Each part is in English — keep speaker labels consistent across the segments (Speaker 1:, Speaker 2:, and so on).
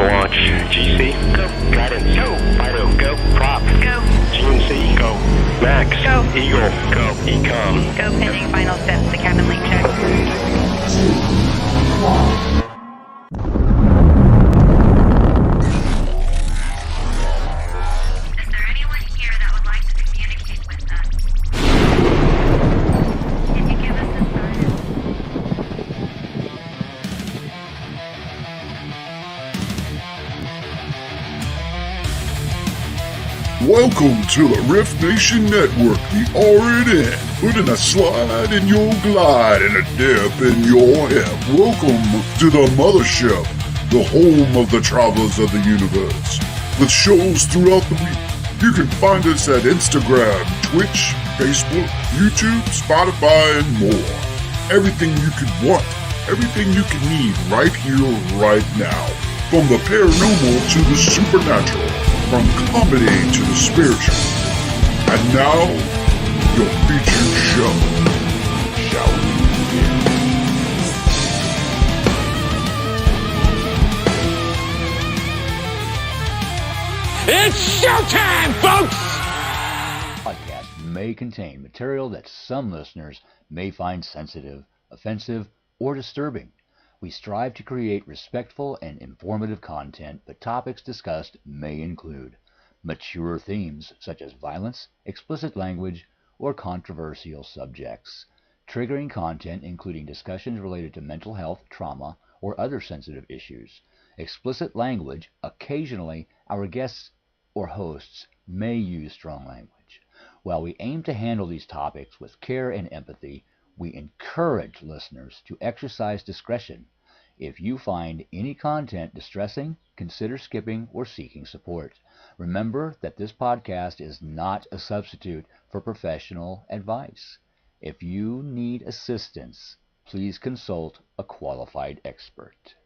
Speaker 1: launch. GC, go. Guidance, go. Fido, go. Prop, go. GNC, go. Max, go. Eagle, go. Ecom,
Speaker 2: go. Pending final steps to cabin link check.
Speaker 3: 2, 1.
Speaker 4: Welcome to the R.I.F.T Nation Network, the RNN, putting a slide in your glide and a dip in your hip. Welcome to the mothership, the home of the travelers of the universe. With shows throughout the week, you can find us at Instagram, Twitch, Facebook, YouTube, Spotify, and more. Everything you could want, everything you could need right here, right now. From the paranormal to the supernatural. From comedy to the spiritual. And now, your featured show. Shall we begin?
Speaker 5: It's showtime, folks!
Speaker 6: Podcast may contain material that some listeners may find sensitive, offensive, or disturbing. We strive to create respectful and informative content, but topics discussed may include mature themes such as violence, explicit language, or controversial subjects, triggering content including discussions related to mental health, trauma, or other sensitive issues, explicit language. Occasionally, our guests or hosts may use strong language. While we aim to handle these topics with care and empathy, we encourage listeners to exercise discretion. If you find any content distressing, consider skipping or seeking support. Remember that this podcast is not a substitute for professional advice. If you need assistance, please consult a qualified expert.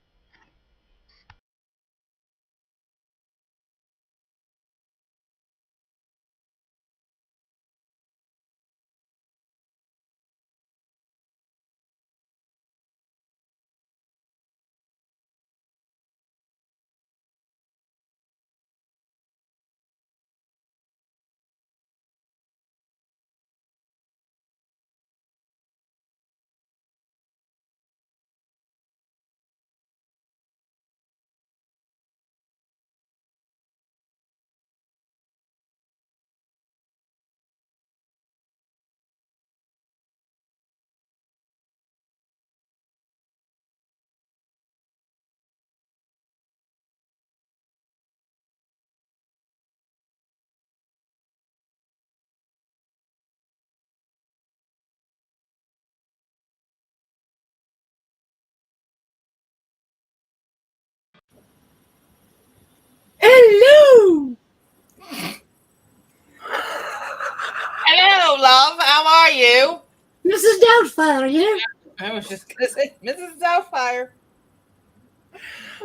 Speaker 7: Hello! Hello, love. How are you?
Speaker 3: Mrs. Doubtfire here.
Speaker 7: I was just going to say, Mrs. Doubtfire.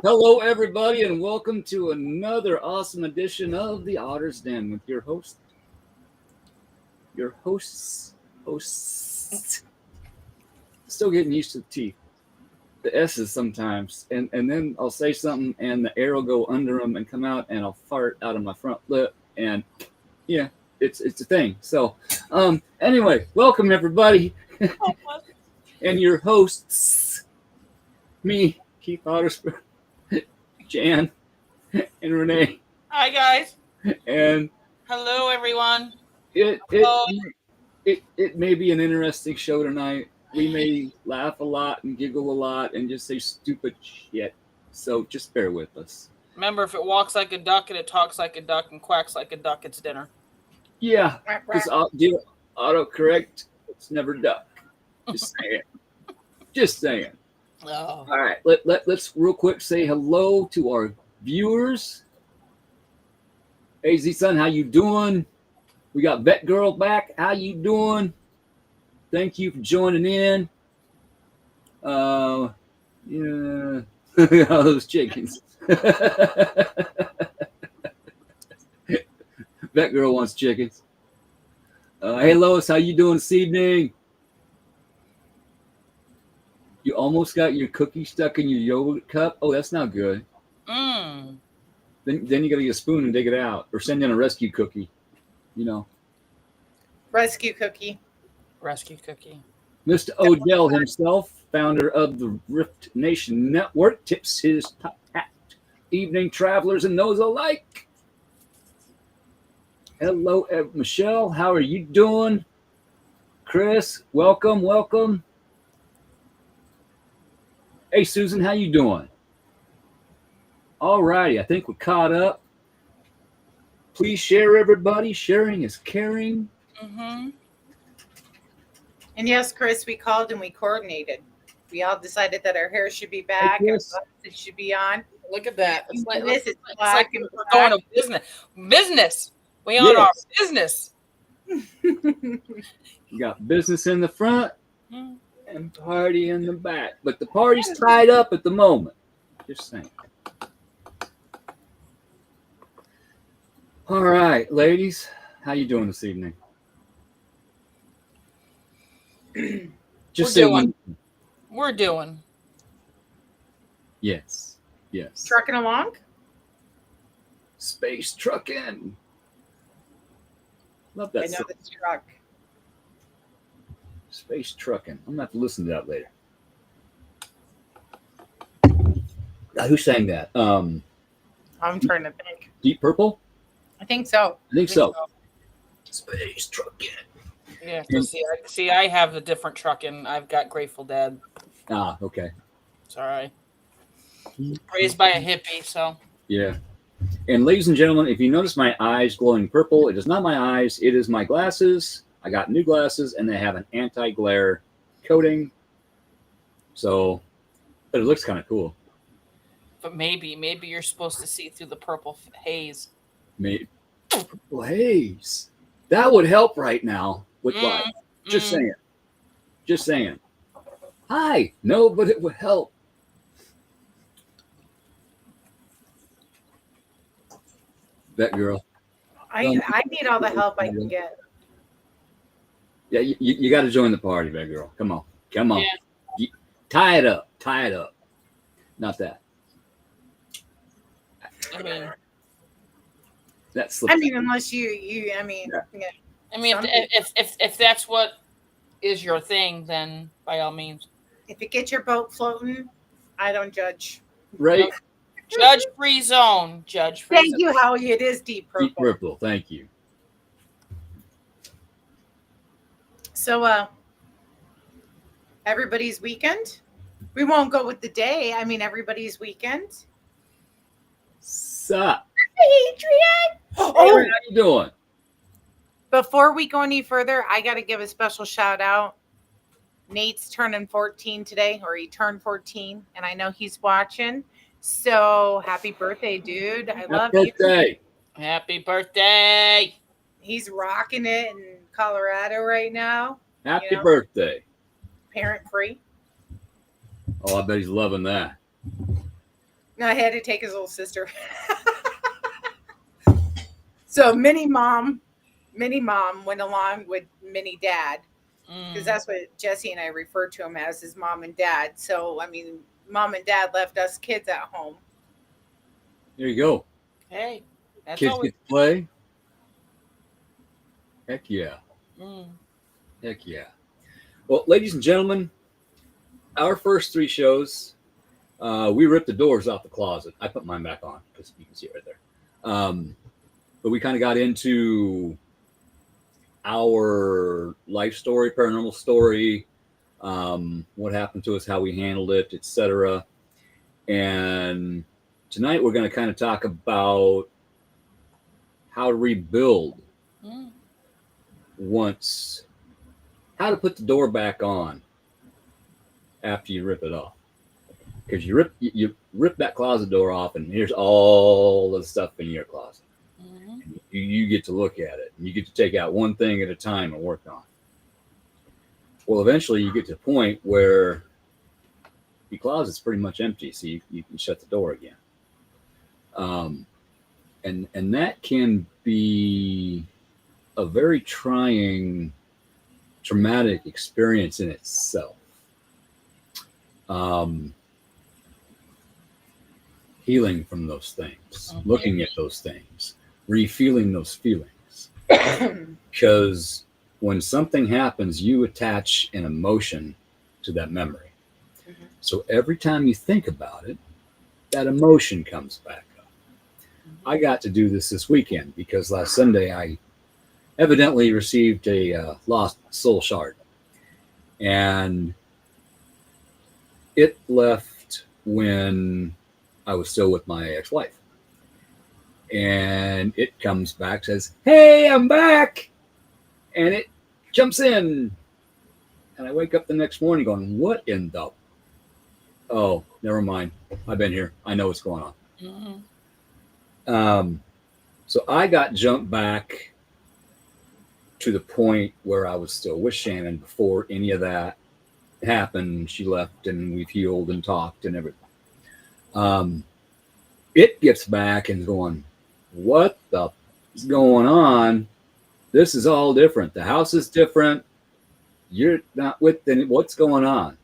Speaker 5: Hello, everybody, and welcome to another awesome edition of the Otter's Den with your hosts. Still getting used to the T, the S's sometimes, and then I'll say something, and the air will go under them and come out, and I'll fart out of my front lip, and yeah, it's a thing. So, anyway, welcome everybody, and your hosts, me, Keith Ottersburg, Jan, and Renee.
Speaker 7: Hi, guys.
Speaker 5: And
Speaker 7: hello, everyone.
Speaker 5: It may be an interesting show tonight. We may laugh a lot and giggle a lot and just say stupid shit. So just bear with us.
Speaker 7: Remember, if it walks like a duck and it talks like a duck and quacks like a duck, it's dinner.
Speaker 5: Yeah, because autocorrect, it's never duck. Just saying. Just saying.
Speaker 7: Oh.
Speaker 5: All right, let's real quick say hello to our viewers. Hey, Z-Son, how you doing? We got Vet Girl back. How you doing? Thank you for joining in. Yeah, all those chickens. Vet Girl wants chickens. Hey, Lois, how you doing this evening? You almost got your cookie stuck in your yogurt cup. Oh, that's not good. Then you got to get a spoon and dig it out, or send in a rescue cookie. You know,
Speaker 7: Rescue cookie. Rescue cookie.
Speaker 5: Mr. Odell himself, founder of the Rift Nation Network, tips his top hat. Evening travelers and those alike. Hello, Michelle. How are you doing? Chris, welcome. Hey, Susan, how you doing? All righty, I think we're caught up. Please share, everybody. Sharing is caring.
Speaker 7: Mm-hmm. And yes, Chris, we called and we coordinated. We all decided that our hair should be back, our glasses should be on. Look at that. It's like,
Speaker 3: This is
Speaker 7: it's
Speaker 3: black
Speaker 7: like
Speaker 3: and
Speaker 7: we're going to business. We on our business.
Speaker 5: You got business in the front and party in the back. But the party's tied up at the moment. Just saying. All right, ladies. How you doing this evening? Just say one.
Speaker 7: We're doing.
Speaker 5: Yes.
Speaker 7: Trucking along?
Speaker 5: Space trucking. Love that.
Speaker 7: I know this truck.
Speaker 5: Space trucking. I'm gonna have to listen to that later. Who sang that?
Speaker 7: I'm trying to think.
Speaker 5: Deep Purple?
Speaker 7: I think so.
Speaker 5: I think so. Space trucking.
Speaker 7: Yeah. See, I have a different trucking. I've got Grateful Dead.
Speaker 5: Ah, okay.
Speaker 7: Sorry. Raised by a hippie, so.
Speaker 5: Yeah. And ladies and gentlemen, if you notice my eyes glowing purple, it is not my eyes, it is my glasses. I got new glasses and they have an anti-glare coating. So, but it looks kind of cool.
Speaker 7: But maybe you're supposed to see through the purple haze.
Speaker 5: Maybe. Purple haze. That would help right now with life. Just saying. Hi. No, but it would help. That girl.
Speaker 7: I need all the help I can get.
Speaker 5: Yeah, you got to join the party, that girl. Come on. Yeah. Tie it up. Not that.
Speaker 7: I mean,
Speaker 5: that's.
Speaker 7: unless you. Yeah. I mean, if that's what is your thing, then by all means. If it gets your boat floating, I don't judge.
Speaker 5: Right.
Speaker 7: Judge-free zone. Judge-free zone. Thank you, Howie. It is Deep Purple.
Speaker 5: Deep Purple. Thank you.
Speaker 7: So, everybody's weekend? We won't go with the day. I mean, everybody's weekend.
Speaker 5: Sup?
Speaker 7: Adrian!
Speaker 5: Oh, how you doing?
Speaker 7: Before we go any further, I got to give a special shout out. Nate's turning 14 today, or he turned 14, and I know he's watching. So happy birthday, dude. I love you. Happy birthday. He's rocking it in Colorado right now.
Speaker 5: Happy birthday.
Speaker 7: Parent free.
Speaker 5: Oh, I bet he's loving that.
Speaker 7: No, I had to take his little sister. So mini mom went along with mini dad. Because that's what Jesse and I refer to him as, his mom and dad. So, I mean, mom and dad left us kids at home.
Speaker 5: There you go.
Speaker 7: Hey, that's
Speaker 5: kids get to play. Heck yeah. Heck yeah. Well, ladies and gentlemen, our first 3 shows, we ripped the doors off the closet. I put mine back on because you can see it right there. But we kind of got into our life story, paranormal story, what happened to us, how we handled it, etc. And tonight we're going to kind of talk about how to rebuild how to put the door back on after you rip it off. Because you rip that closet door off and here's all the stuff in your closet. You get to look at it. And you get to take out one thing at a time and work on it. Well, eventually you get to the point where your closet's pretty much empty, so you can shut the door again. And that can be a very trying, traumatic experience in itself. healing from those things, looking at those things, re-feeling those feelings. Because when something happens, you attach an emotion to that memory. So every time you think about it, that emotion comes back up. I got to do this weekend because last Sunday I evidently received a lost soul shard. And it left when I was still with my ex-wife. And it comes back, says, "Hey, I'm back." And it jumps in. And I wake up the next morning going, what in the... Oh, never mind. I've been here. I know what's going on. So I got jumped back to the point where I was still with Shannon before any of that happened. She left and we've healed and talked and everything. It gets back and going, what the is going on? This is all different. The house is different. You're not with them. What's going on?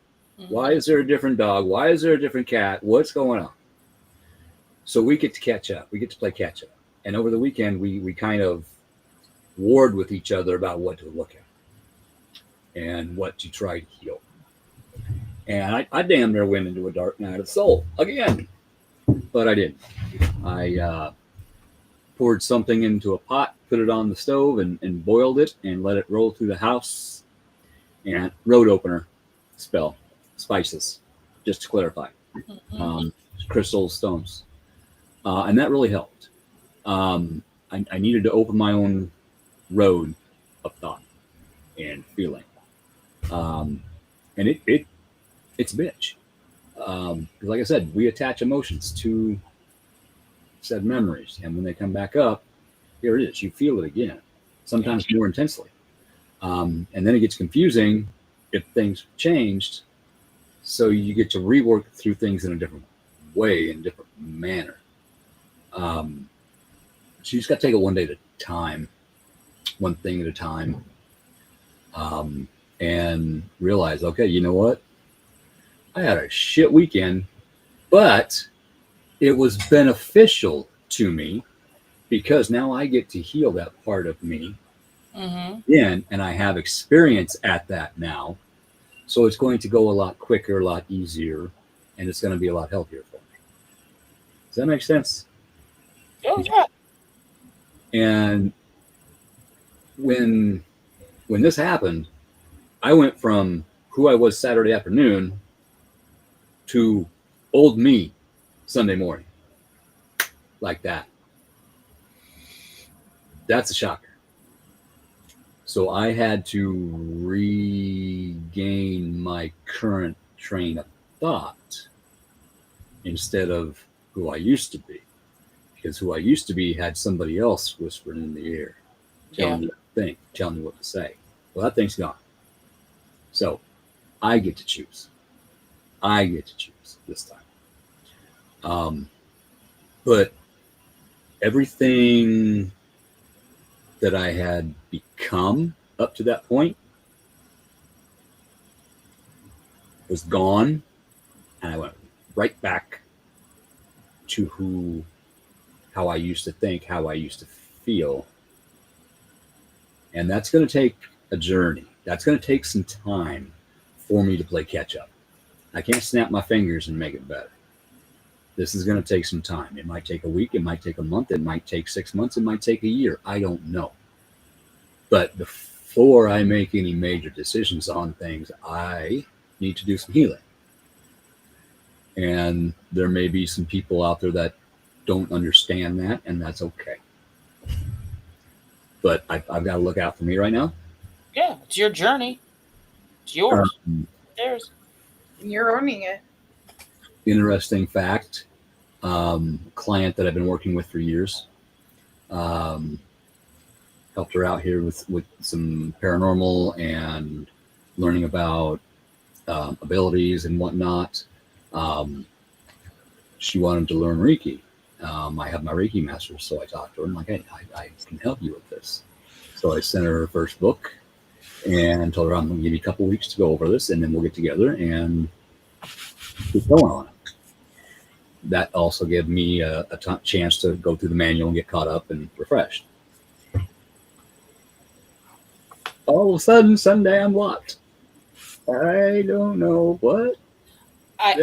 Speaker 5: Why is there a different dog? Why is there a different cat? What's going on? So we get to catch up. We get to play catch up. And over the weekend, we kind of warred with each other about what to look at and what to try to heal. And I damn near went into a dark night of the soul again, but I didn't. I poured something into a pot, put it on the stove and boiled it and let it roll through the house. And road opener spell, spices, just to clarify, crystal stones. And that really helped. I needed to open my own road of thought and feeling. And it's a bitch. Because like I said, we attach emotions to said memories. And when they come back up, here it is. You feel it again, sometimes more intensely. And then it gets confusing if things changed. So you get to rework through things in a different way, in a different manner. So you just got to take it one day at a time, one thing at a time, and realize, okay, you know what? I had a shit weekend, but it was beneficial to me because now I get to heal that part of me. And I have experience at that now. So it's going to go a lot quicker, a lot easier, and it's going to be a lot healthier for me. Does that make sense?
Speaker 8: Oh, yeah.
Speaker 5: And when this happened, I went from who I was Saturday afternoon to old me Sunday morning. Like that. That's a shocker. So I had to regain my current train of thought instead of who I used to be. Because who I used to be had somebody else whispering in the ear, telling me what to think, telling me what to say. Well, that thing's gone. So I get to choose. I get to choose this time. But everything that I had become up to that point was gone, and I went right back to how I used to think, how I used to feel. And that's going to take a journey. That's going to take some time for me to play catch up. I can't snap my fingers and make it better. This is going to take some time. It might take a week. It might take a month. It might take 6 months. It might take a year. I don't know. But before I make any major decisions on things, I need to do some healing. And there may be some people out there that don't understand that, and that's okay. But I've got to look out for me right now.
Speaker 8: Yeah, it's your journey. It's yours. Theirs.
Speaker 7: You're owning it.
Speaker 5: Interesting fact. Client that I've been working with for years. Helped her out here with some paranormal and learning about abilities and whatnot. She wanted to learn Reiki. I have my Reiki master, so I talked to her and like, hey, I can help you with this. So I sent her first book and told her I'm going to give you a couple weeks to go over this, and then we'll get together and keep going on it. that also gave me a chance to go through the manual and get caught up and refreshed. All of a sudden, Sunday I'm locked. I don't know what.
Speaker 8: I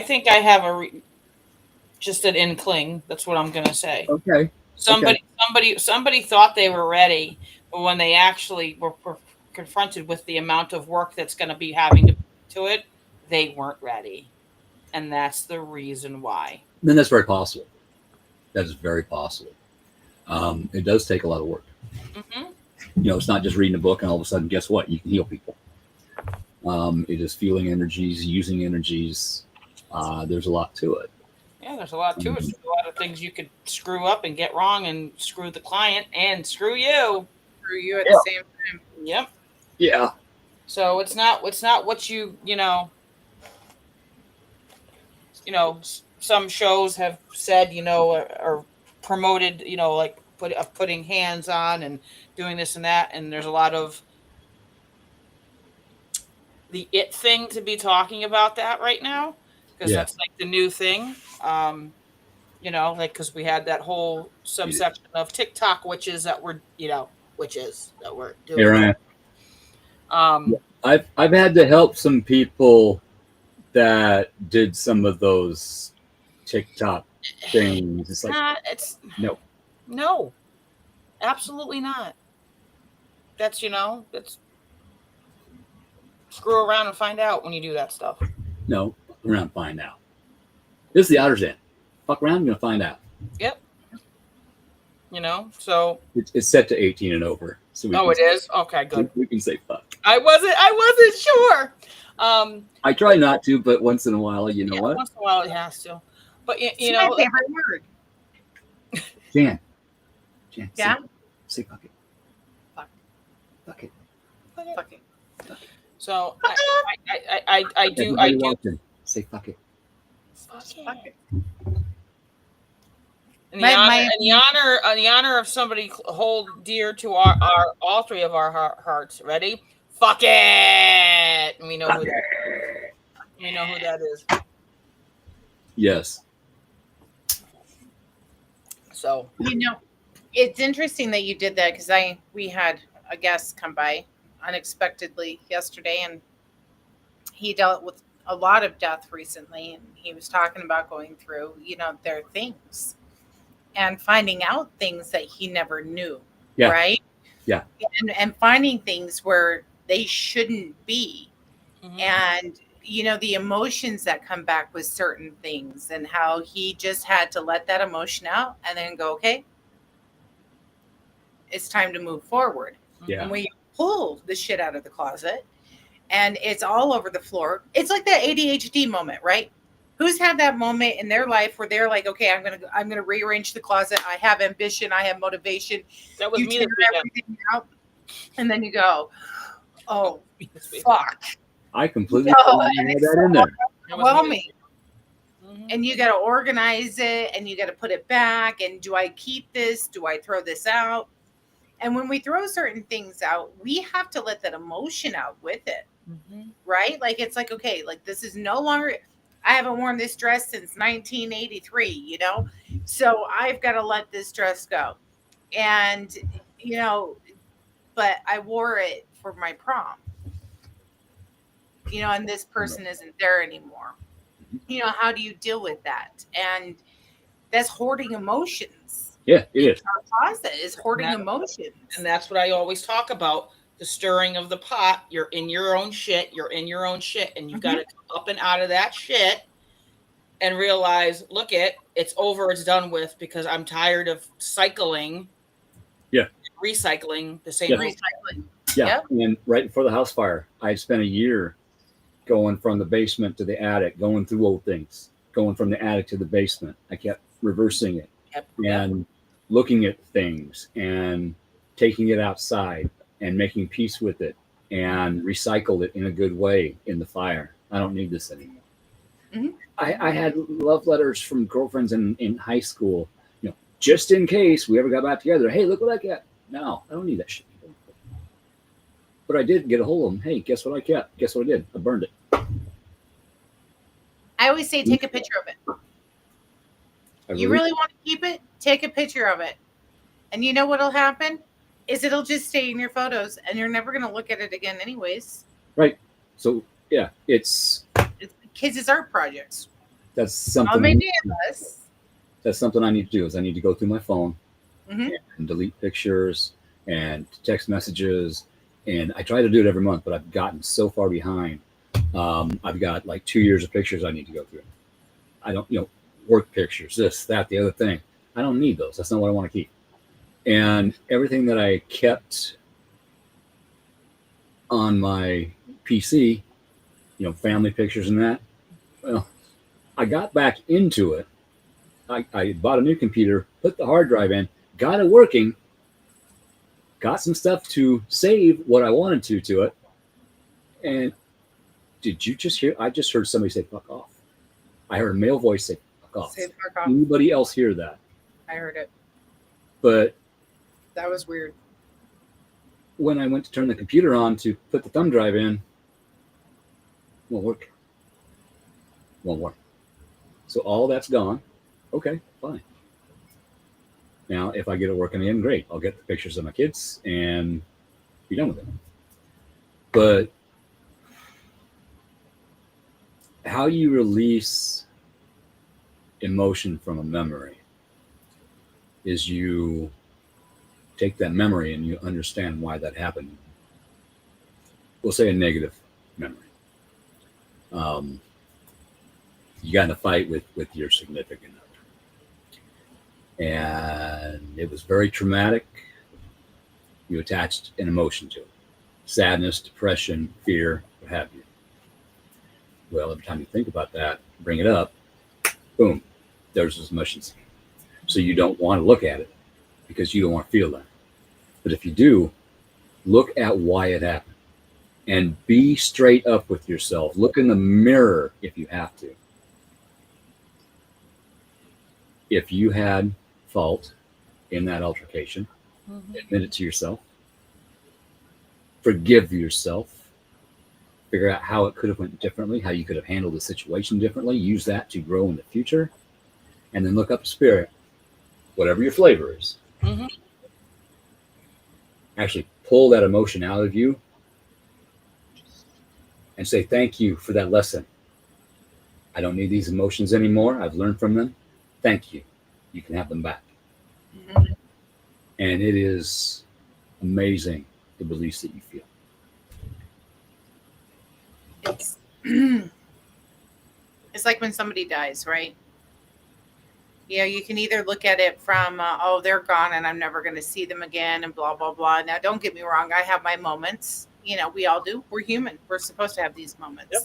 Speaker 8: think I have just an inkling. That's what I'm gonna say.
Speaker 5: Okay.
Speaker 8: Somebody thought they were ready, but when they actually were confronted with the amount of work that's going to be having to to it, they weren't ready, and that's the reason why.
Speaker 5: Then that's very possible. That is very possible. It does take a lot of work.
Speaker 8: Mm-hmm.
Speaker 5: You know, it's not just reading a book and all of a sudden, guess what? You can heal people. It is feeling energies, using energies. There's a lot to it.
Speaker 8: Yeah, there's a lot to it. There's a lot of things you could screw up and get wrong and screw the client and screw you.
Speaker 7: Screw you at the same time.
Speaker 8: Yep.
Speaker 5: Yeah.
Speaker 8: So it's not what you know, some shows have said, or promoted, like putting hands on and doing this and that. And there's a lot of the it thing to be talking about that right now, because that's like the new thing. Like, because we had that whole subsection of TikTok witches that were, witches that were doing.
Speaker 5: Here I've had to help some people that did some of those TikTok things. It's like
Speaker 8: no, absolutely not. That's screw around and find out when you do that stuff.
Speaker 5: No, we're not find out. This is the Otter's End. Fuck around, you're gonna find out.
Speaker 8: Yep. So
Speaker 5: it's set to 18 and over. So
Speaker 8: it is? Okay, good.
Speaker 5: We can say fuck.
Speaker 8: I wasn't sure.
Speaker 5: I try not to, but once in a while, you know what?
Speaker 8: Once in a while it has to. But
Speaker 7: It's my favorite word.
Speaker 5: Jan.
Speaker 7: Yeah.
Speaker 5: Say fuck it. Fuck it.
Speaker 8: So I do
Speaker 5: say fuck it.
Speaker 8: Fuck it. In the honor of somebody hold dear to our all three of our hearts. Ready? Fuck it. And we know who that is. We know who that is.
Speaker 5: Yes.
Speaker 8: So
Speaker 7: it's interesting that you did that, because we had a guest come by unexpectedly yesterday, and he dealt with a lot of death recently, and he was talking about going through their things and finding out things that he never knew. Right. And finding things where they shouldn't be. Mm-hmm. And the emotions that come back with certain things, and how he just had to let that emotion out and then go, okay, it's time to move forward. And we pull the shit out of the closet, and it's all over the floor. It's like that ADHD moment, right? Who's had that moment in their life where they're like, okay, I'm gonna rearrange the closet. I have ambition. I have motivation.
Speaker 8: That was me.
Speaker 7: Everything out, and then you go, oh, fuck.
Speaker 5: I completely had that in there.
Speaker 7: Overwhelming. And you got to organize it, and you got to put it back. And do I keep this? Do I throw this out? And when we throw certain things out, we have to let that emotion out with it. Mm-hmm. Right? Like, it's like, okay, like, this is no longer, I haven't worn this dress since 1983, so I've got to let this dress go. And, but I wore it for my prom, and this person isn't there anymore. How do you deal with that? And that's hoarding emotions.
Speaker 5: Yeah, it is.
Speaker 7: Our closet is hoarding emotions.
Speaker 8: And that's what I always talk about, the stirring of the pot. You're in your own shit. And you've got to come up and out of that shit and realize, look, it's over. It's done with, because I'm tired of cycling. Yeah. Recycling the same.
Speaker 7: Recycling.
Speaker 5: Yeah. Yep. And right before the house fire, I spent a year going from the basement to the attic, going through old things, going from the attic to the basement. I kept reversing it and looking at things and taking it outside and making peace with it and recycled it in a good way in the fire. I don't need this anymore. Mm-hmm. I had love letters from girlfriends in high school, just in case we ever got back together. Hey, look what I got. No, I don't need that shit. But I did get a hold of them. Hey, guess what I kept? Guess what I did? I burned it.
Speaker 7: I always say take a picture of it. You really want to keep it? Take a picture of it. And you know what'll happen? Is it'll just stay in your photos and you're never going to look at it again anyways.
Speaker 5: Right. So, yeah, it's
Speaker 7: kids' art projects.
Speaker 5: That's something. That's something I need to do. Is I need to go through my phone and delete pictures and text messages, and I try to do it every month, but I've gotten so far behind. I've got like 2 years of pictures I need to go through. I don't, work pictures, this, that, the other thing. I don't need those. That's not what I want to keep. And everything that I kept on my PC, family pictures and that, well, I got back into it. I bought a new computer, put the hard drive in, got it working, got some stuff to save what I wanted to it. And did you just hear? I just heard somebody say, fuck off. I heard a male voice say, fuck off.
Speaker 7: Say fuck off.
Speaker 5: Anybody else hear that?
Speaker 7: I heard it.
Speaker 5: But
Speaker 7: that was weird.
Speaker 5: When I went to turn the computer on to put the thumb drive in, won't work. Won't work. So all that's gone. Okay, fine. Now, if I get it working again, great. I'll get the pictures of my kids and be done with it. But how you release emotion from a memory is you take that memory and you understand why that happened. We'll say a negative memory. You got in a fight with your significant other. And it was very traumatic. You attached an emotion to it. Sadness, depression, fear, what have you. Well, every time you think about that, bring it up, boom, there's those emotions. So you don't want to look at it because you don't want to feel that. But if you do, look at why it happened and be straight up with yourself. Look in the mirror if you have to. If you had fault in that altercation, admit it to yourself. Forgive yourself. Figure out how it could have went differently, how you could have handled the situation differently. Use that to grow in the future. And then look up spirit, whatever your flavor is. Actually pull that emotion out of you and say, thank you for that lesson. I don't need these emotions anymore. I've learned from them. Thank you. You can have them back. And it is amazing the beliefs that you feel.
Speaker 7: It's like when somebody dies, right? You can either look at it from, oh, they're gone and I'm never going to see them again and blah, blah, blah. Now, don't get me wrong. I have my moments. We all do. We're human. We're supposed to have these moments. Yep.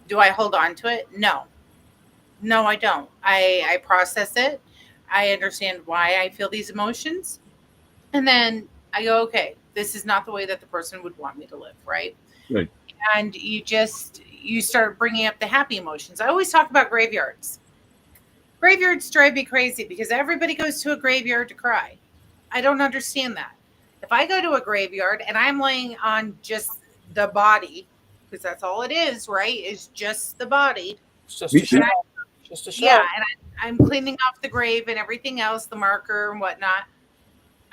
Speaker 7: Do I hold on to it? No, I don't. I process it. I understand why I feel these emotions. And then I go, okay, this is not the way that the person would want me to live, right?
Speaker 5: Right.
Speaker 7: And you start bringing up the happy emotions. I always talk about graveyards. Graveyards drive me crazy because everybody goes to a graveyard to cry. I don't understand that. If I go to a graveyard and I'm laying on just the body, because that's all it is, right? Is just the body.
Speaker 8: It's just a show. Just a show.
Speaker 7: Yeah, and I'm cleaning off the grave and everything else, the marker and whatnot.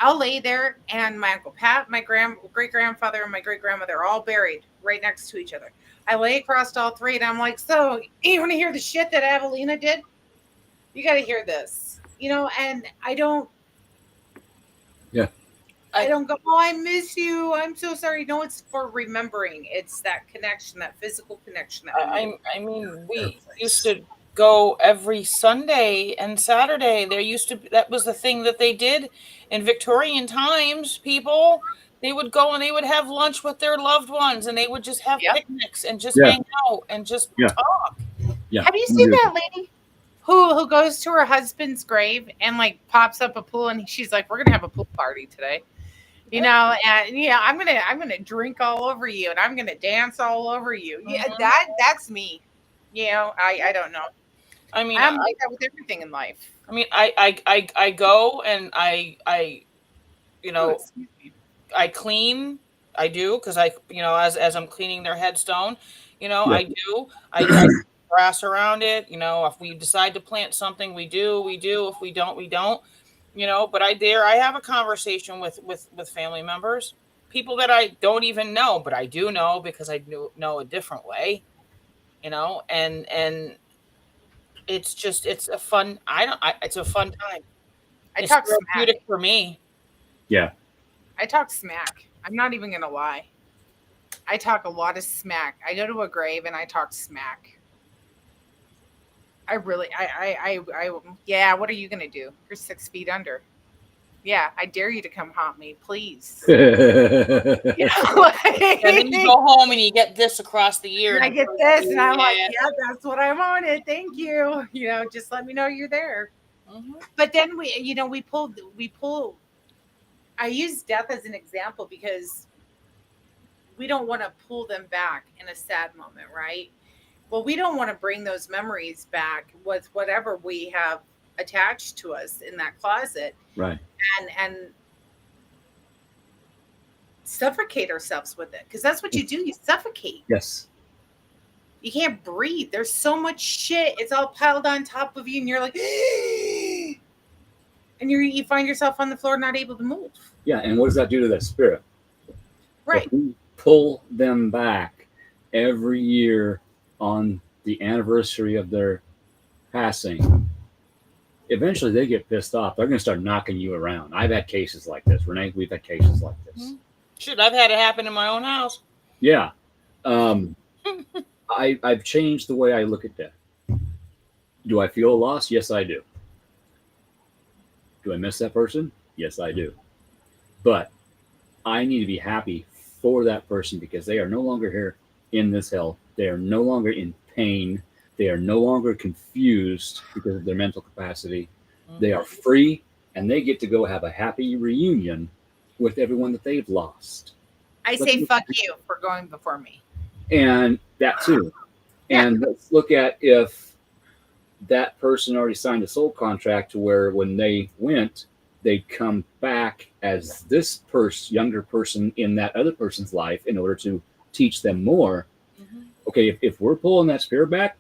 Speaker 7: I'll lay there and my Uncle Pat, my great-grandfather, and my great-grandmother are all buried right next to each other. I lay across all three and I'm like, so you want to hear the shit that Avelina did? You got to hear this, and I don't.
Speaker 5: Yeah.
Speaker 7: I don't go, oh, I miss you. I'm so sorry. No, it's for remembering. It's that connection, that physical connection.
Speaker 8: We used to go every Sunday and Saturday. That was the thing that they did in Victorian times. People, they would go and they would have lunch with their loved ones and they would just have picnics and just hang out and just talk.
Speaker 5: Yeah.
Speaker 7: Have you seen that lady who goes to her husband's grave and pops up a pool and she's like, we're going to have a pool party today. And I'm gonna drink all over you and I'm gonna dance all over you. Yeah, that's me. I don't know.
Speaker 8: I mean,
Speaker 7: I'm like that with everything in life.
Speaker 8: I mean, I go and I clean. I do because as I'm cleaning their headstone, I do. grass around it. You know, if we decide to plant something, we do. If we don't, we don't. You know, but I have a conversation with family members, people that I don't even know, but I do know because I know a different way. You know, and it's just it's a fun. It's a fun time.
Speaker 7: I
Speaker 8: It's
Speaker 7: talk smack.
Speaker 8: therapeutic for me.
Speaker 5: Yeah.
Speaker 7: I talk smack. I'm not even gonna lie. I talk a lot of smack. I go to a grave and I talk smack. I really, yeah. What are you gonna do? You're 6 feet under. Yeah, I dare you to come haunt me, please. You know, like,
Speaker 8: And then you go home and you get this across the year.
Speaker 7: and I get this, and I'm like, yeah, that's what I wanted. Thank you. You know, just let me know you're there. But then we pull. I use death as an example because we don't want to pull them back in a sad moment, right? Well, we don't want to bring those memories back with whatever we have attached to us in that closet,
Speaker 5: Right.
Speaker 7: and suffocate ourselves with it, because that's what you do. You suffocate.
Speaker 5: Yes.
Speaker 7: You can't breathe. There's so much shit. It's all piled on top of you, and you're like, and you find yourself on the floor, not able to move.
Speaker 5: Yeah, and what does that do to that spirit?
Speaker 7: Right.
Speaker 5: If we pull them back every year on the anniversary of their passing, eventually they get pissed off. They're going to start knocking you around. I've had cases like this. Renee, we've had cases like this.
Speaker 8: Shit, I've had it happen in my own house.
Speaker 5: Yeah. I've changed the way I look at death. Do I feel a loss? Yes, I do. Do I miss that person? Yes, I do. But I need to be happy for that person because they are no longer here in this hell. They are no longer in pain. They are no longer confused because of their mental capacity. They are free, and they get to go have a happy reunion with everyone that they've lost.
Speaker 7: I say fuck you for going before me.
Speaker 5: And that too.
Speaker 7: Yeah.
Speaker 5: And let's look at if that person already signed a soul contract to where when they went, they'd come back as this younger person in that other person's life in order to teach them more. Okay, if we're pulling that spirit back,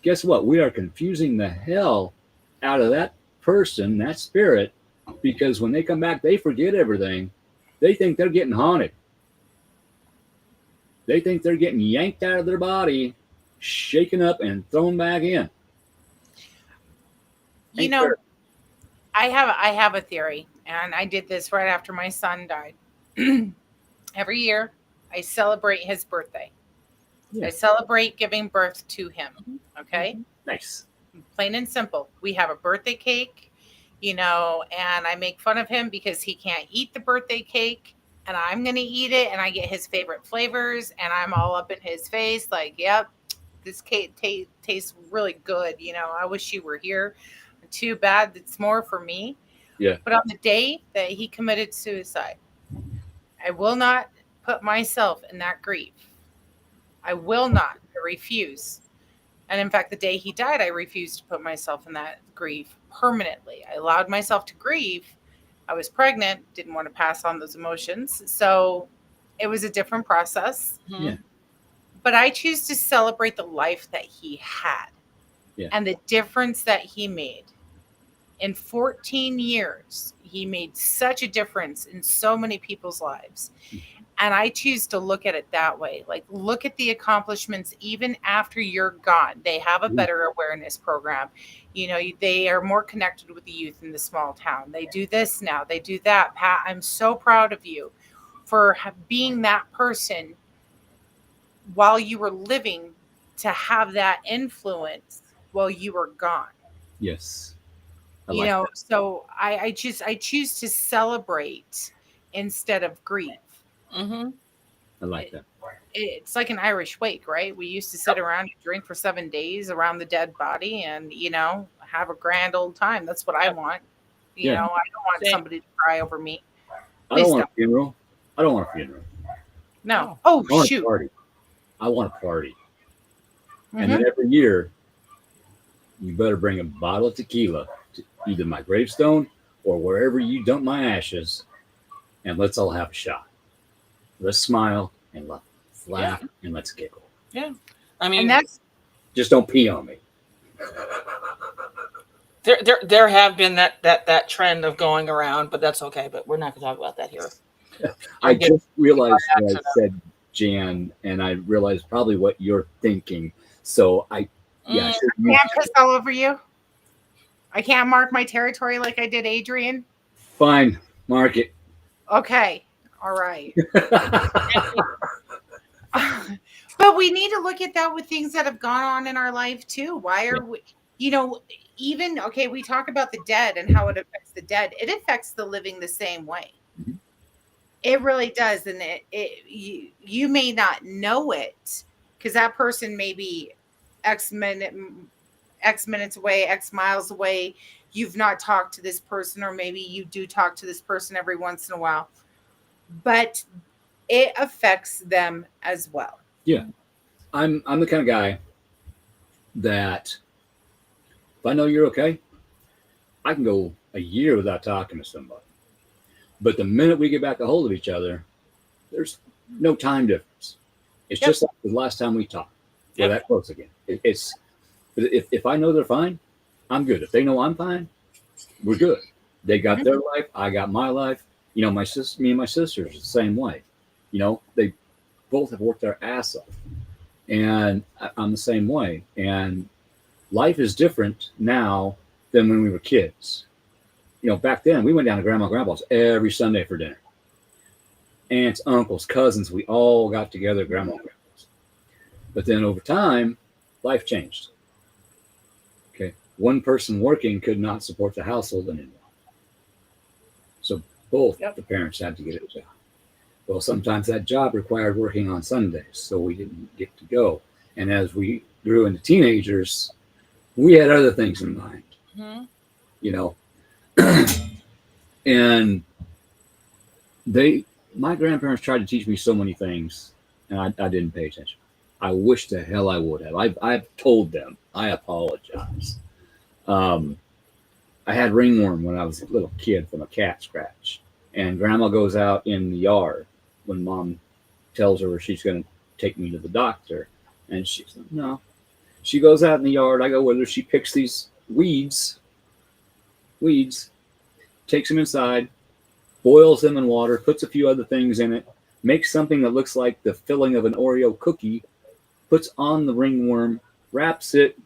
Speaker 5: guess what? We are confusing the hell out of that person, that spirit, because when they come back, they forget everything. They think they're getting haunted. They think they're getting yanked out of their body, shaken up, and thrown back in.
Speaker 7: You know, I have a theory, and I did this right after my son died. Every year, I celebrate his birthday. I celebrate giving birth to him. Okay?
Speaker 5: Nice.
Speaker 7: Plain and simple. We have a birthday cake, you know, and I make fun of him because he can't eat the birthday cake, and I'm going to eat it, and I get his favorite flavors, and I'm all up in his face like, yep, this cake tastes really good. You know, I wish you were here. Too bad it's more for me.
Speaker 5: Yeah.
Speaker 7: But on the day that he committed suicide, I will not put myself in that grief. I will not. I refuse. And in fact, the day he died, I refused to put myself in that grief permanently. I allowed myself to grieve. I was pregnant, didn't want to pass on those emotions. So it was a different process.
Speaker 5: Yeah.
Speaker 7: But I choose to celebrate the life that he had and the difference that he made. In 14 years, he made such a difference in so many people's lives. And I choose to look at it that way. Like, look at the accomplishments even after you're gone. They have a better awareness program. You know, they are more connected with the youth in the small town. They do this now. They do that. Pat, I'm so proud of you for being that person while you were living to have that influence while you were gone.
Speaker 5: Yes.
Speaker 7: You know, so I choose to celebrate instead of grieve.
Speaker 5: I like that.
Speaker 7: It's like an Irish wake, right? We used to sit around and drink for 7 days around the dead body and, you know, have a grand old time. That's what I want. You know, I don't want somebody to cry over me.
Speaker 5: I don't want a funeral. I don't want a funeral.
Speaker 7: No. Oh,
Speaker 5: I want
Speaker 7: shoot.
Speaker 5: a party. I want a party. And then every year, you better bring a bottle of tequila to either my gravestone or wherever you dump my ashes, and let's all have a shot. Let's smile and let's laugh and let's giggle.
Speaker 8: Yeah. I mean,
Speaker 7: and that's
Speaker 5: Just don't pee on me.
Speaker 8: There have been that trend of going around, but that's okay. But we're not going to talk about that here.
Speaker 5: I just realized what I said, Jan, and I realized probably what you're thinking. So I
Speaker 7: can't piss all over you. I can't mark my territory like I did Adrian.
Speaker 5: Fine, mark it.
Speaker 7: Okay, all right. But we need to look at that with things that have gone on in our life too. Why are we, even, okay, we talk about the dead and how it affects the dead. It affects the living the same way.
Speaker 5: Mm-hmm.
Speaker 7: It really does. And you may not know it because that person may be X minutes away, X miles away. You've not talked to this person, or maybe you do talk to this person every once in a while, but it affects them as well.
Speaker 5: Yeah. I'm the kind of guy that if I know you're okay, I can go a year without talking to somebody. But the minute we get back a hold of each other, there's no time difference. It's just like the last time we talked. We're that close again. If I know they're fine, I'm good. If they know I'm fine, we're good. They got their life, I got my life. Me and my sisters are the same way. They both have worked their ass off. And I'm the same way. And life is different now than when we were kids. Back then we went down to Grandma and Grandpa's every Sunday for dinner. Aunts, uncles, cousins, we all got together at Grandma and Grandpa's. But then over time, life changed. Okay. One person working could not support the household anymore. So both the parents had to get a job. Well, sometimes that job required working on Sundays, so we didn't get to go. And as we grew into teenagers, we had other things in mind. And my grandparents tried to teach me so many things, and I didn't pay attention. I wish the hell I would have. I've told them. I apologize. I had ringworm when I was a little kid from a cat scratch, and Grandma goes out in the yard when Mom tells her she's going to take me to the doctor, and she's like, no. She goes out in the yard. I go with her. She picks these weeds, takes them inside, boils them in water, puts a few other things in it, makes something that looks like the filling of an Oreo cookie, puts on the ringworm, wraps it,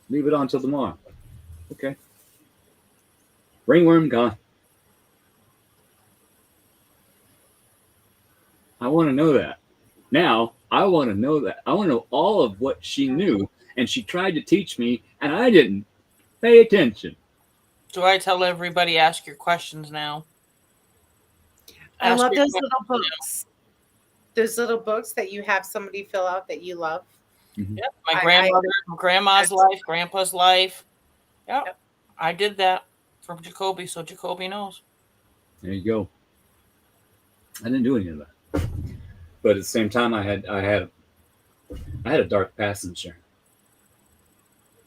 Speaker 5: leave it on till tomorrow. Okay. Ringworm gone. I want to know that. Now, I want to know that. I want to know all of what she knew, and she tried to teach me, and I didn't pay attention.
Speaker 8: Do I tell everybody, ask your questions now?
Speaker 7: I love those little books. Those little books that you have somebody fill out that you love.
Speaker 5: Mm-hmm.
Speaker 8: Yep. My grandma's life, grandpa's life. Yep. I did that for Jacoby, so Jacoby knows.
Speaker 5: There you go. I didn't do any of that. But at the same time, I had a dark past in sharing.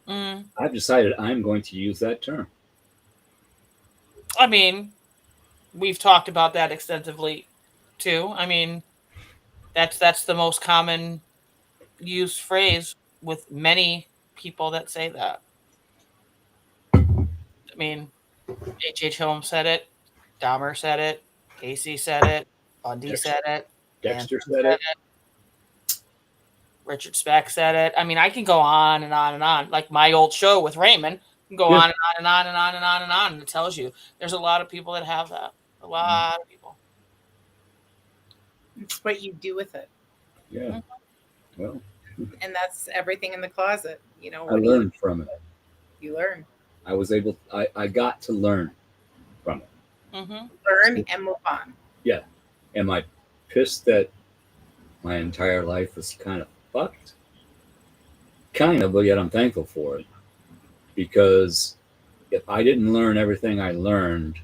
Speaker 5: I've decided I'm going to use that term.
Speaker 8: I mean, we've talked about that extensively too. I mean, that's the most common used phrase with many people that say that. I mean, H.H. Holmes said it, Dahmer said it, Casey said it, Bundy said it,
Speaker 5: Dexter said it.
Speaker 8: Richard Speck said it. I mean, I can go on and on and on. Like my old show with Raymond, can go on and on and on and on and on and on. And it tells you there's a lot of people that have that. A lot of people.
Speaker 7: It's what you do with it.
Speaker 5: Yeah. Well.
Speaker 7: And that's everything in the closet. I
Speaker 5: learned from it.
Speaker 7: You learn.
Speaker 5: I got to learn from it.
Speaker 7: Mm-hmm. Learn and move on.
Speaker 5: Yeah. Am I pissed that my entire life was kind of fucked? Kind of, but yet I'm thankful for it. Because if I didn't learn everything I learned,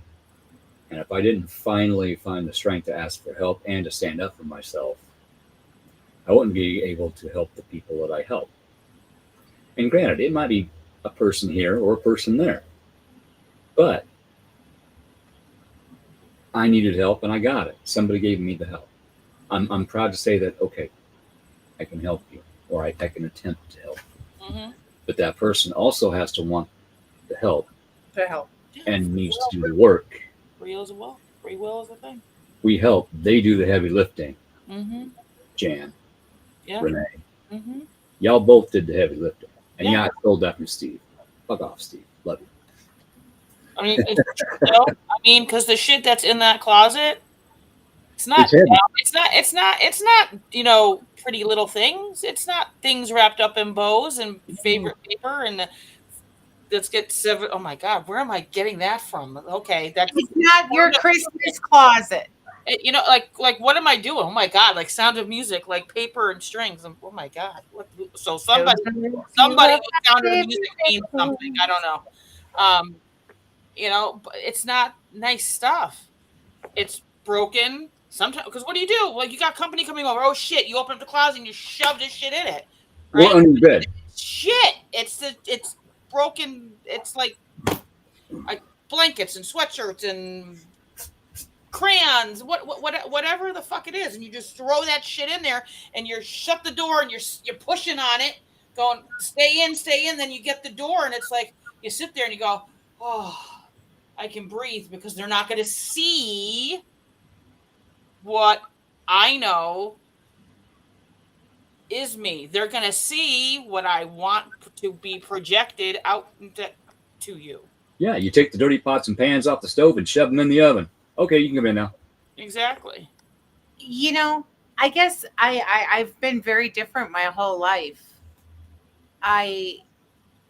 Speaker 5: and if I didn't finally find the strength to ask for help and to stand up for myself, I wouldn't be able to help the people that I help. And granted, it might be a person here or a person there. But I needed help and I got it. Somebody gave me the help. I'm proud to say that, okay, I can help you, or I can attempt to help you.
Speaker 8: Mm-hmm.
Speaker 5: But that person also has to want the help
Speaker 7: To help.
Speaker 5: and needs to do the work.
Speaker 8: Free will is a will. Free will is a thing.
Speaker 5: We help, they do the heavy lifting.
Speaker 8: Mm-hmm.
Speaker 5: Jan,
Speaker 8: Yeah.
Speaker 5: Renee,
Speaker 8: Mm-hmm.
Speaker 5: y'all both did the heavy lifting. And
Speaker 8: Yeah.
Speaker 5: I stole that from Steve. Fuck off, Steve. Love you.
Speaker 8: I mean, because the shit that's in that closet, it's not.
Speaker 5: It's heavy.
Speaker 8: It's not. Pretty little things. It's not things wrapped up in bows and favorite paper and. Let's get seven. Oh my God, where am I getting that from? Okay, that's
Speaker 7: It's not your Christmas closet.
Speaker 8: like what am I doing? Oh my God, like Sound of Music, like paper and strings. Oh my God, so somebody with Sound of Music means something. I don't know. But it's not nice stuff. It's broken sometimes. Because what do? Like you got company coming over. Oh shit! You open up the closet and you shove this shit in it, right?
Speaker 5: Or under your bed.
Speaker 8: Shit! It's broken. It's like blankets and sweatshirts and crayons, whatever the fuck it is, and you just throw that shit in there, and you shut the door, and you're pushing on it, going stay in. Then you get the door, and it's like you sit there and you go, oh, I can breathe because they're not going to see what I know is me. They're going to see what I want to be projected out to you.
Speaker 5: Yeah, you take the dirty pots and pans off the stove and shove them in the oven. Okay, you can come in now.
Speaker 8: Exactly.
Speaker 7: I guess I've been very different my whole life. I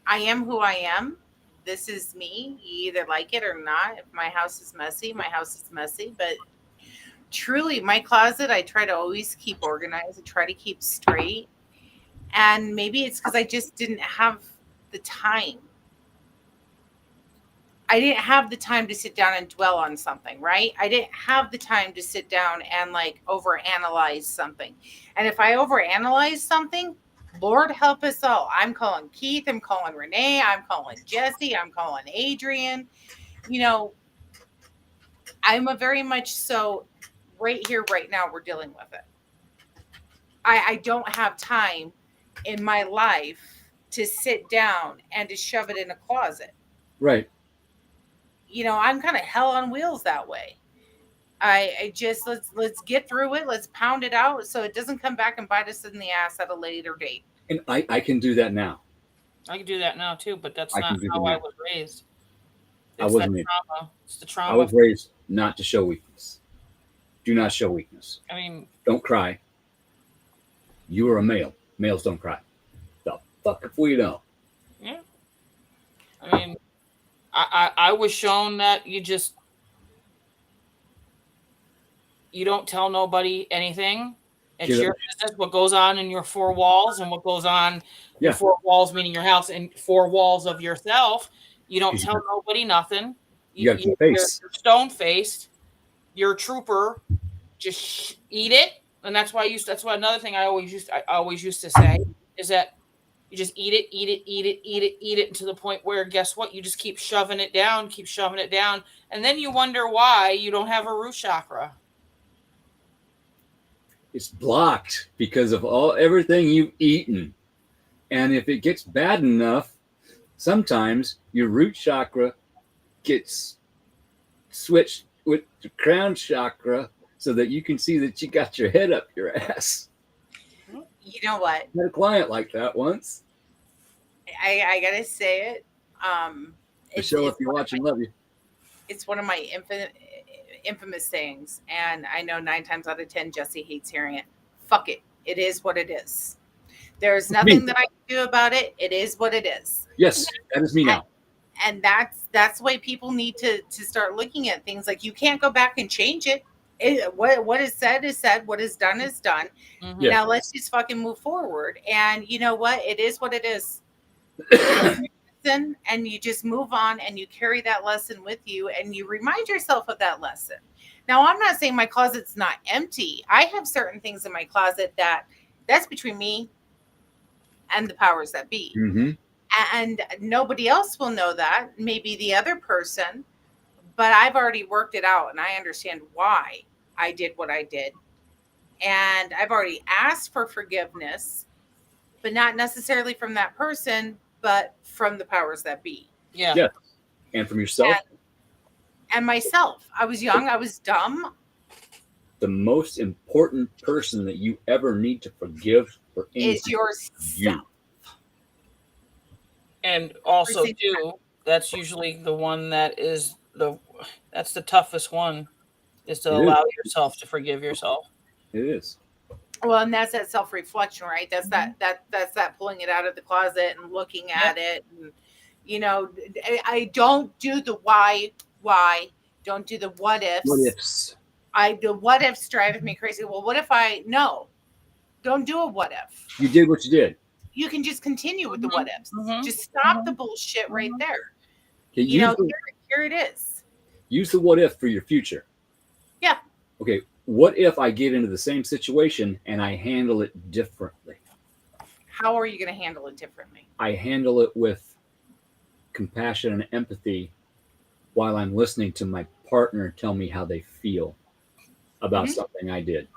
Speaker 7: am who I am. This is me. You either like it or not. If my house is messy, my house is messy. But truly, my closet, I try to always keep organized. I try to keep straight. And maybe it's because I just didn't have the time. I didn't have the time to sit down and dwell on something, right? I didn't have the time to sit down and like overanalyze something. And if I overanalyze something, Lord help us all. I'm calling Keith, I'm calling Renee, I'm calling Jesse, I'm calling Adrian. I'm a very much so right here, right now, we're dealing with it. I don't have time in my life to sit down and to shove it in a closet.
Speaker 5: Right.
Speaker 7: I'm kind of hell on wheels that way. I just let's get through it. Let's pound it out so it doesn't come back and bite us in the ass at a later date.
Speaker 5: And I can do that now.
Speaker 8: I can do that now too, but that's not how I was raised.
Speaker 5: I wasn't
Speaker 8: trauma. It's the trauma.
Speaker 5: I was raised not to show weakness. Do not show weakness.
Speaker 8: I mean,
Speaker 5: don't cry. You are a male. Males don't cry. The fuck if we don't.
Speaker 8: Yeah. I mean, I was shown that you don't tell nobody anything. It's your business what goes on in your four walls and what goes on your four walls, meaning your house, and four walls of yourself. You don't tell nobody nothing.
Speaker 5: You're
Speaker 8: stone-faced. You're a trooper. Just eat it. And that's why another thing I always used to say is that you just eat it to the point where guess what? You just keep shoving it down. And then you wonder why you don't have a root chakra.
Speaker 5: It's blocked because of everything you've eaten. And if it gets bad enough, sometimes your root chakra gets switched with the crown chakra so that you can see that you got your head up your ass.
Speaker 7: You know what?
Speaker 5: I had a client like that once.
Speaker 7: I gotta say it.
Speaker 5: Michelle, if you're watching, love you.
Speaker 7: It's one of my infamous sayings, and I know 9 times out of 10 Jesse hates hearing it. Fuck it. It is what it is. There's nothing that I can do about it. It is what it is.
Speaker 5: Yes, that is me now.
Speaker 7: And that's the way people need to start looking at things. Like, you can't go back and change it. What is said is said. What is done is done. Mm-hmm. Now let's just fucking move forward. And you know what? It is what it is. And you just move on and you carry that lesson with you and you remind yourself of that lesson. Now, I'm not saying my closet's not empty. I have certain things in my closet that's between me and the powers that be. Mm-hmm. And nobody else will know that, maybe the other person, but I've already worked it out and I understand why I did what I did. And I've already asked for forgiveness but not necessarily from that person, but from the powers that be.
Speaker 8: Yeah.
Speaker 5: Yeah. And from yourself,
Speaker 7: And myself. I was young, I was dumb.
Speaker 5: the most important person that you ever need to forgive for anything
Speaker 7: Is yourself.
Speaker 5: you.
Speaker 8: And also
Speaker 7: Every single
Speaker 8: too, that's usually the one that's the toughest one, is to
Speaker 5: It
Speaker 8: allow yourself to forgive yourself.
Speaker 5: It is.
Speaker 7: Well, and that's that self-reflection, right? That's that's that pulling it out of the closet and looking at it. And I don't do the why, don't do the what ifs.
Speaker 5: What ifs?
Speaker 7: The what ifs drive me crazy. Well, what if don't do a what if.
Speaker 5: You did what you did.
Speaker 7: You can just continue with the what ifs.
Speaker 8: Mhm.
Speaker 7: Just stop the bullshit right there.
Speaker 5: Okay,
Speaker 7: Here it is.
Speaker 5: use the what if for your future.
Speaker 7: Yeah.
Speaker 5: Okay, what if I get into the same situation and I handle it differently?
Speaker 7: How are you going to handle it differently?
Speaker 5: I handle it with compassion and empathy while I'm listening to my partner tell me how they feel about something I did.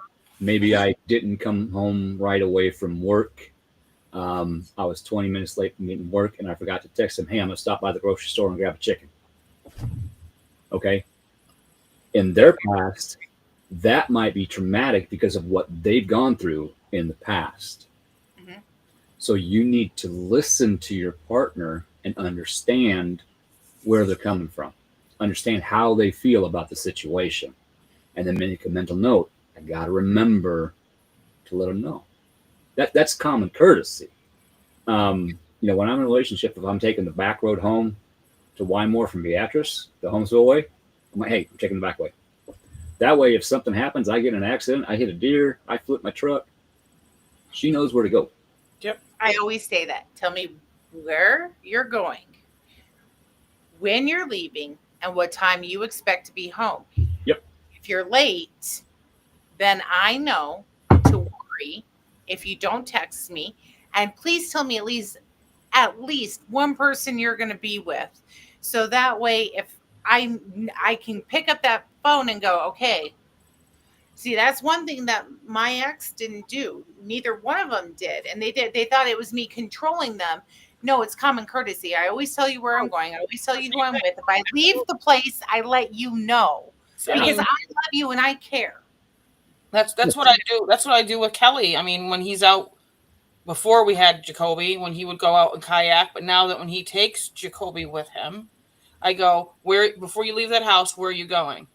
Speaker 5: Maybe I didn't come home right away from work. I was 20 minutes late from getting work, and I forgot to text them, hey, I'm going to stop by the grocery store and grab a chicken. Okay? In their past, that might be traumatic because of what they've gone through in the past.
Speaker 7: Mhm.
Speaker 5: So you need to listen to your partner and understand where they're coming from, understand how they feel about the situation, and then make a mental note. I got to remember to let them know. That's common courtesy. When I'm in a relationship, if I'm taking the back road home to Wymore from Beatrice, the Holmesville way, I'm like, hey, I'm taking the back way. That way, if something happens, I get in an accident, I hit a deer, I flip my truck, she knows where to go.
Speaker 8: Yep.
Speaker 7: I always say that. Tell me where you're going, when you're leaving, and what time you expect to be home.
Speaker 5: Yep.
Speaker 7: If you're late, then I know to worry if you don't text me. And please tell me at least one person you're going to be with. So that way, if I can pick up that phone and go, okay. See, that's one thing that my ex didn't do. Neither one of them did. And they thought it was me controlling them. No, it's common courtesy. I always tell you where I'm going. I always tell you who I'm with. If I leave the place, I let you know. Because I love you and I care.
Speaker 8: That's what I do. That's what I do with Kelly. I mean, when he's out, before we had Jacoby, when he would go out and kayak, but now that when he takes Jacoby with him, I go, before you leave that house, where are you going?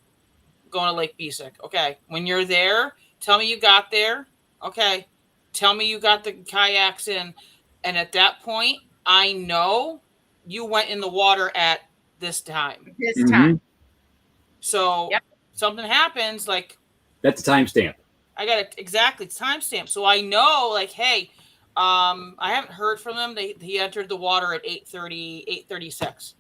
Speaker 8: Going to Lake Bisic. Okay. When you're there, tell me you got there. Okay. Tell me you got the kayaks in. And at that point, I know you went in the water at this time.
Speaker 7: This time.
Speaker 8: So something happens, like,
Speaker 5: that's a timestamp.
Speaker 8: I got it exactly. It's timestamp. So I know, like, hey, I haven't heard from him. He entered the water at 8:36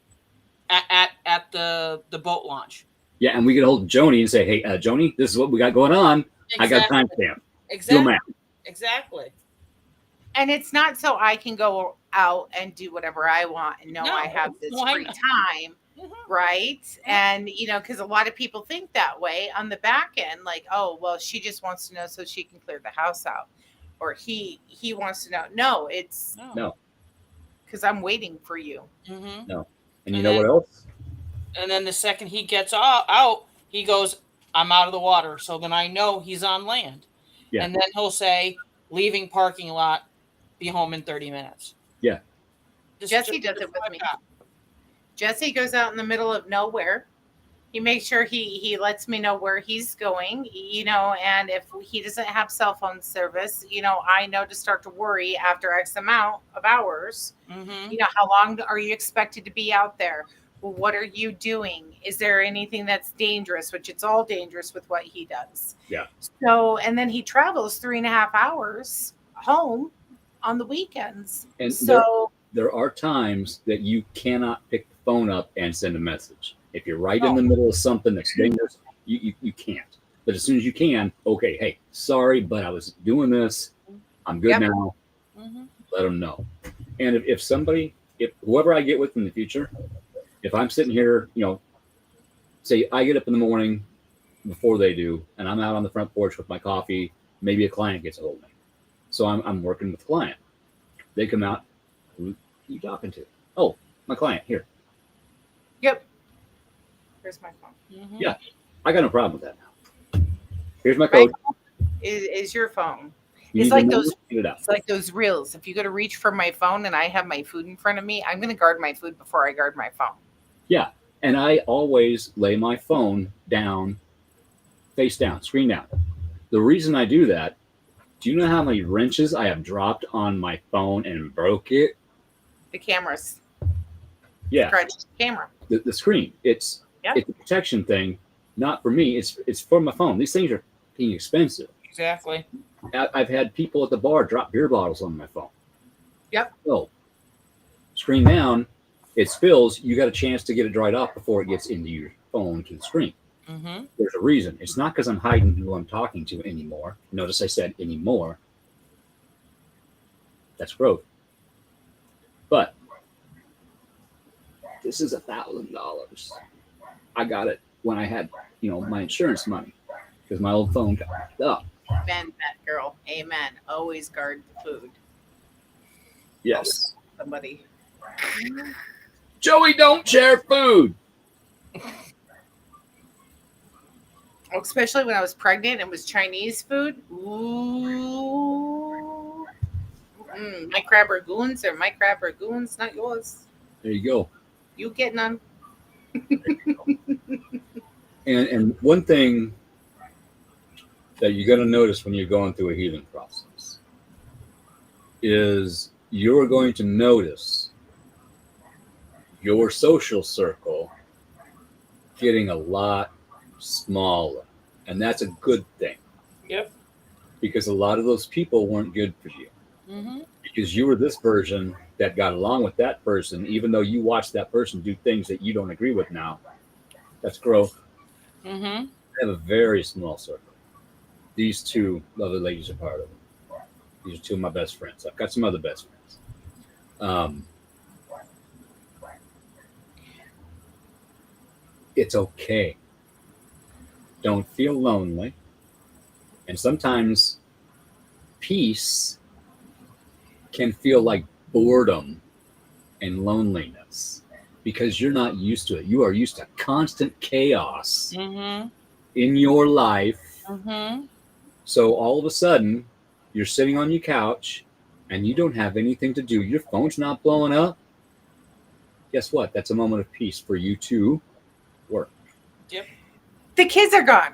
Speaker 8: at the boat launch.
Speaker 5: Yeah, and we get a hold of Joni and say, hey, Joni, this is what we got going on.
Speaker 8: Exactly.
Speaker 5: I got a timestamp.
Speaker 8: Exactly. Exactly.
Speaker 7: And it's not so I can go out and do whatever I want and know I have this free time. Right. And, because a lot of people think that way on the back end, like, oh, well, she just wants to know so she can clear the house out. Or he wants to know. No, it's
Speaker 5: no,
Speaker 7: because I'm waiting for you.
Speaker 8: Mm-hmm.
Speaker 5: No. And you know what else?
Speaker 8: And then the second he gets out, he goes, I'm out of the water. So then I know he's on land. Yeah. And then he'll say, leaving parking lot, be home in 30 minutes.
Speaker 5: Yeah.
Speaker 7: Jesse does it with me. Jesse goes out in the middle of nowhere. He makes sure he lets me know where he's going, and if he doesn't have cell phone service, I know to start to worry after X amount of hours.
Speaker 8: Mm-hmm.
Speaker 7: How long are you expected to be out there? Well, what are you doing? Is there anything that's dangerous? Which it's all dangerous with what he does.
Speaker 5: Yeah.
Speaker 7: So, and then he travels 3.5 hours home on the weekends.
Speaker 5: And
Speaker 7: so
Speaker 5: there are times that you cannot pick the phone up and send a message. If you're right in the middle of something that's dangerous, you can't. But as soon as you can, okay, hey, sorry, but I was doing this. I'm good now.
Speaker 8: Mm-hmm.
Speaker 5: Let them know. And if whoever I get with in the future, if I'm sitting here, say I get up in the morning before they do, and I'm out on the front porch with my coffee, maybe a client gets a hold of me. So I'm working with the client. They come out. Who are you talking to? Oh, my client here.
Speaker 7: Yep. Here's my phone.
Speaker 8: Mhm.
Speaker 5: Yeah, I got no problem with that now. Here's my
Speaker 7: My
Speaker 5: code.
Speaker 7: phone is your phone.
Speaker 5: You
Speaker 7: It's
Speaker 5: need
Speaker 7: like
Speaker 5: the number,
Speaker 7: those.
Speaker 5: get it out.
Speaker 7: It's like those reels. If you go to reach for my phone and I have my food in front of me, I'm going to guard my food before I guard my phone.
Speaker 5: Yeah, and I always lay my phone down, face down, screen down. The reason I do that, do you know how many wrenches I have dropped on my phone and broke it?
Speaker 7: The cameras.
Speaker 5: Yeah,
Speaker 7: Scratch the camera.
Speaker 5: the screen. It's
Speaker 7: Yep.
Speaker 5: it's a protection thing, not for me. It's for my phone. These things are being expensive.
Speaker 8: Exactly.
Speaker 5: I've had people at the bar drop beer bottles on my phone.
Speaker 7: Yep.
Speaker 5: So, screen down, it spills. You got a chance to get it dried off before it gets into your phone to the screen.
Speaker 8: Mm-hmm.
Speaker 5: There's a reason. It's not because I'm hiding who I'm talking to anymore. Notice I said anymore. That's growth. But this is $1,000. I got it when I had, my insurance money because my old phone got locked up.
Speaker 7: Amen, that girl. Amen. Always guard the food.
Speaker 5: Yes.
Speaker 7: Somebody.
Speaker 5: Joey, don't share food.
Speaker 7: Especially when I was pregnant and it was Chinese food. Ooh. My crab ragoons are my crab ragoons, not yours.
Speaker 5: There you go.
Speaker 7: You get none.
Speaker 5: And one thing that you're going to notice when you're going through a healing process is you're going to notice your social circle getting a lot smaller. And that's a good thing.
Speaker 8: Yep.
Speaker 5: Because a lot of those people weren't good for you.
Speaker 8: Mm-hmm.
Speaker 5: Because you were this version that got along with that person, even though you watched that person do things that you don't agree with now. That's growth.
Speaker 8: Mm-hmm.
Speaker 5: I have a very small circle. These two lovely ladies are part of it. These are two of my best friends. I've got some other best friends. It's okay. Don't feel lonely. And sometimes peace can feel like boredom and loneliness because you're not used to it. You are used to constant chaos
Speaker 8: Mm-hmm.
Speaker 5: in your life.
Speaker 8: Mm-hmm.
Speaker 5: So all of a sudden, you're sitting on your couch and you don't have anything to do. Your phone's not blowing up. Guess what? That's a moment of peace for you to work.
Speaker 8: Yep.
Speaker 7: The kids are gone.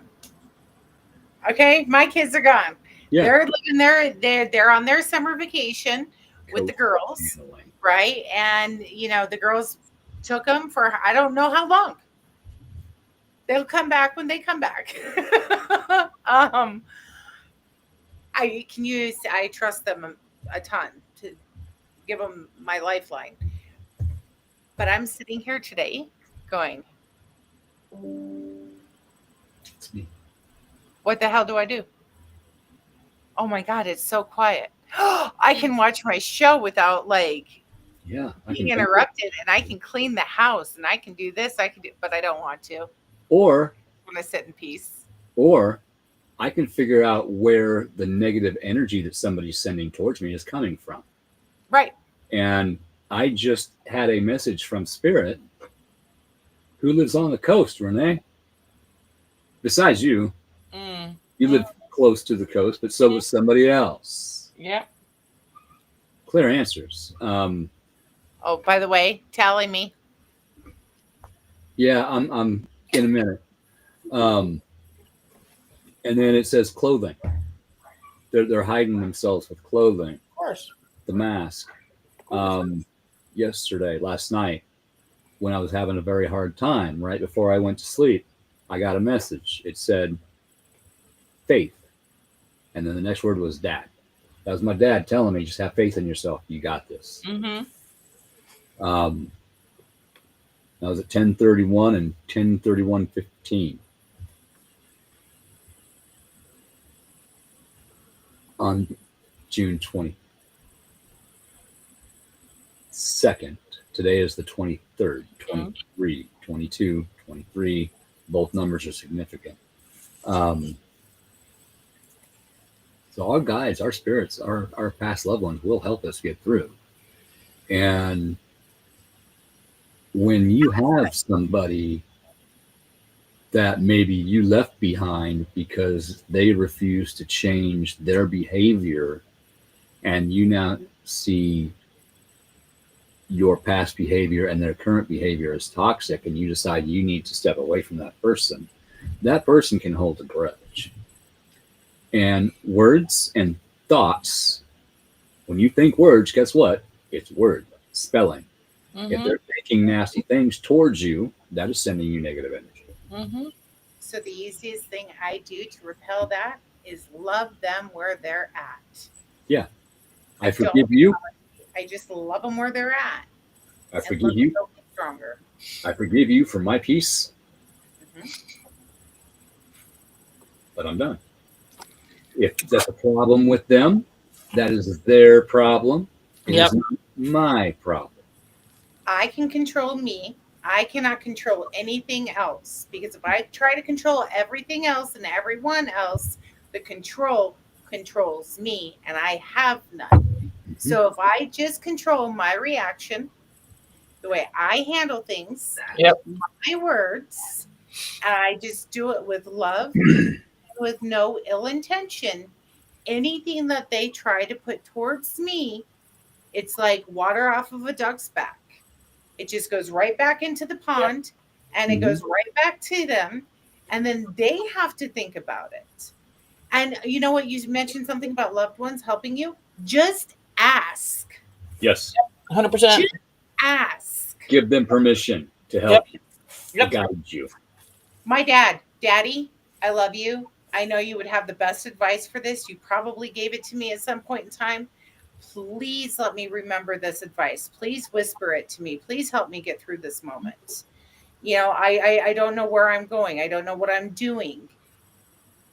Speaker 7: Okay, my kids are gone.
Speaker 5: Yeah.
Speaker 7: They're living they're on their summer vacation with the girls, right? And the girls took them for I don't know how long. They'll come back when they come back. I trust them a ton to give them my lifeline. But I'm sitting here today going,
Speaker 5: It's me.
Speaker 7: what the hell do I do? Oh my God, it's so quiet. I can watch my show without
Speaker 5: Yeah.
Speaker 7: being interrupted, and I can clean the house, and I can do this, but I don't want to.
Speaker 5: Or
Speaker 7: I want to sit in peace.
Speaker 5: Or I can figure out where the negative energy that somebody's sending towards me is coming from.
Speaker 7: Right.
Speaker 5: And I just had a message from Spirit, who lives on the coast, Renee. Besides you, you live close to the coast, but so does somebody else.
Speaker 8: Yep.
Speaker 5: Clear answers.
Speaker 7: Oh, by the way, tally me.
Speaker 5: Yeah, I'm in a minute. And then it says clothing. They're hiding themselves with clothing.
Speaker 8: Of course.
Speaker 5: The mask. Last night, when I was having a very hard time, right before I went to sleep, I got a message. It said, faith. And then the next word was dad. That was my dad telling me, just have faith in yourself. You got this.
Speaker 8: Mm-hmm.
Speaker 5: That was at 10:31 and 10:31:15. On June 22nd. Today is the 23rd, 23, 22, 23. Both numbers are significant. So our guides, our spirits, our past loved ones will help us get through. And when you have somebody that maybe you left behind because they refuse to change their behavior, and you now see your past behavior and their current behavior as toxic, and you decide you need to step away from that person can hold a grudge. And words and thoughts, when you think words, guess what? It's word spelling. If they're thinking nasty things towards you, that is sending you negative energy.
Speaker 7: So the easiest thing I do to repel that is love them where they're at.
Speaker 5: Yeah. I forgive you.
Speaker 7: I just love them where they're at.
Speaker 5: I forgive you.
Speaker 7: Stronger.
Speaker 5: I forgive you for my peace. But I'm done. If that's a problem with them, that is their problem. It is not my problem.
Speaker 7: I can control me. I cannot control anything else, because if I try to control everything else and everyone else, the control controls me, and I have none. So if I just control my reaction, the way I handle things, my words, and I just do it with love, with no ill intention, anything that they try to put towards me, it's like water off of a duck's back. It just goes right back into the pond, and it goes right back to them. And then they have to think about it. And you know what? You mentioned something about loved ones helping you. Just ask.
Speaker 5: Yes.
Speaker 8: 100%.
Speaker 7: Just ask.
Speaker 5: Give them permission to help you, to guide you.
Speaker 7: My Daddy, I love you. I know you would have the best advice for this. You probably gave it to me at some point in time. Please let me remember this advice. Please whisper it to me. Please help me get through this moment. You know, I don't know where I'm going. I don't know what I'm doing.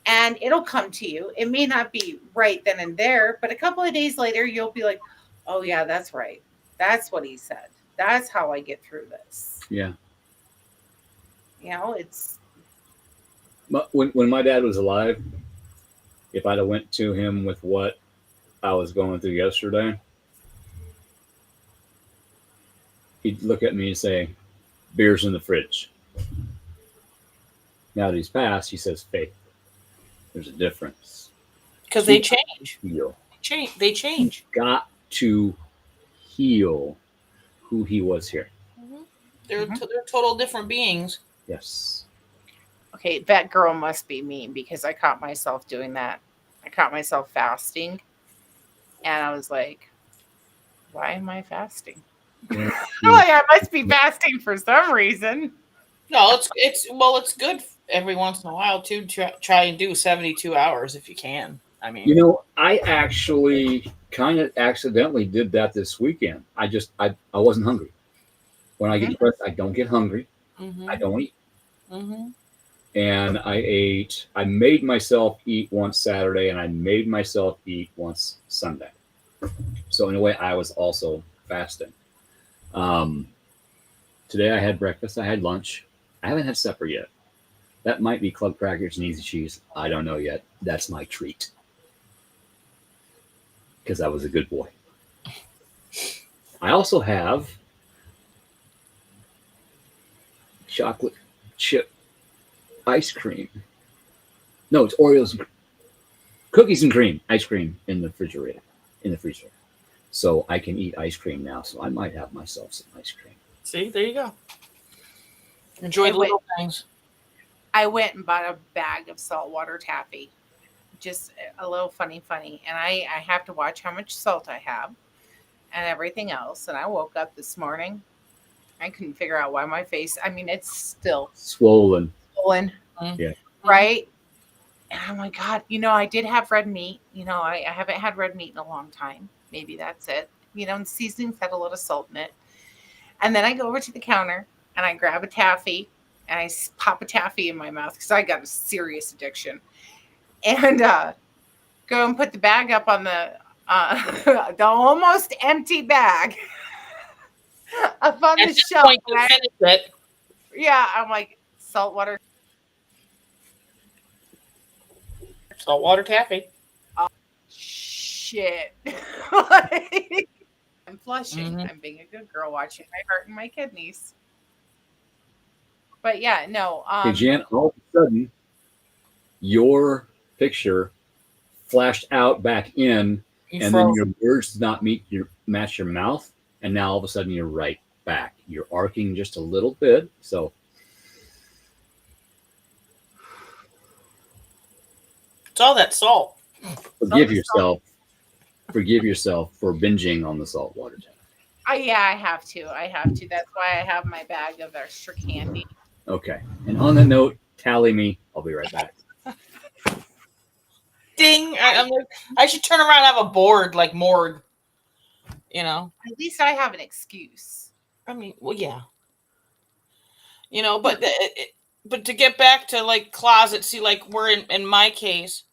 Speaker 7: And it'll come to you. It may not be right then and there, but a couple of days later, you'll be like, oh, yeah, that's right. That's what he said. That's how I get through this.
Speaker 5: Yeah.
Speaker 7: You know, it's.
Speaker 5: But when my dad was alive, if I'd have went to him with what I was going through yesterday, he'd look at me and say, beer's in the fridge. Now that he's passed, he says, faith. There's a difference.
Speaker 8: Because they change.
Speaker 5: Heal.
Speaker 8: They change.
Speaker 5: You've got to heal who he was here.
Speaker 8: They're total different beings.
Speaker 5: Yes.
Speaker 7: Okay, that girl must be mean, because I caught myself doing that. I caught myself fasting. And I was like, why am I fasting? Like, I must be fasting for some reason.
Speaker 8: No, it's good every once in a while to try and do 72 hours if you can. I mean,
Speaker 5: you know, I actually kind of accidentally did that this weekend. I wasn't hungry. When I get depressed, I don't get hungry. I don't eat. And I made myself eat once Saturday, and I made myself eat once Sunday. So in a way, I was also fasting. Today I had breakfast, I had lunch. I haven't had supper yet. That might be club crackers and easy cheese. I don't know yet. That's my treat. Because I was a good boy. I also have chocolate chip ice cream. No, it's Oreos, cookies and cream ice cream in the refrigerator, in the freezer. So I can eat ice cream now. So I might have myself some ice cream.
Speaker 8: See, there you go. Enjoy the little things.
Speaker 7: I went and bought a bag of saltwater taffy. Just a little funny. And I have to watch how much salt I have and everything else. And I woke up this morning. I couldn't figure out why my face, I mean, it's still
Speaker 5: swollen.
Speaker 7: Yeah. Right? And I'm like, God, you know, I did have red meat. You know, I haven't had red meat in a long time. Maybe that's it. You know, and seasonings had a little salt in it. And then I go over to the counter and I grab a taffy and I pop a taffy in my mouth because I got a serious addiction. And go and put the bag up on the almost empty bag up on the shelf. Point, you finished it. Yeah, I'm like, saltwater
Speaker 8: taffy.
Speaker 7: shit. Like, I'm flushing.
Speaker 8: Mhm.
Speaker 7: I'm being a good girl, watching my heart and my kidneys. But yeah, no.
Speaker 5: Hey, Jan, all of a sudden, your picture flashed out back in,
Speaker 8: You
Speaker 5: and then
Speaker 8: froze.
Speaker 5: your words did not match your mouth, and now all of a sudden you're right back. You're arcing just a little bit, so
Speaker 8: It's all that salt.
Speaker 5: forgive yourself. Forgive yourself for binging on the salt water.
Speaker 7: Yeah, I have to. I have to. That's why I have my bag of extra candy.
Speaker 5: Okay. And on the note, tally me. I'll be right back.
Speaker 8: Ding! I'm like, I should turn around and have a board like Morg. You know.
Speaker 7: At least I have an excuse.
Speaker 8: I mean, well, yeah. You know, but but to get back to like closet, see, like we're in my case,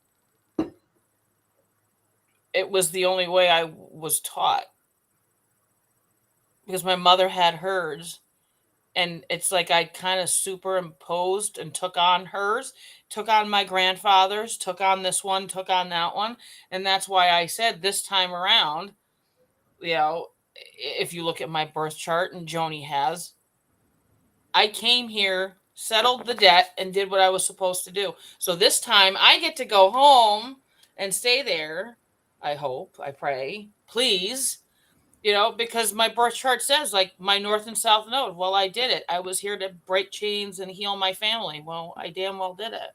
Speaker 8: it was the only way I was taught because my mother had hers, and it's like I kind of superimposed and took on hers, took on my grandfather's, took on this one, took on that one, and that's why I said this time around, you know, if you look at my birth chart and Joni has, I came here, settled the debt, and did what I was supposed to do. So this time I get to go home and stay there. I hope, I pray, please, you know, because my birth chart says like my north and south node. Well, I did it. I was here to break chains and heal my family. Well, I damn well did it.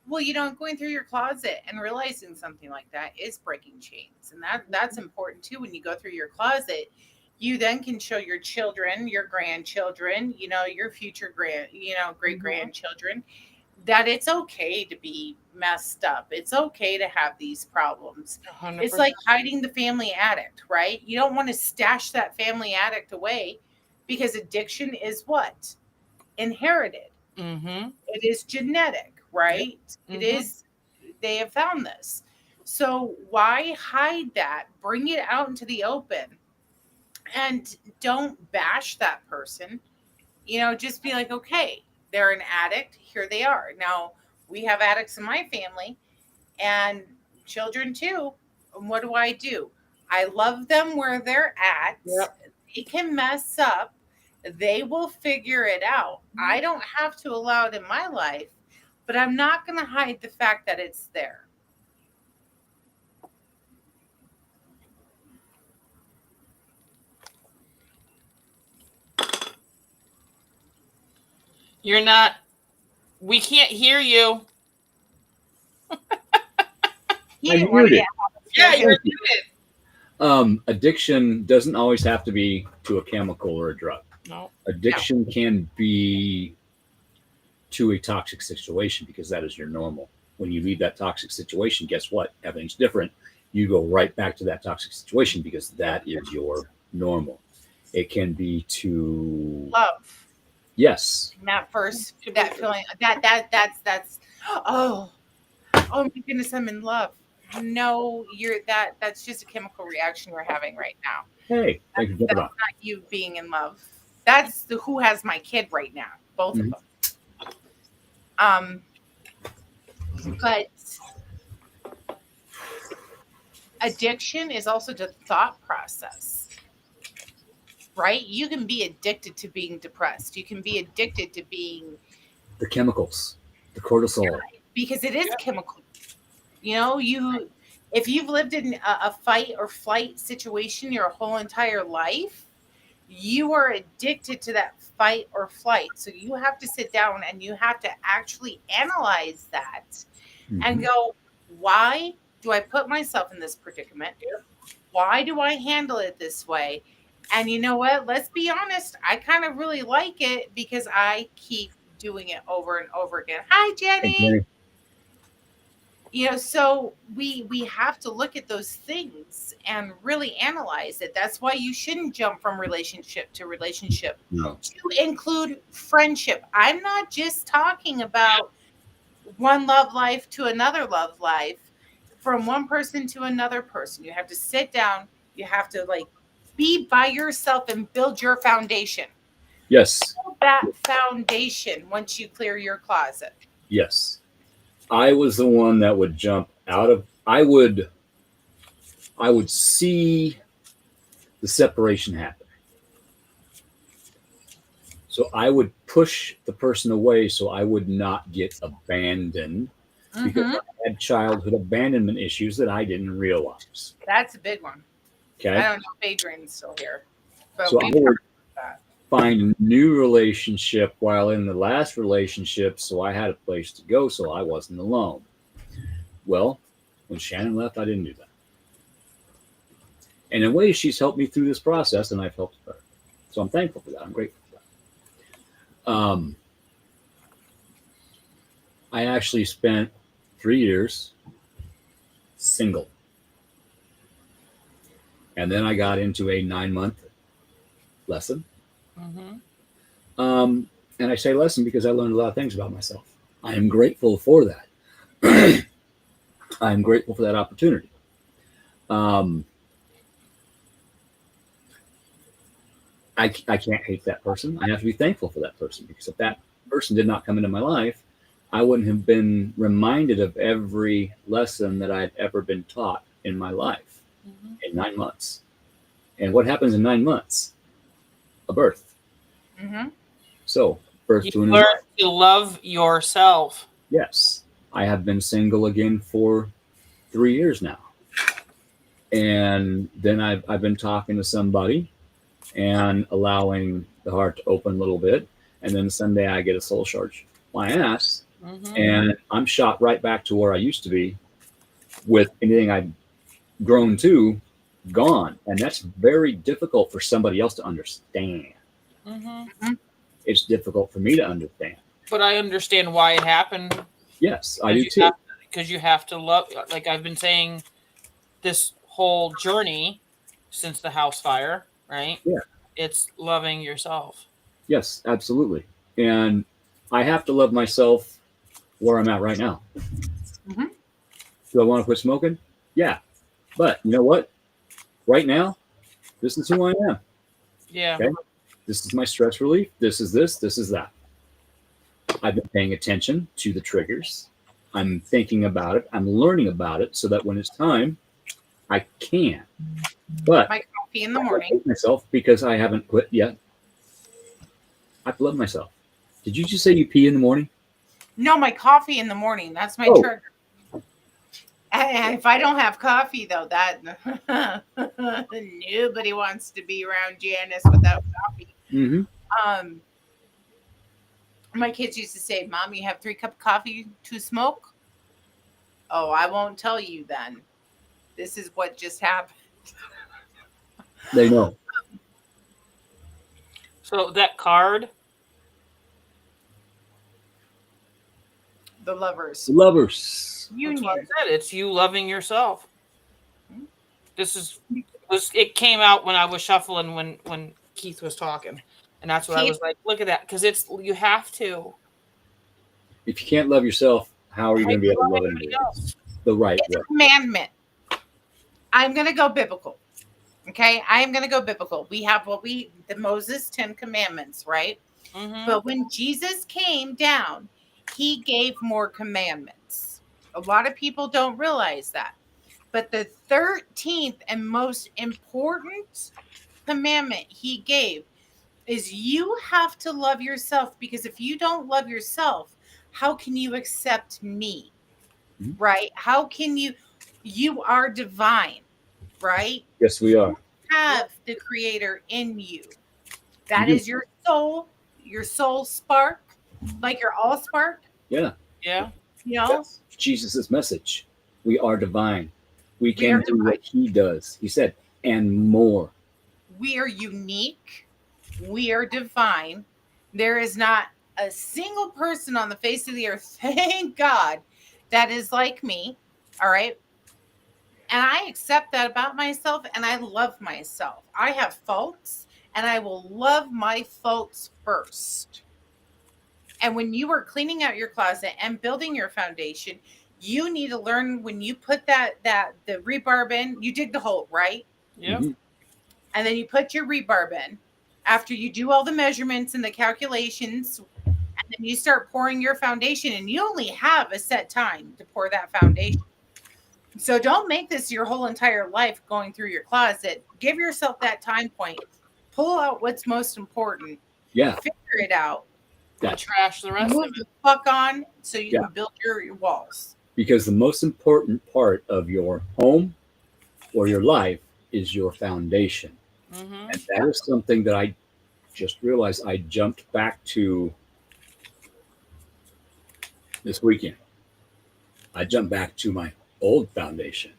Speaker 7: Well, you know, going through your closet and realizing something like that is breaking chains. And that's important too. When you go through your closet, you then can show your children, your grandchildren, you know, your future great grandchildren, that it's okay to be messed up. It's okay to have these problems.
Speaker 8: 100%.
Speaker 7: It's like hiding the family addict, right? You don't want to stash that family addict away because addiction is what? Inherited.
Speaker 8: Mm-hmm.
Speaker 7: It is genetic, right?
Speaker 8: Yep.
Speaker 7: It is, they have found this. So why hide that? Bring it out into the open and don't bash that person. You know, just be like, okay, they're an addict. Here they are. Now, we have addicts in my family and children too. And what do? I love them where they're at.
Speaker 8: Yep.
Speaker 7: They can mess up. They will figure it out. I don't have to allow it in my life, but I'm not going to hide the fact that it's there.
Speaker 8: You're not, we can't hear you.
Speaker 7: He
Speaker 5: I heard it.
Speaker 8: Yeah, you're muted.
Speaker 5: Addiction doesn't always have to be to a chemical or a drug.
Speaker 8: No.
Speaker 5: Addiction can be to a toxic situation because that is your normal. When you leave that toxic situation, guess what? Everything's different. You go right back to that toxic situation because that is your normal. It can be to
Speaker 7: love.
Speaker 5: Yes.
Speaker 7: That feeling, that's oh my goodness, I'm in love. No, that's just a chemical reaction we're having right now.
Speaker 5: Hey, thank you for
Speaker 7: That's not you being in love. That's the who has my kid right now. Both of them. But addiction is also the thought process, right? You can be addicted to being depressed. You can be addicted to being
Speaker 5: the chemicals, the cortisol,
Speaker 7: because it is chemical. You know, if you've lived in a fight or flight situation your whole entire life, you are addicted to that fight or flight. So you have to sit down and you have to actually analyze that and go, why do I put myself in this predicament? Why do I handle it this way? And you know what? Let's be honest. I kind of really like it because I keep doing it over and over again. Hi, Jenny.
Speaker 5: Hey, Jenny.
Speaker 7: You know, so we have to look at those things and really analyze it. That's why you shouldn't jump from relationship to relationship to include friendship. I'm not just talking about one love life to another love life, from one person to another person. You have to sit down. You have to be by yourself and build your foundation.
Speaker 5: Yes.
Speaker 7: Build that foundation once you clear your closet.
Speaker 5: Yes. I was the one that would jump out of, I would I would see the separation happen. So I would push the person away so I would not get abandoned because I had childhood abandonment issues that I didn't realize.
Speaker 7: That's a big one.
Speaker 5: Okay.
Speaker 7: I don't know if Adrian's still here, but
Speaker 5: So I
Speaker 7: we've
Speaker 5: would
Speaker 7: talked about that.
Speaker 5: find a new relationship while in the last relationship, so I had a place to go, so I wasn't alone. Well, when Shannon left, I didn't do that. And in ways, she's helped me through this process, and I've helped her. So I'm thankful for that. I'm grateful for that. I actually spent 3 years single. And then I got into a 9-month lesson. And I say lesson because I learned a lot of things about myself. I am grateful for that. I am grateful for that opportunity. I can't hate that person. I have to be thankful for that person, because if that person did not come into my life, I wouldn't have been reminded of every lesson that I'd ever been taught in my life in 9 months. And what happens in 9 months? A birth. So, birth to a new life.
Speaker 8: Learn to love yourself.
Speaker 5: Yes. I have been single again for 3 years now. And then I've been talking to somebody and allowing the heart to open a little bit. And then Sunday I get a soul charge my ass. And I'm shot right back to where I used to be, with anything I'd grown to gone. And that's very difficult for somebody else to understand. It's difficult for me to understand.
Speaker 8: But I understand why it happened.
Speaker 5: Yes, I do too.
Speaker 8: Because you have to love, like I've been saying this whole journey since the house fire, right?
Speaker 5: Yeah.
Speaker 8: It's loving yourself.
Speaker 5: Yes, absolutely. And I have to love myself where I'm at right now. Do I want to quit smoking? Yeah. But you know what? Right now, this is who I am.
Speaker 8: Yeah.
Speaker 5: Okay? This is my stress relief. This is this. This is that. I've been paying attention to the triggers. I'm thinking about it. I'm learning about it so that when it's time, I can. But
Speaker 7: My coffee in the
Speaker 5: I
Speaker 7: morning.
Speaker 5: hate myself because I haven't quit yet. I love myself. Did you just say you pee in the morning?
Speaker 7: No, my coffee in the morning. That's my
Speaker 5: Oh.
Speaker 7: trigger. And if I don't have coffee, though, that nobody wants to be around Janice without coffee. My kids used to say, "Mom, you have 3 cups of coffee to smoke?" Oh, I won't tell you then. This is what just happened.
Speaker 5: They know.
Speaker 8: So that card,
Speaker 7: The lovers.
Speaker 5: The lovers.
Speaker 8: that's what I
Speaker 7: Union.
Speaker 8: said. It's you loving yourself. It came out when I was shuffling when Keith was talking. And that's what I was like, look at that. Because you have to.
Speaker 5: If you can't love yourself, how are you going to be able to love anybody else the right
Speaker 7: It's
Speaker 5: way?
Speaker 7: a commandment. I'm going to go biblical. Okay? I am going to go biblical. We have the Moses 10 commandments, right? But when Jesus came down, he gave more commandments. A lot of people don't realize that. But the 13th and most important commandment he gave is you have to love yourself, because if you don't love yourself, how can you accept me? Right? How can you are divine, right?
Speaker 5: Yes, we are.
Speaker 7: You have the creator in you. That is your soul spark, like your all spark.
Speaker 5: Yeah.
Speaker 8: Yeah.
Speaker 7: You know?
Speaker 5: That's Jesus' message. We are divine. We
Speaker 7: We
Speaker 5: can
Speaker 7: are
Speaker 5: do what he does. He said, and more.
Speaker 7: We are unique. We are divine. There is not a single person on the face of the earth, thank God, that is like me. All right. And I accept that about myself, and I love myself. I have faults, and I will love my faults first. And when you are cleaning out your closet and building your foundation, you need to learn, when you put the rebarb in, you dig the hole, right?
Speaker 8: Yeah.
Speaker 7: And then you put your rebarb in after you do all the measurements and the calculations, and then you start pouring your foundation, and you only have a set time to pour that foundation. So don't make this your whole entire life going through your closet. Give yourself that time point. Pull out what's most important.
Speaker 5: Yeah.
Speaker 7: Figure it out.
Speaker 5: That's
Speaker 8: Trash the rest
Speaker 7: Move
Speaker 8: of
Speaker 7: the
Speaker 8: it.
Speaker 7: fuck on so you
Speaker 5: Yeah.
Speaker 7: can build your walls.
Speaker 5: because the most important part of your home or your life is your foundation.
Speaker 8: Mm-hmm.
Speaker 5: And that is something that I just realized I jumped back to this weekend. I jumped back to my old foundation,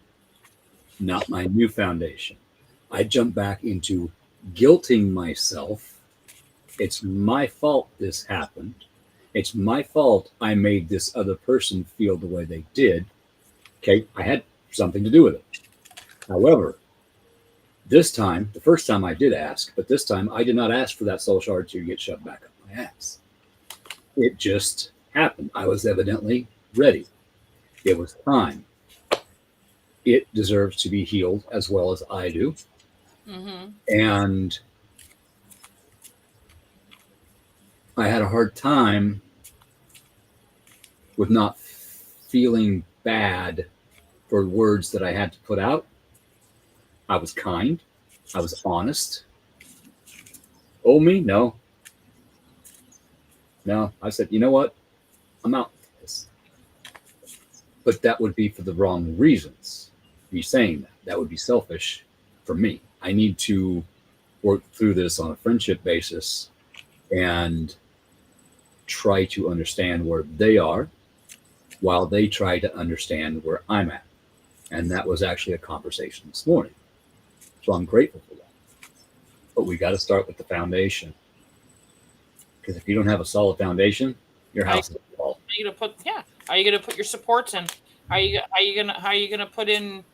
Speaker 5: not my new foundation. I jumped back into guilting myself. It's my fault this happened. It's my fault I made this other person feel the way they did. Okay, I had something to do with it. However, this time, the first time I did ask, but this time I did not ask for that soul shard to get shoved back up my ass. It just happened. I was evidently ready. It was time. It deserves to be healed as well as I do.
Speaker 8: Mm-hmm.
Speaker 5: And I had a hard time with not feeling bad for words that I had to put out. I was kind. I was honest. Oh, me? No. No. I said, you know what? I'm out with this. But that would be for the wrong reasons. Me saying that. That would be selfish for me. I need to work through this on a friendship basis and try to understand where they are while they try to understand where I'm at. And that was actually a conversation this morning. So I'm grateful for that. But we got to start with the foundation. Because if you don't have a solid foundation, your house is a wall.
Speaker 8: Are you gonna put Are you gonna put your supports in? How are you gonna put in,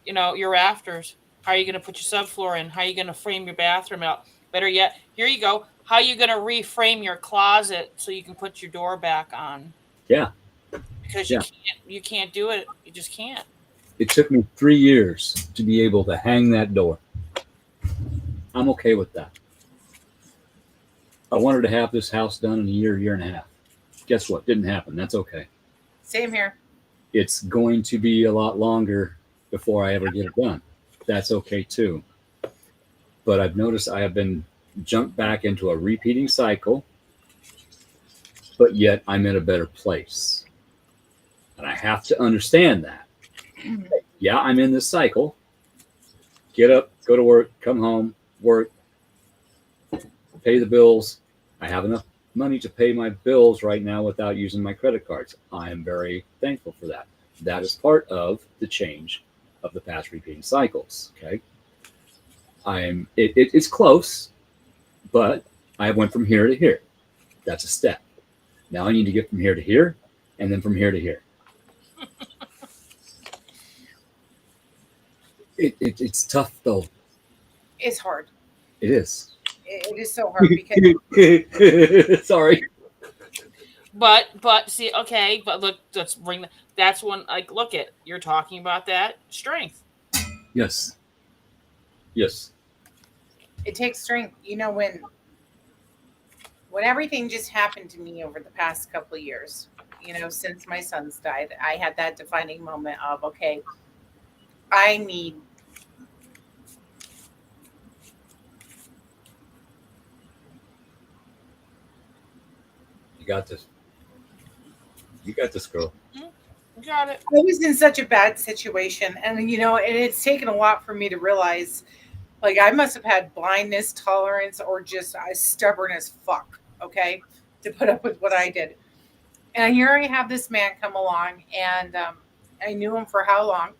Speaker 8: your rafters? How are you gonna put your subfloor in? How are you gonna frame your bathroom out? Better yet, here you go. How are you gonna reframe your closet so you can put your door back on?
Speaker 5: Yeah.
Speaker 8: Because
Speaker 5: Yeah.
Speaker 8: you can't do it. You just can't.
Speaker 5: It took me 3 years to be able to hang that door. I'm okay with that. I wanted to have this house done in a year and a half. Guess what? Didn't happen. That's okay.
Speaker 7: Same here.
Speaker 5: It's going to be a lot longer before I ever get it done. That's okay too. But I've noticed I have been jumped back into a repeating cycle, but yet I'm in a better place. And I have to understand that. Yeah, I'm in this cycle. Get up, go to work, come home, work, pay the bills. I have enough money to pay my bills right now without using my credit cards. I am very thankful for that. That is part of the change of the past repeating cycles. Okay. It's close, but I went from here to here. That's a step. Now I need to get from here to here and then from here to here. It's tough though.
Speaker 7: It's hard.
Speaker 5: It is.
Speaker 7: It is so hard because
Speaker 5: Sorry.
Speaker 8: But see, okay, but look, let's bring that's when look at you're talking about that strength.
Speaker 5: Yes. Yes.
Speaker 7: it takes strength. When everything just happened to me over the past couple of years, since my sons died, I had that defining moment of, okay, I need
Speaker 5: You got this. You got this, girl.
Speaker 8: You got it.
Speaker 7: I was in such a bad situation, and and it's taken a lot for me to realize, like, I must have had blindness, tolerance, or just stubborn as fuck, okay, to put up with what I did. And here I have this man come along, and I knew him for how long,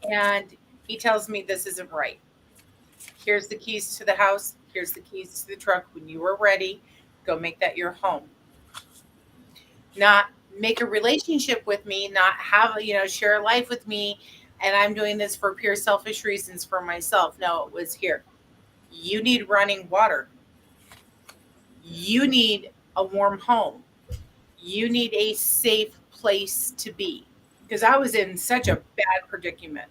Speaker 7: and he tells me this isn't right. Here's the keys to the house. Here's the keys to the truck. When you are ready, go make that your home. Not make a relationship with me, not have, share a life with me. And I'm doing this for pure selfish reasons for myself. No, it was here. You need running water. You need a warm home. You need a safe place to be. Because I was in such a bad predicament.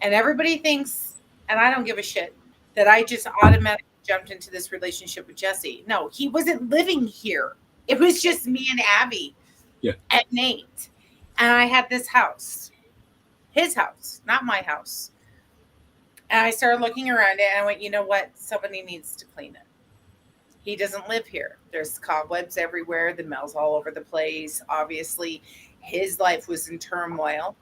Speaker 7: And everybody thinks, and I don't give a shit, that I just automatically jumped into this relationship with Jesse. No, he wasn't living here. It was just me and Abby and Nate. And I had this house, his house, not my house. And I started looking around it and I went, you know what? Somebody needs to clean it. He doesn't live here. There's cobwebs everywhere. The mail's all over the place. Obviously, his life was in turmoil,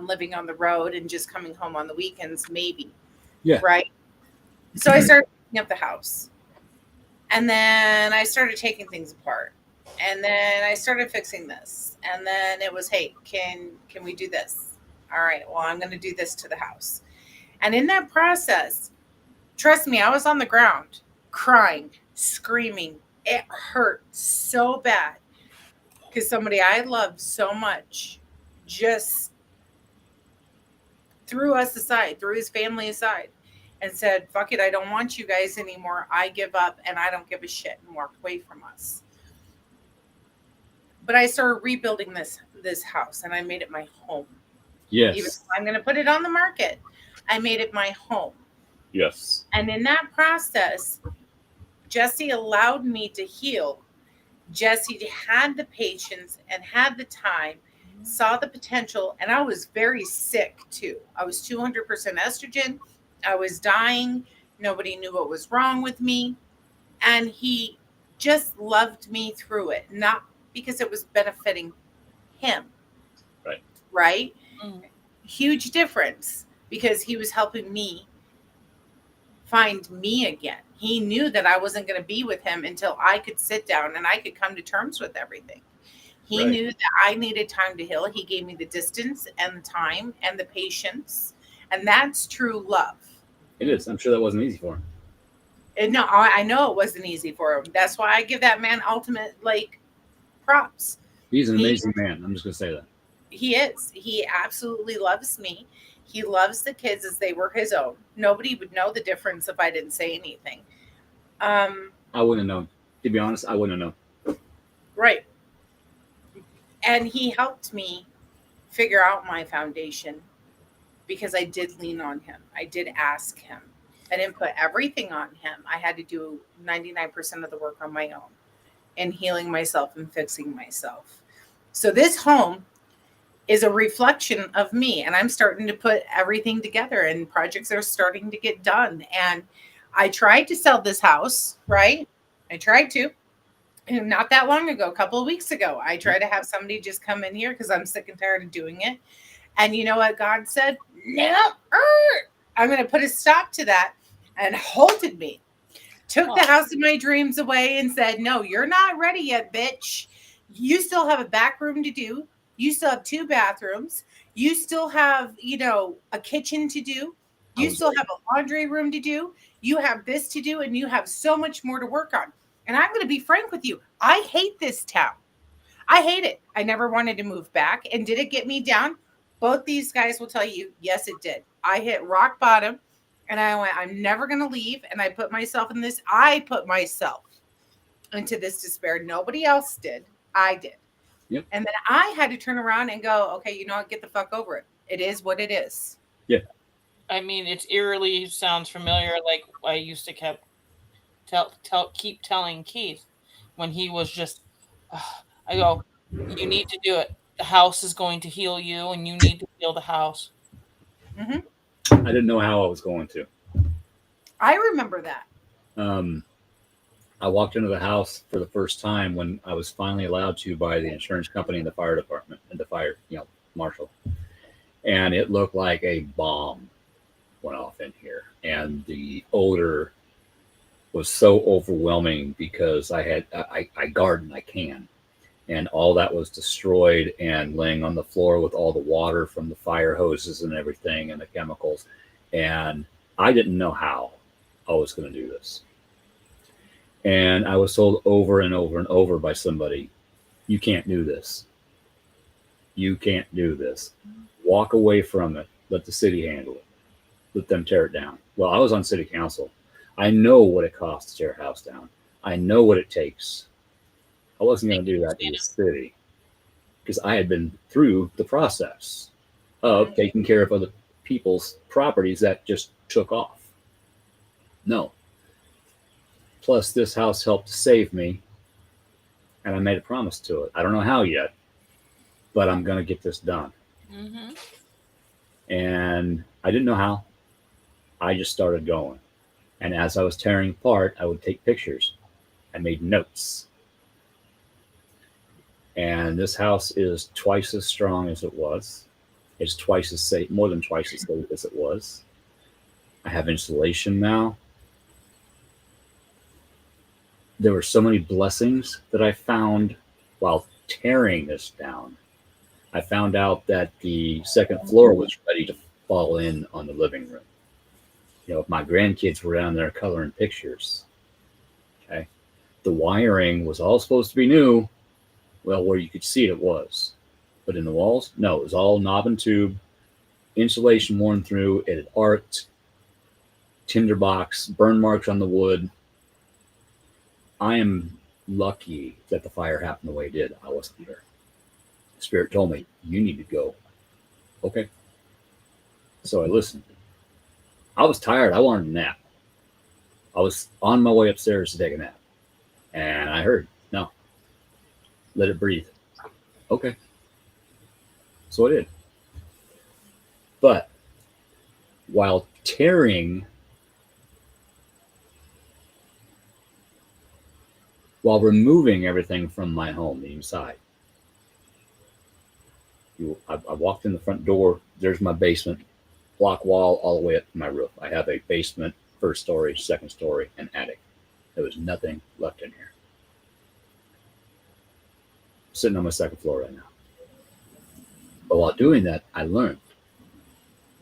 Speaker 7: living on the road and just coming home on the weekends, maybe.
Speaker 5: Yeah.
Speaker 7: Right. So I started cleaning up the house. And then I started taking things apart. And then I started fixing this. And then it was, hey, can we do this? All right, well, I'm going to do this to the house. And in that process, trust me, I was on the ground crying, screaming. It hurt so bad because somebody I loved so much just threw us aside, threw his family aside, and said, fuck it, I don't want you guys anymore. I give up and I don't give a shit, and walked away from us. But I started rebuilding this house and I made it my home.
Speaker 5: Yes.
Speaker 7: Even if I'm going to put it on the market, I made it my home.
Speaker 5: Yes.
Speaker 7: And in that process, Jesse allowed me to heal. Jesse had the patience and had the time, saw the potential, and I was very sick too. I was 200% estrogen. I was dying. Nobody knew what was wrong with me. And he just loved me through it, not because it was benefiting him.
Speaker 5: Right.
Speaker 7: Right?
Speaker 8: Mm.
Speaker 7: Huge difference, because he was helping me find me again. He knew that I wasn't going to be with him until I could sit down and I could come to terms with everything. He
Speaker 5: Right.
Speaker 7: knew that I needed time to heal. He gave me the distance and the time and the patience. And that's true love.
Speaker 5: It is. I'm sure that wasn't easy for him.
Speaker 7: And no, I know it wasn't easy for him. That's why I give that man ultimate props.
Speaker 5: He's an amazing man. I'm just going to say that.
Speaker 7: He is. He absolutely loves me. He loves the kids as they were his own. Nobody would know the difference if I didn't say anything.
Speaker 5: I wouldn't have known. To be honest, I wouldn't have known.
Speaker 7: Right. And he helped me figure out my foundation because I did lean on him. I did ask him. I didn't put everything on him. I had to do 99% of the work on my own and healing myself and fixing myself. So this home is a reflection of me, and I'm starting to put everything together and projects are starting to get done. And I tried to sell this house, right? I tried to. And not that long ago, a couple of weeks ago, I tried to have somebody just come in here because I'm sick and tired of doing it. And you know what God said? No, I'm going to put a stop to that, and halted me. Took the house of my dreams away and said, no, you're not ready yet, bitch. You still have a back room to do. You still have 2 bathrooms. You still have, a kitchen to do. You still have a laundry room to do. You have this to do, and you have so much more to work on. And I'm going to be frank with you. I hate this town. I hate it. I never wanted to move back. And did it get me down? Both these guys will tell you, yes, it did. I hit rock bottom and I went, I'm never going to leave. And I put myself into this despair. Nobody else did. I did.
Speaker 5: Yep.
Speaker 7: And then I had to turn around and go, okay, you know what? Get the fuck over it. It is what it is.
Speaker 5: Yeah.
Speaker 8: I mean, it's eerily sounds familiar. Like I used to keep telling Keith when he was just, I go, you need to do it. The house is going to heal you, and you need to heal the house.
Speaker 7: Mm-hmm.
Speaker 5: I didn't know how I was going to.
Speaker 7: I remember that.
Speaker 5: I walked into the house for the first time when I was finally allowed to by the insurance company and the fire department and the fire, marshal. And it looked like a bomb went off in here. And the odor was so overwhelming because I garden, I can. And all that was destroyed and laying on the floor with all the water from the fire hoses and everything and the chemicals. And I didn't know how I was going to do this. And I was told over and over and over by somebody, you can't do this. You can't do this. Walk away from it. Let the city handle it. Let them tear it down. Well, I was on city council. I know what it costs to tear a house down. I know what it takes. I wasn't going to do that to the city because I had been through the process of taking care of other people's properties that just took off. No. Plus, this house helped save me, and I made a promise to it. I don't know how yet, but I'm going to get this done.
Speaker 8: Mm-hmm.
Speaker 5: And I didn't know how. I just started going. And as I was tearing apart, I would take pictures. I made notes. And this house is twice as strong as it was. It's twice as safe, more than twice as safe as it was. I have insulation now. There were so many blessings that I found while tearing this down. I found out that the second floor was ready to fall in on the living room. You know, if my grandkids were down there coloring pictures, okay, the wiring was all supposed to be new. Well, where you could see it, it was. But in the walls, no, it was all knob and tube, insulation worn through, it had arced, tinderbox, burn marks on the wood. I am lucky that the fire happened the way it did. I wasn't there. The spirit told me, you need to go. Okay. So I listened. I was tired. I wanted a nap. I was on my way upstairs to take a nap. And I heard, no, let it breathe. Okay. So I did. But while removing everything from my home, the inside, I walked in the front door. There's my basement, block wall all the way up to my roof. I have a basement, first story, second story, and attic. There was nothing left in here. I'm sitting on my second floor right now. But while doing that, I learned.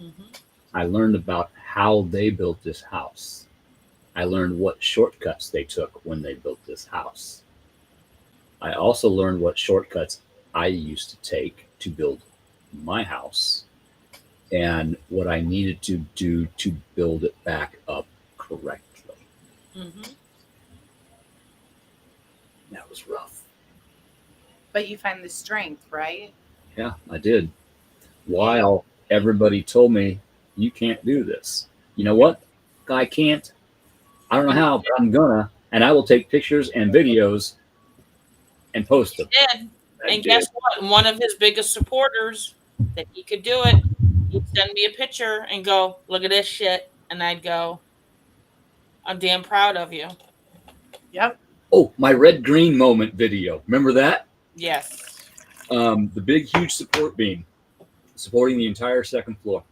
Speaker 8: Mm-hmm.
Speaker 5: I learned about how they built this house. I learned what shortcuts they took when they built this house. I also learned what shortcuts I used to take to build my house and what I needed to do to build it back up correctly.
Speaker 8: Mm-hmm.
Speaker 5: That was rough.
Speaker 7: But you find the strength, right?
Speaker 5: Yeah, I did. While everybody told me, you can't do this. You know what? I can't. I don't know how, but I'm gonna. And I will take pictures and videos and post them.
Speaker 8: Did. And guess what? One of his biggest supporters that he could do it, he'd send me a picture and go, look at this shit. And I'd go, I'm damn proud of you.
Speaker 7: Yep.
Speaker 5: Oh, my red green moment video. Remember that?
Speaker 8: Yes.
Speaker 5: The big, huge support beam supporting the entire second floor.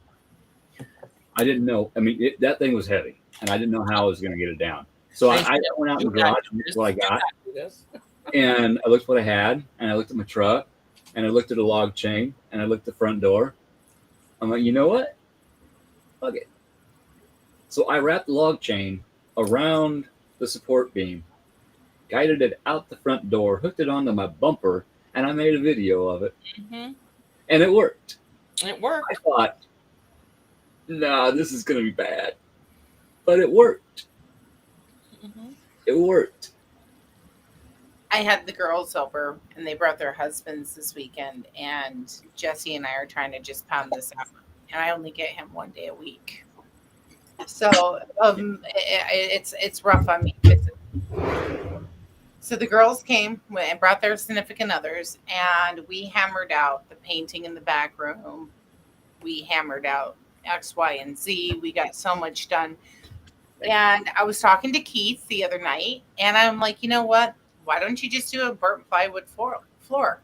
Speaker 5: I didn't know. I mean, that thing was heavy, and I didn't know how I was going to get it down. So I went out in the garage and looked what I got, and I looked what I had, and I looked at my truck, and I looked at a log chain, and I looked at the front door. I'm like, you know what? Fuck it. So I wrapped the log chain around the support beam, guided it out the front door, hooked it onto my bumper, and I made a video of it.
Speaker 8: Mm-hmm.
Speaker 5: And it worked.
Speaker 8: It worked.
Speaker 5: I thought, nah, this is going to be bad. But it worked.
Speaker 8: Mm-hmm.
Speaker 5: It worked.
Speaker 7: I had the girls over and they brought their husbands this weekend, and Jesse and I are trying to just pound this out. And I only get him one day a week. So it's rough on me. So the girls came and brought their significant others, and we hammered out the painting in the back room. We hammered out X, Y, and Z. We got so much done. And I was talking to Keith the other night, and I'm like, you know what? Why don't you just do a burnt plywood floor?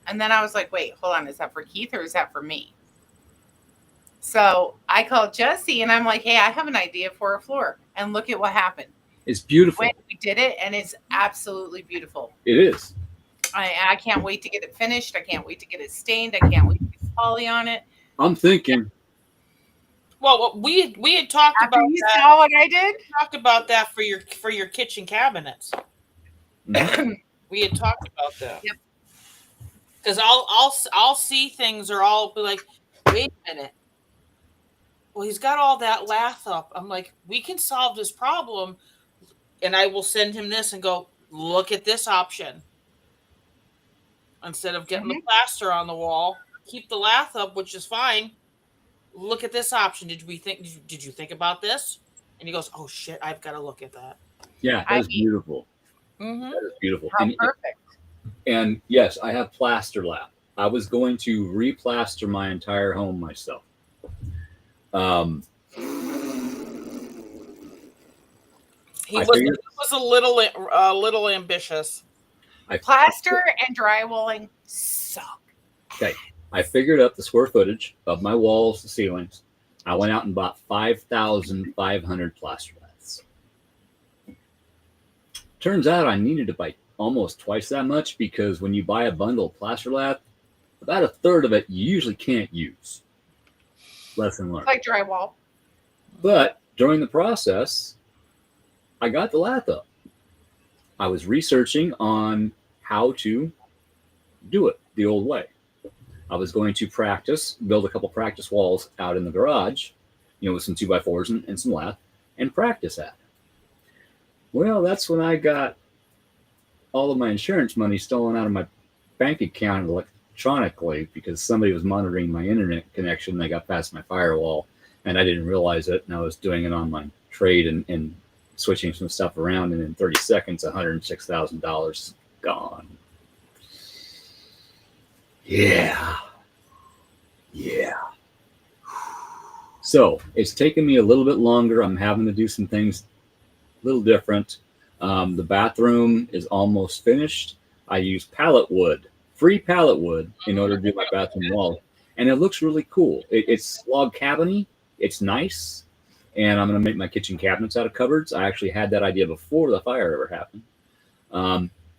Speaker 7: And then I was like, wait, hold on. Is that for Keith or is that for me? So I called Jesse, and I'm like, hey, I have an idea for a floor. And look at what happened.
Speaker 5: It's beautiful.
Speaker 7: We did it, and it's absolutely beautiful.
Speaker 5: It is.
Speaker 7: I can't wait to get it finished. I can't wait to get it stained. I can't wait to get poly on it.
Speaker 5: I'm thinking.
Speaker 8: Well, we had talked
Speaker 7: After
Speaker 8: about
Speaker 7: you
Speaker 8: that.
Speaker 7: saw what I did?
Speaker 8: We talked about that for your kitchen cabinets.
Speaker 5: Mm-hmm.
Speaker 8: We had talked about that.
Speaker 7: Yep.
Speaker 8: Because I'll see things, or I'll be like, wait a minute. Well, he's got all that lath up. I'm like, we can solve this problem. And I will send him this and go, look at this option. Instead of getting the plaster on the wall, keep the lath up, which is fine. Look at this option. Did you think about this? And he goes, oh shit, I've got to look at that.
Speaker 5: Yeah, that is beautiful.
Speaker 8: Mm-hmm.
Speaker 5: That is beautiful.
Speaker 7: How perfect.
Speaker 5: And yes, I have plaster lap. I was going to replaster my entire home myself.
Speaker 8: He
Speaker 5: I
Speaker 8: was,
Speaker 5: figured-
Speaker 8: a little ambitious.
Speaker 7: Plaster and drywalling suck.
Speaker 5: Okay. I figured out the square footage of my walls, the ceilings. I went out and bought 5,500 plaster laths. Turns out I needed to buy almost twice that much because when you buy a bundle of plaster lath, about a third of it you usually can't use. Lesson learned.
Speaker 7: Like drywall.
Speaker 5: But during the process, I got the lath up. I was researching on how to do it the old way. I was going to build a couple practice walls out in the garage, with some 2x4s and some lath, and practice at. Well, that's when I got all of my insurance money stolen out of my bank account electronically because somebody was monitoring my internet connection. They got past my firewall, and I didn't realize it, and I was doing it on my trade and switching some stuff around, and in 30 seconds, $106,000 gone. Yeah. So it's taken me a little bit longer. I'm having to do some things a little different. The bathroom is almost finished. I use free pallet wood, in order to do my bathroom wall, and it looks really cool. It's log cabiny. It's nice, and I'm going to make my kitchen cabinets out of cupboards. I actually had that idea before the fire ever happened.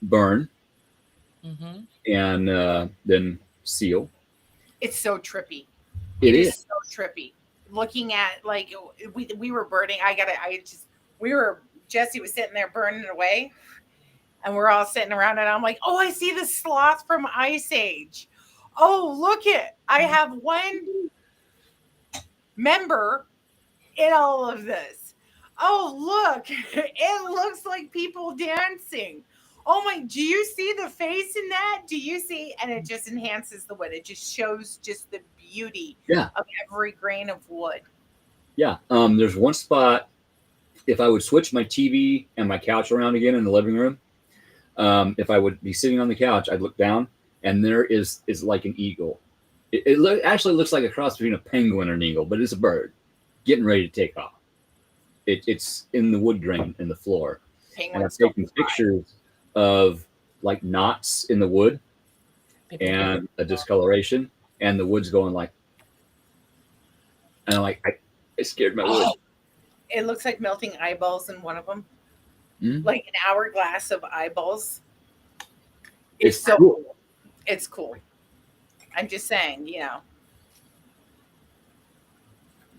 Speaker 5: Burn, and then seal.
Speaker 7: It's so trippy.
Speaker 5: It is
Speaker 7: so trippy. Looking at we were burning. Jesse was sitting there burning away, and we're all sitting around, and I'm like, oh, I see the sloth from Ice Age. Oh, look I have one member in all of this. Oh, look, it looks like people dancing. Oh my, do you see the face in that? Do you see? And it just enhances the wood. It just shows just the beauty of every grain of wood.
Speaker 5: Yeah. There's one spot, if I would switch my TV and my couch around again in the living room, if I would be sitting on the couch, I'd look down, and there is like an eagle. It actually looks like a cross between a penguin and an eagle, but it's a bird getting ready to take off. It's in the wood grain in the floor. And I've taken pictures of like knots in the wood and a discoloration, and the wood's going like, and I'm like, it scared my wood.
Speaker 7: It looks like melting eyeballs in one of them, like an hourglass of eyeballs. It's so cool. It's cool. I'm just saying,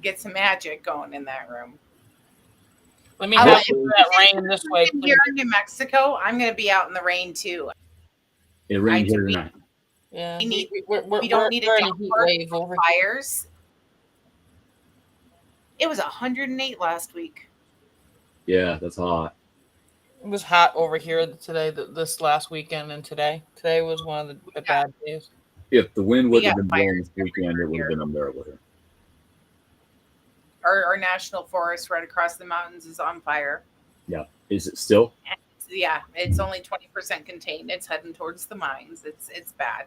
Speaker 7: get some magic going in that room.
Speaker 8: Let me have that rain this way, please.
Speaker 7: Here in New Mexico, I'm going to be out in the rain too.
Speaker 5: It rained here tonight.
Speaker 8: Yeah,
Speaker 7: we don't need a heat wave over fires. It was 108 last week.
Speaker 5: Yeah, that's hot.
Speaker 8: It was hot over here today, this last weekend, and today. Today was one of the bad days.
Speaker 5: If the wind wouldn't have been blowing this weekend, it would have been unbearable here.
Speaker 7: Our national forest right across the mountains is on fire.
Speaker 5: Yeah. Is it still?
Speaker 7: Yeah, it's only 20% contained. It's heading towards the mines. It's bad.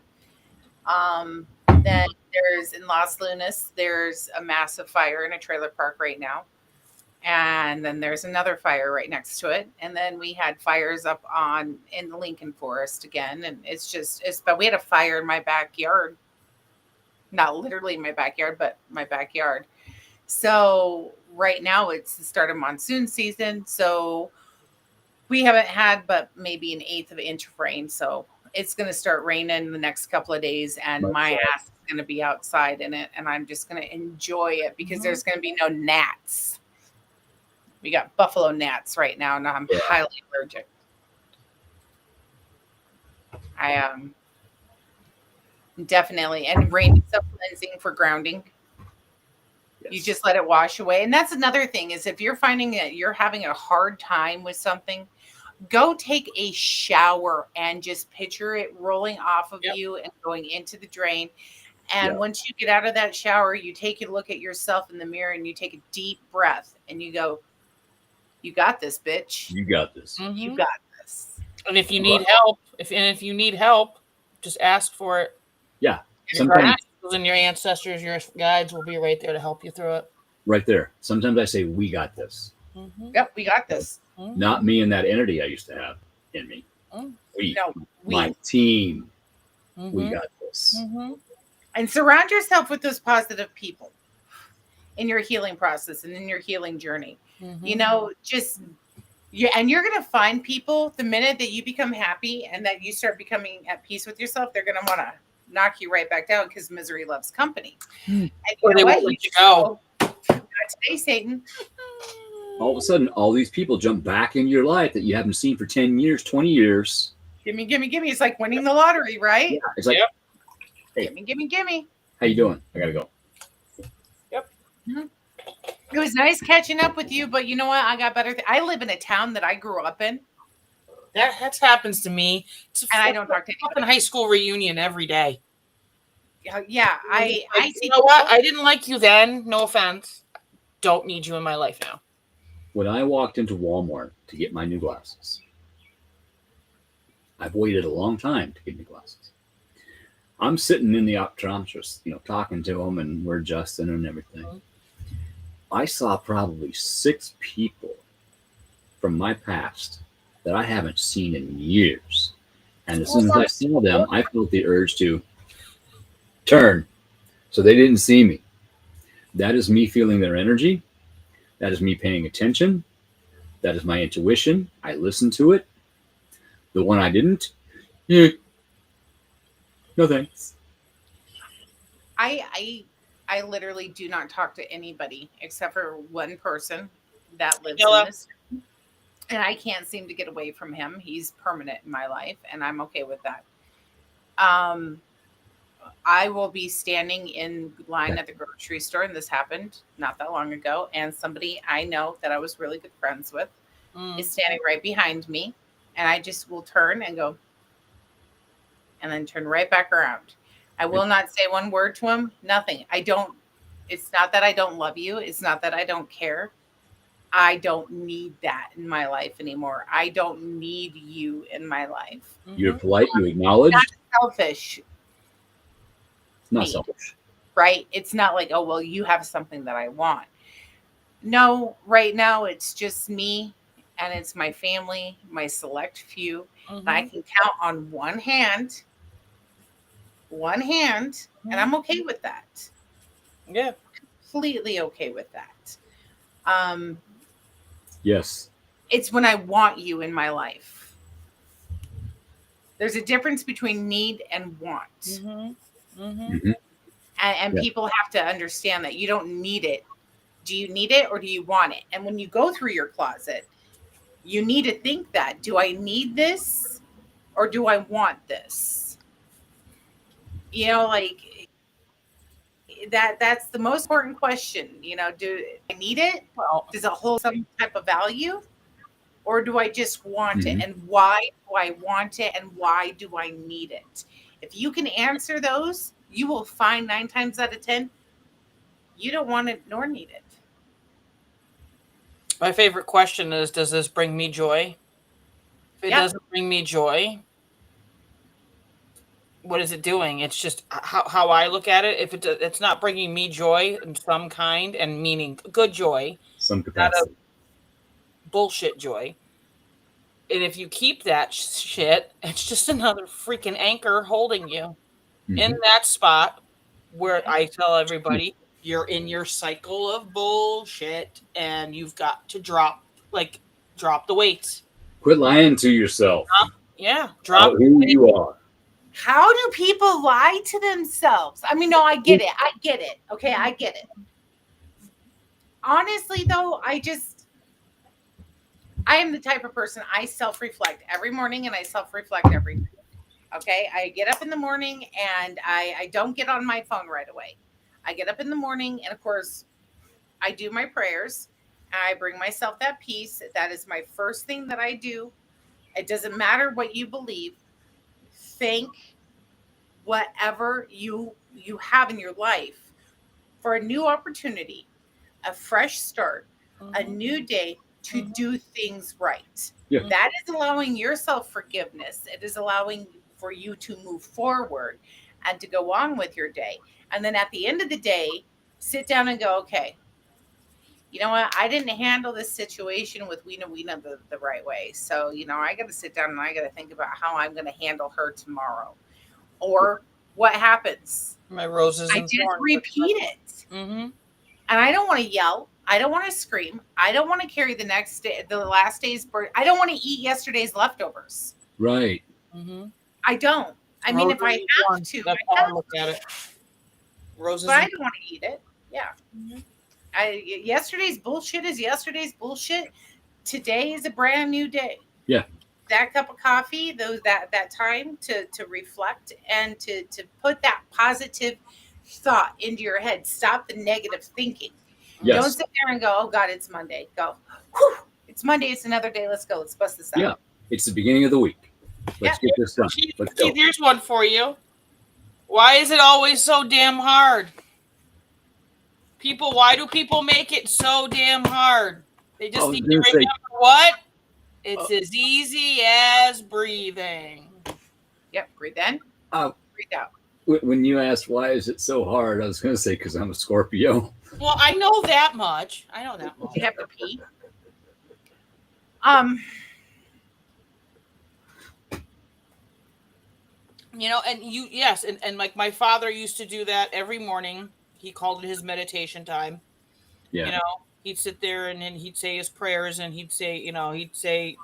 Speaker 7: Then there's in Las Lunas, there's a massive fire in a trailer park right now. And then there's another fire right next to it. And then we had fires up in the Lincoln Forest again. And but we had a fire in my backyard. Not literally my backyard, but my backyard. So right now it's the start of monsoon season. So we haven't had but maybe an eighth of an inch of rain. So it's going to start raining the next couple of days, and my ass is going to be outside in it, and I'm just going to enjoy it because there's going to be no gnats. We got buffalo gnats right now, and I'm highly allergic. I am definitely, and rain is so cleansing for grounding. Yes. You just let it wash away. And that's another thing is if you're finding that you're having a hard time with something, go take a shower and just picture it rolling off of you and going into the drain. And once you get out of that shower, you take a look at yourself in the mirror and you take a deep breath and you go, you got this, bitch.
Speaker 5: You got this.
Speaker 7: You got this.
Speaker 8: And if you need help, if you need help, just ask for it.
Speaker 5: Yeah.
Speaker 8: Your
Speaker 5: Sometimes
Speaker 8: guardian angels and your ancestors, your guides will be right there to help you through it.
Speaker 5: right there. Sometimes I say, we got this.
Speaker 7: Yep, we got this.
Speaker 5: Not me and that entity I used to have in me. We,
Speaker 7: No,
Speaker 5: my team, we got this.
Speaker 7: And surround yourself with those positive people in your healing process and in your healing journey. You know, and you're going to find people the minute that you become happy and that you start becoming at peace with yourself, they're going to want to knock you right back down because misery loves company. And you know what? You go. Not today, Satan.
Speaker 5: All of a sudden, all these people jump back into your life that you haven't seen for 10 years, 20 years.
Speaker 7: Gimme. It's like winning the lottery, right?
Speaker 5: Yeah, it's like, hey,
Speaker 7: gimme.
Speaker 5: How you doing? I gotta go.
Speaker 8: Yep.
Speaker 7: It was nice catching up with you, but you know what? I got better. I live in a town that I grew up in.
Speaker 8: That happens to me.
Speaker 7: And I don't talk to anybody.
Speaker 8: Fucking high school reunion every day.
Speaker 7: Yeah, I see.
Speaker 8: You know what? I didn't like you then. No offense. Don't need you in my life now.
Speaker 5: When I walked into Walmart to get my new glasses, I've waited a long time to get new glasses. I'm sitting in the optometrist, talking to him, and we're adjusting and everything. I saw probably 6 people from my past that I haven't seen in years. And as soon as I saw them, I felt the urge to turn. So they didn't see me. That is me feeling their energy. That is me paying attention. That is my intuition. I listened to it. The one I didn't, no thanks.
Speaker 7: I literally do not talk to anybody except for one person that lives in this. And I can't seem to get away from him. He's permanent in my life, and I'm okay with that. I will be standing in line at the grocery store, and this happened not that long ago, and somebody I know that I was really good friends with is standing right behind me, and I just will turn and go, and then turn right back around. I will not say one word to him, nothing. It's not that I don't love you. It's not that I don't care. I don't need that in my life anymore. I don't need you in my life.
Speaker 5: You're polite, you acknowledge.
Speaker 7: Not selfish.
Speaker 5: Not selfish.
Speaker 7: Right? It's not like, oh, well, you have something that I want. No, right now it's just me and it's my family, my select few. And I can count on one hand, and I'm okay with that.
Speaker 8: Yeah.
Speaker 7: Completely okay with that.
Speaker 5: Yes.
Speaker 7: It's when I want you in my life. There's a difference between need and want. And people have to understand that you don't need it. Do you need it or do you want it? And when you go through your closet, you need to think that, do I need this or do I want this? Like that's the most important question. Do I need it? Does it hold some type of value? Or do I just want it? And why do I want it? And why do I need it? If you can answer those, you will find 9 times out of 10, you don't want it nor need it.
Speaker 8: My favorite question is, does this bring me joy? If it doesn't bring me joy, what is it doing? It's just how I look at it. If it's not bringing me joy in some kind, and meaning good joy,
Speaker 5: some capacity,
Speaker 8: bullshit joy. And if you keep that shit, it's just another freaking anchor holding you in that spot where I tell everybody you're in your cycle of bullshit and you've got to drop the weights.
Speaker 5: Quit lying to yourself.
Speaker 8: Drop
Speaker 5: who you are.
Speaker 7: How do people lie to themselves? I mean, no, I get it. Okay, I get it. Honestly, though, I am the type of person, I self-reflect every morning and I self-reflect every night. Okay, I get up in the morning and I don't get on my phone right away. I get up in the morning and, of course, I do my prayers and I bring myself that peace. That is my first thing that I do. It doesn't matter what you believe. Thank whatever you have in your life for a new opportunity, a fresh start, a new day, to do things right.
Speaker 5: Yeah.
Speaker 7: That is allowing yourself forgiveness. It is allowing for you to move forward and to go on with your day. And then at the end of the day, sit down and go, okay, you know what? I didn't handle this situation with Weena the right way. So, I got to sit down and I got to think about how I'm going to handle her tomorrow. Or what happens?
Speaker 8: My roses
Speaker 7: I
Speaker 8: and
Speaker 7: just
Speaker 8: thorns.
Speaker 7: repeat it.
Speaker 8: Mm-hmm.
Speaker 7: And I don't want to yell. I don't want to scream. I don't want to carry the last day's birth. I don't want to eat yesterday's leftovers.
Speaker 5: Right.
Speaker 8: Mm-hmm.
Speaker 7: I don't. I mean, if I have to,
Speaker 8: That's
Speaker 7: I
Speaker 8: how I
Speaker 7: have
Speaker 8: look at it. Roses
Speaker 7: but I
Speaker 8: and
Speaker 7: don't want to eat it. Yeah.
Speaker 8: Mhm.
Speaker 7: Yesterday's bullshit is yesterday's bullshit. Today is a brand new day.
Speaker 5: Yeah.
Speaker 7: That cup of coffee, that time to reflect and to put that positive thought into your head. Stop the negative thinking.
Speaker 5: Yes.
Speaker 7: Don't sit there and go, oh God, it's Monday. Go, whew, it's Monday. It's another day. Let's go. Let's bust this out.
Speaker 5: Yeah. It's the beginning of the week. Let's get this done. Let's go.
Speaker 8: Keith, here's one for you. Why is it always so damn hard? Why do people make it so damn hard? They just need to remember what? It's as easy as breathing.
Speaker 7: Yep. Breathe in. Breathe out.
Speaker 5: When you asked why is it so hard, I was going to say because I'm a Scorpio.
Speaker 8: Well, I know that much.
Speaker 7: You have to pee.
Speaker 8: And like my father used to do that every morning. He called it his meditation time.
Speaker 5: Yeah.
Speaker 8: He'd sit there and then he'd say his prayers and he'd say, I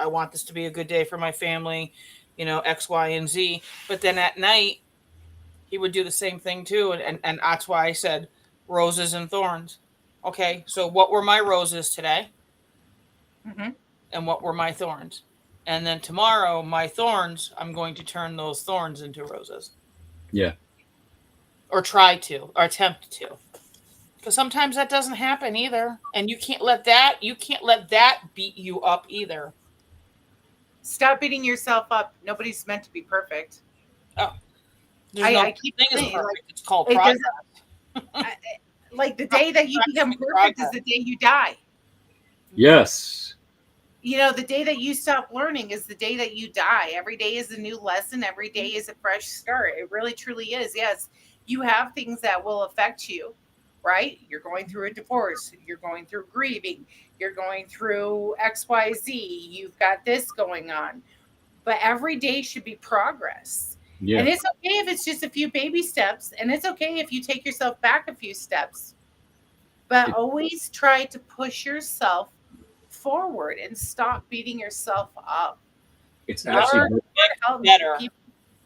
Speaker 8: want this to be a good day for my family, X, Y, and Z. But then at night, he would do the same thing too. And that's why I said roses and thorns. Okay, so what were my roses today?
Speaker 7: Mm-hmm.
Speaker 8: And what were my thorns? And then tomorrow, my thorns, I'm going to turn those thorns into roses.
Speaker 5: Yeah.
Speaker 8: Or try to, or attempt to. Because sometimes that doesn't happen either. And you can't let that beat you up either.
Speaker 7: Stop beating yourself up. Nobody's meant to be perfect.
Speaker 8: Oh.
Speaker 7: I keep saying,
Speaker 8: it's called progress.
Speaker 7: Like the day that you become perfect is the day you die.
Speaker 5: Yes.
Speaker 7: The day that you stop learning is the day that you die. Every day is a new lesson. Every day is a fresh start. It really, truly is. Yes, you have things that will affect you, right? You're going through a divorce. You're going through grieving. You're going through XYZ. You've got this going on. But every day should be progress. Yeah. And it's okay if it's just a few baby steps. And it's okay if you take yourself back a few steps. But always try to push yourself forward and stop beating yourself up.
Speaker 5: It's actually
Speaker 8: better.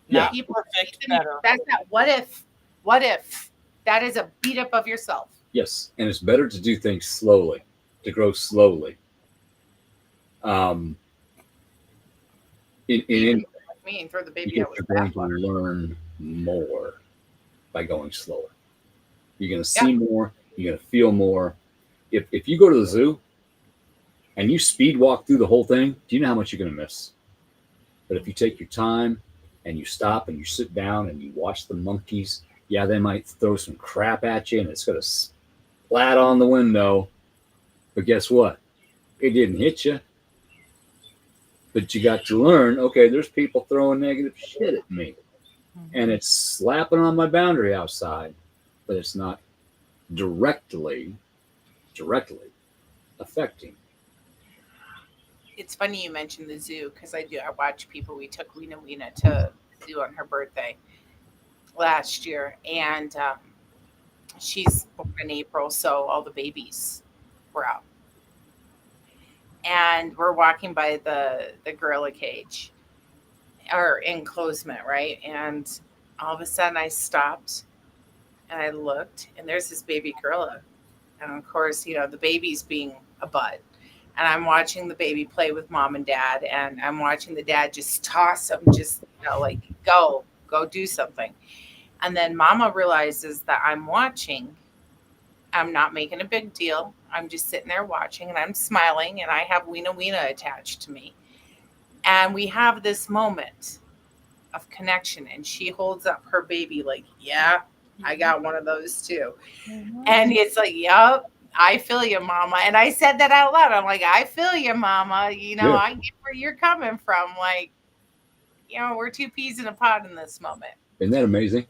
Speaker 5: Yeah.
Speaker 8: Better.
Speaker 7: That's that what if that is a beat up of yourself.
Speaker 5: Yes. And it's better to do things slowly, to grow slowly.
Speaker 7: And throw the baby out with the
Speaker 5: bathwater. You're going to learn more by going slower. You're going to see more. You're going to feel more. If you go to the zoo and you speed walk through the whole thing, do you know how much you're going to miss? But if you take your time and you stop and you sit down and you watch the monkeys, yeah, they might throw some crap at you and it's going to splat on the window. But guess what? It didn't hit you. But you got to learn, okay, there's people throwing negative shit at me. And it's slapping on my boundary outside. But it's not directly affecting.
Speaker 7: It's funny you mentioned the zoo because I watch people. We took Weena to the zoo on her birthday last year, and she's born in April, so all the babies were out. And we're walking by the gorilla cage or enclosement, right? And all of a sudden I stopped and I looked and there's this baby gorilla. And of course, the baby's being a bud. And I'm watching the baby play with mom and dad. And I'm watching the dad just toss him, just, like, go do something. And then mama realizes that I'm watching. I'm not making a big deal. I'm just sitting there watching and I'm smiling and I have Weena attached to me. And we have this moment of connection and she holds up her baby like, yeah, I got one of those too. Mm-hmm. And it's like, yup, I feel you, mama. And I said that out loud. I'm like, I feel you, mama. You know,
Speaker 5: Yeah.
Speaker 7: I get where you're coming from. Like, you know, we're two peas in a pod in this moment.
Speaker 5: Isn't that amazing?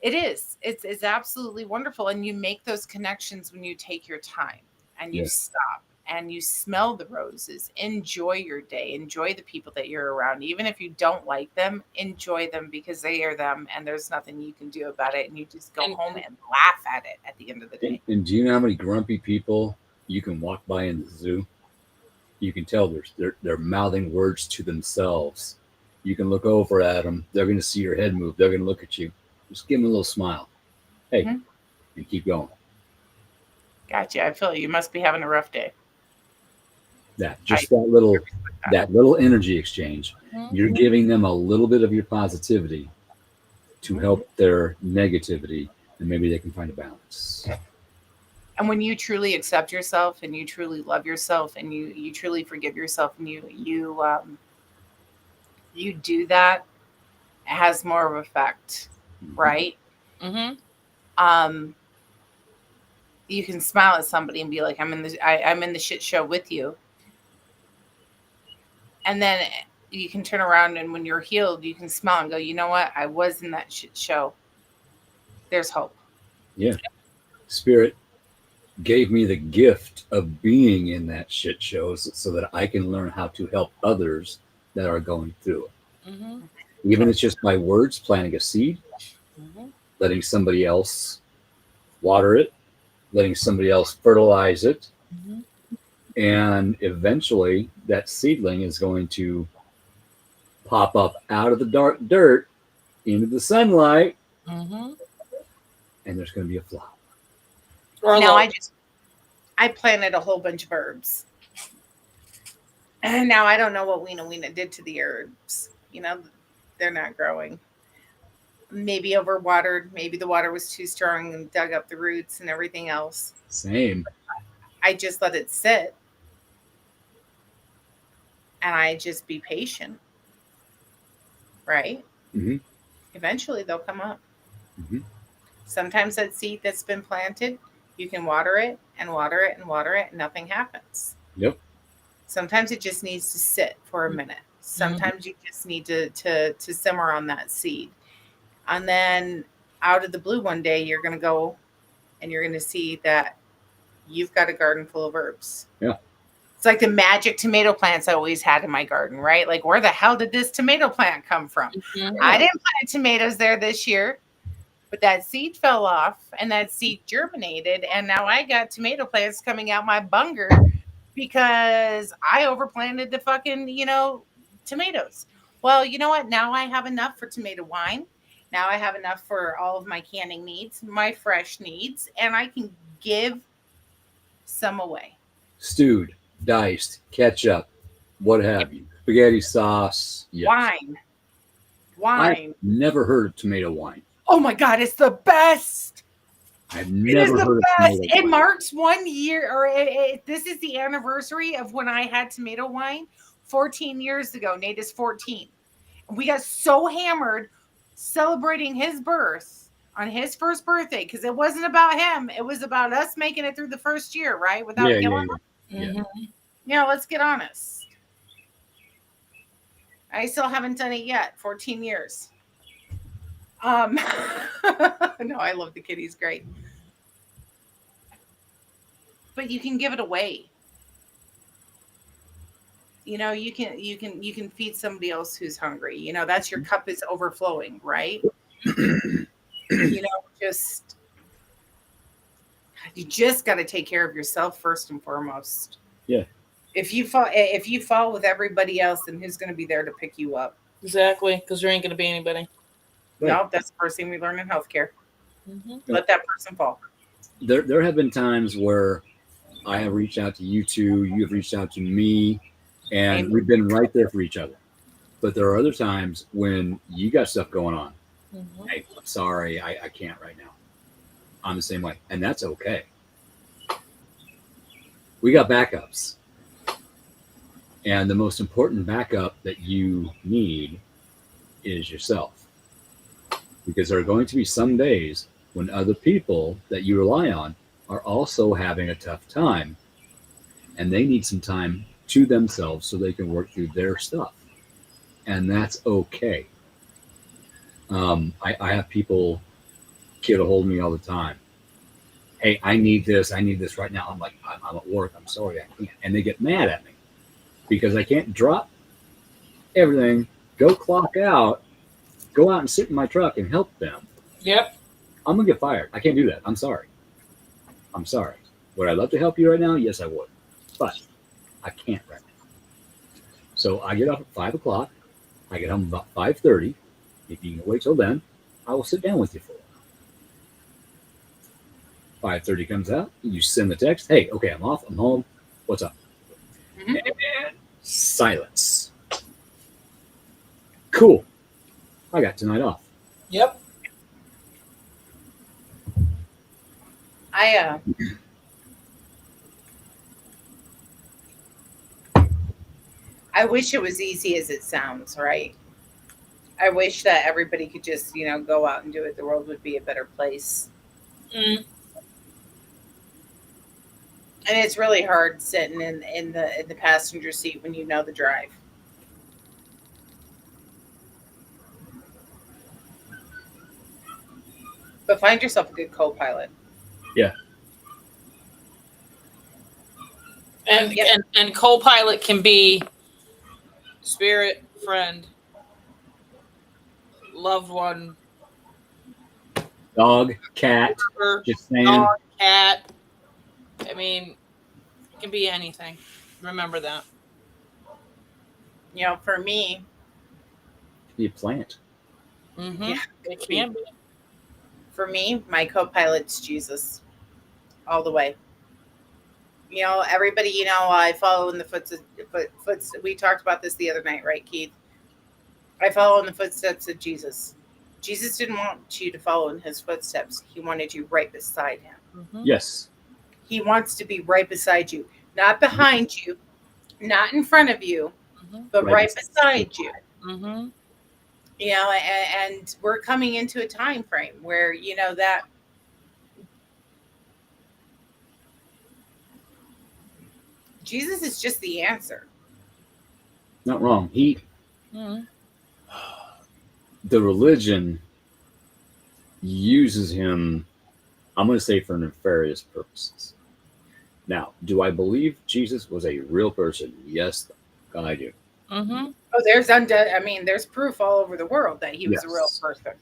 Speaker 7: It is. It's absolutely wonderful. And you make those connections when you take your time and you stop and you smell the roses. Enjoy your day. Enjoy the people that you're around. Even if you don't like them, enjoy them because they are them and there's nothing you can do about it. And you just go home and laugh at it at the end of the day.
Speaker 5: And do you know how many grumpy people you can walk by in the zoo? You can tell they're mouthing words to themselves. You can look over at them. They're going to see your head move. They're going to look at you. Just give them a little smile. Hey, and keep going.
Speaker 7: Gotcha. I feel you must be having a rough day.
Speaker 5: That little energy exchange. You're giving them a little bit of your positivity to help their negativity, and maybe they can find a balance.
Speaker 7: And when you truly accept yourself and you truly love yourself and you truly forgive yourself and you do that, it has more of an effect, right? You can smile at somebody and be like, I'm in the shit show with you. And then you can turn around and when you're healed, you can smile and go, you know what? I was in that shit show. There's hope.
Speaker 5: Yeah. Spirit gave me the gift of being in that shit show so that I can learn how to help others that are going through it. Even if it's just by words, planting a seed, letting somebody else water it, letting somebody else fertilize it. And eventually that seedling is going to pop up out of the dark dirt into the sunlight. And there's going to be a flower.
Speaker 7: Now I planted a whole bunch of herbs. And now I don't know what Weena did to the herbs. You know, they're not growing. Maybe overwatered. Maybe the water was too strong and dug up the roots and everything else.
Speaker 5: Same.
Speaker 7: I just let it sit. And I just be patient. Right? Eventually they'll come up. Sometimes that seed that's been planted, you can water it and water it and water it and nothing happens.
Speaker 5: Yep.
Speaker 7: Sometimes it just needs to sit for a minute. Sometimes you just need to simmer on that seed. And then out of the blue one day, you're going to go and you're going to see that you've got a garden full of herbs.
Speaker 5: Yeah.
Speaker 7: It's like the magic tomato plants I always had in my garden, right? Like, where the hell did this tomato plant come from? I didn't plant tomatoes there this year, but that seed fell off and that seed germinated. And now I got tomato plants coming out my bunger because I overplanted the fucking, tomatoes. Well, you know what? Now I have enough for tomato wine. Now I have enough for all of my canning needs, my fresh needs, and I can give some away.
Speaker 5: Stewed, diced, ketchup, what have you. Spaghetti sauce. Yes.
Speaker 7: Wine.
Speaker 5: I've never heard of tomato wine.
Speaker 7: Oh my God, it's the best.
Speaker 5: I've never heard of tomato wine.
Speaker 7: It marks 1 year, or this is the anniversary of when I had tomato wine 14 years ago. Nate is 14. We got so hammered celebrating his birth on his first birthday because it wasn't about him. It was about us making it through the first year, right? Without killing him. Yeah, let's get honest. I still haven't done it yet. 14 years. No, I love the kid. He's great. But you can give it away. You know, you can feed somebody else who's hungry. You know, that's your cup is overflowing, right? You just got to take care of yourself first and foremost.
Speaker 5: Yeah.
Speaker 7: If you fall with everybody else, then who's going to be there to pick you up?
Speaker 8: Exactly, because there ain't going to be anybody.
Speaker 5: Right.
Speaker 7: No, that's the first thing we learn in healthcare. Let that person fall.
Speaker 5: There have been times where I have reached out to you two, you have reached out to me, and we've been right there for each other. But there are other times when you got stuff going on. Hey, I'm sorry, I can't right now. I'm the same way, and that's okay. We got backups. And the most important backup that you need is yourself. Because there are going to be some days when other people that you rely on are also having a tough time, and they need some time to themselves so they can work through their stuff, and that's okay. I have people get a hold of me all the time. Hey, I need this. I need this right now. I'm like, I'm at work. I'm sorry, I can't. And they get mad at me because I can't drop everything, go clock out, go out and sit in my truck and help them.
Speaker 8: Yep.
Speaker 5: I'm gonna get fired. I can't do that. I'm sorry. I'm sorry. Would I love to help you right now? Yes, I would, but I can't right now. So I get up at 5 o'clock. I get home about 5:30. If you can wait till then, I will sit down with you for it. 5:30 comes out. You send the text. Hey, okay, I'm off. I'm home. What's up?
Speaker 7: Mhm.
Speaker 5: And silence. Cool. I got tonight off.
Speaker 8: Yep.
Speaker 7: I wish it was easy as it sounds, right? I wish that everybody could just, go out and do it. The world would be a better place.
Speaker 8: Mm.
Speaker 7: And it's really hard sitting in the passenger seat when you know the drive. But find yourself a good co-pilot.
Speaker 5: Yeah.
Speaker 8: And
Speaker 7: Yep.
Speaker 8: and co-pilot can be spirit, friend, loved one,
Speaker 5: Dog, cat.
Speaker 8: or
Speaker 5: Just saying.
Speaker 8: dog, cat. I mean, it can be anything. Remember that.
Speaker 7: For me,
Speaker 5: Be a plant.
Speaker 8: Mm-hmm.
Speaker 7: Yeah.
Speaker 8: It can be.
Speaker 7: My co-pilot's Jesus, all the way. Everybody, I follow in the footsteps. We talked about this the other night, right, Keith? I follow in the footsteps of Jesus. Jesus didn't want you to follow in his footsteps. He wanted you right beside him.
Speaker 8: Mm-hmm.
Speaker 5: Yes.
Speaker 7: He wants to be right beside you, not behind you, not in front of you, but right beside you.
Speaker 8: Mm-hmm.
Speaker 7: And we're coming into a time frame where that Jesus is just the answer.
Speaker 5: Not wrong.
Speaker 8: Mm-hmm.
Speaker 5: The religion uses him, I'm going to say, for nefarious purposes. Now, do I believe Jesus was a real person? Yes, I do.
Speaker 8: Mm-hmm.
Speaker 7: Oh, there's proof all over the world that he was a real
Speaker 5: Yes.
Speaker 7: person.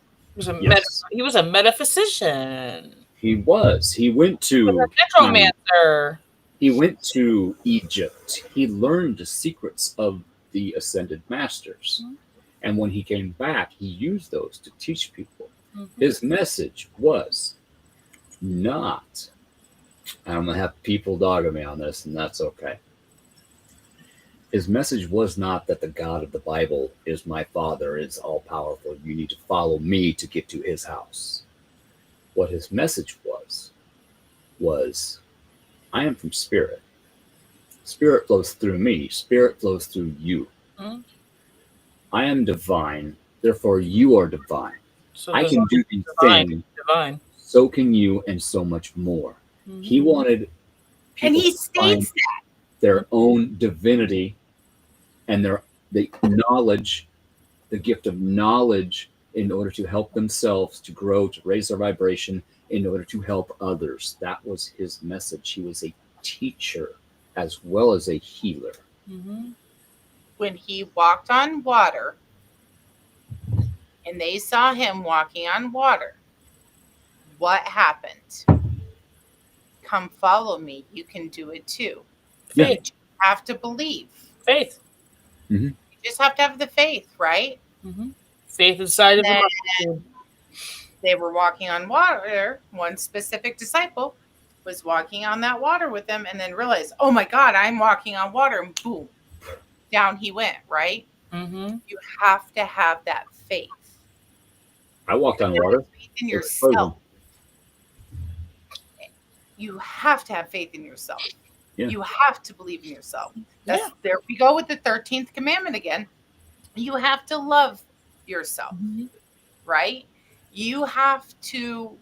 Speaker 8: He was a metaphysician.
Speaker 5: He was. He went
Speaker 8: He was
Speaker 5: to
Speaker 8: a necromancer.
Speaker 5: he went to Egypt. He learned the secrets of the ascended masters.
Speaker 8: Mhm.
Speaker 5: And when he came back, he used those to teach people.
Speaker 8: Mm-hmm.
Speaker 5: His message was not, and I'm going to have people dogging me on this, and that's okay. His message was not that the God of the Bible is my father, is all powerful. You need to follow me to get to his house. What his message was I am from spirit. Spirit flows through me. Spirit flows through you.
Speaker 8: Mm-hmm.
Speaker 5: I am divine. Therefore, you are divine.
Speaker 8: So
Speaker 5: I can do these things.
Speaker 8: Divine.
Speaker 5: So can you, and so much more.
Speaker 8: Mm-hmm.
Speaker 5: He wanted people
Speaker 7: And he
Speaker 5: to find
Speaker 7: states that.
Speaker 5: their own divinity and the knowledge, the gift of knowledge, in order to help themselves to grow, to raise their vibration, in order to help others. That was his message. He was a teacher as well as a healer.
Speaker 8: Mm-hmm.
Speaker 7: When he walked on water and they saw him walking on water, what happened? Come follow me. You can do it too.
Speaker 5: Yeah.
Speaker 7: You just have to believe.
Speaker 8: Faith.
Speaker 5: Mm-hmm.
Speaker 7: You just have to have the faith, right?
Speaker 8: Mm-hmm. Faith inside of
Speaker 7: And
Speaker 8: the
Speaker 7: they were walking on water. One specific disciple was walking on that water with them and then realized, oh my God, I'm walking on water. And boom, down he went, right?
Speaker 8: Mm-hmm.
Speaker 7: You have to have that faith.
Speaker 5: I walked on water.
Speaker 7: Faith in yourself. You have to have faith in yourself.
Speaker 5: Yeah.
Speaker 7: You have to believe in yourself. There we go with the 13th commandment again. You have to love yourself,
Speaker 8: Mm-hmm.
Speaker 7: right? You have to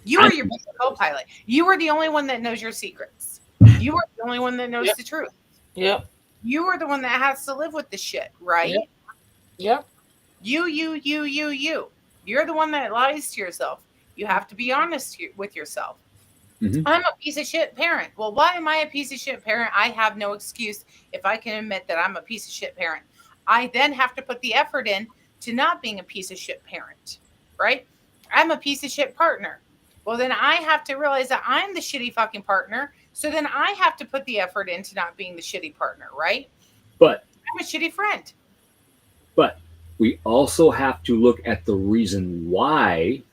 Speaker 7: You are your best co-pilot. You are the only one that knows your secrets. You are the only one that knows the truth.
Speaker 8: Yep.
Speaker 7: You are the one that has to live with the shit, right?
Speaker 8: Yep.
Speaker 7: You. You're the one that lies to yourself. You have to be honest with yourself.
Speaker 5: Mhm.
Speaker 7: I'm a piece of shit parent. Well, why am I a piece of shit parent? I have no excuse if I can admit that I'm a piece of shit parent. I then have to put the effort in to not being a piece of shit parent, right? I'm a piece of shit partner. Well, then I have to realize that I'm the shitty fucking partner. So then I have to put the effort into not being the shitty partner, right?
Speaker 5: But
Speaker 7: I'm a shitty friend.
Speaker 5: But we also have to look at the reason why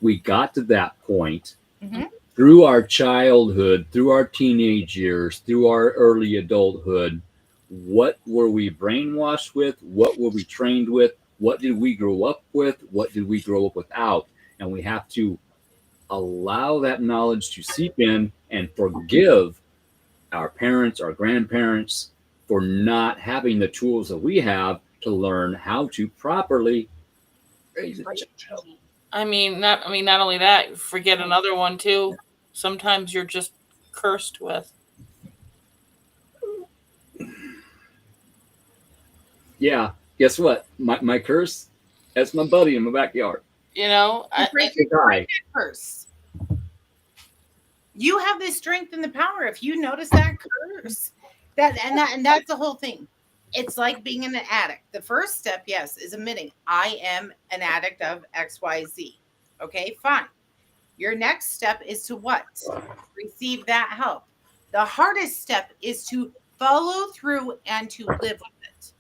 Speaker 5: we got to that point
Speaker 7: Mhm.
Speaker 5: through our childhood, through our teenage years, through our early adulthood. What were we brainwashed with? What were we trained with? What did we grow up with? What did we grow up without? And we have to allow that knowledge to seep in and forgive our parents, our grandparents for not having the tools that we have to learn how to properly raise a child.
Speaker 8: I mean, not only that, forget another one too. Sometimes you're just cursed with.
Speaker 5: Yeah, guess what? My curse, that's my buddy in my backyard.
Speaker 8: You know,
Speaker 7: Break
Speaker 5: Guy.
Speaker 7: curse. You have the strength and the power. If you notice that curse, and that's the whole thing. It's like being an addict. The first step, yes, is admitting I am an addict of XYZ. Okay, fine. Your next step is to what? Receive that help. The hardest step is to follow through and to live with it.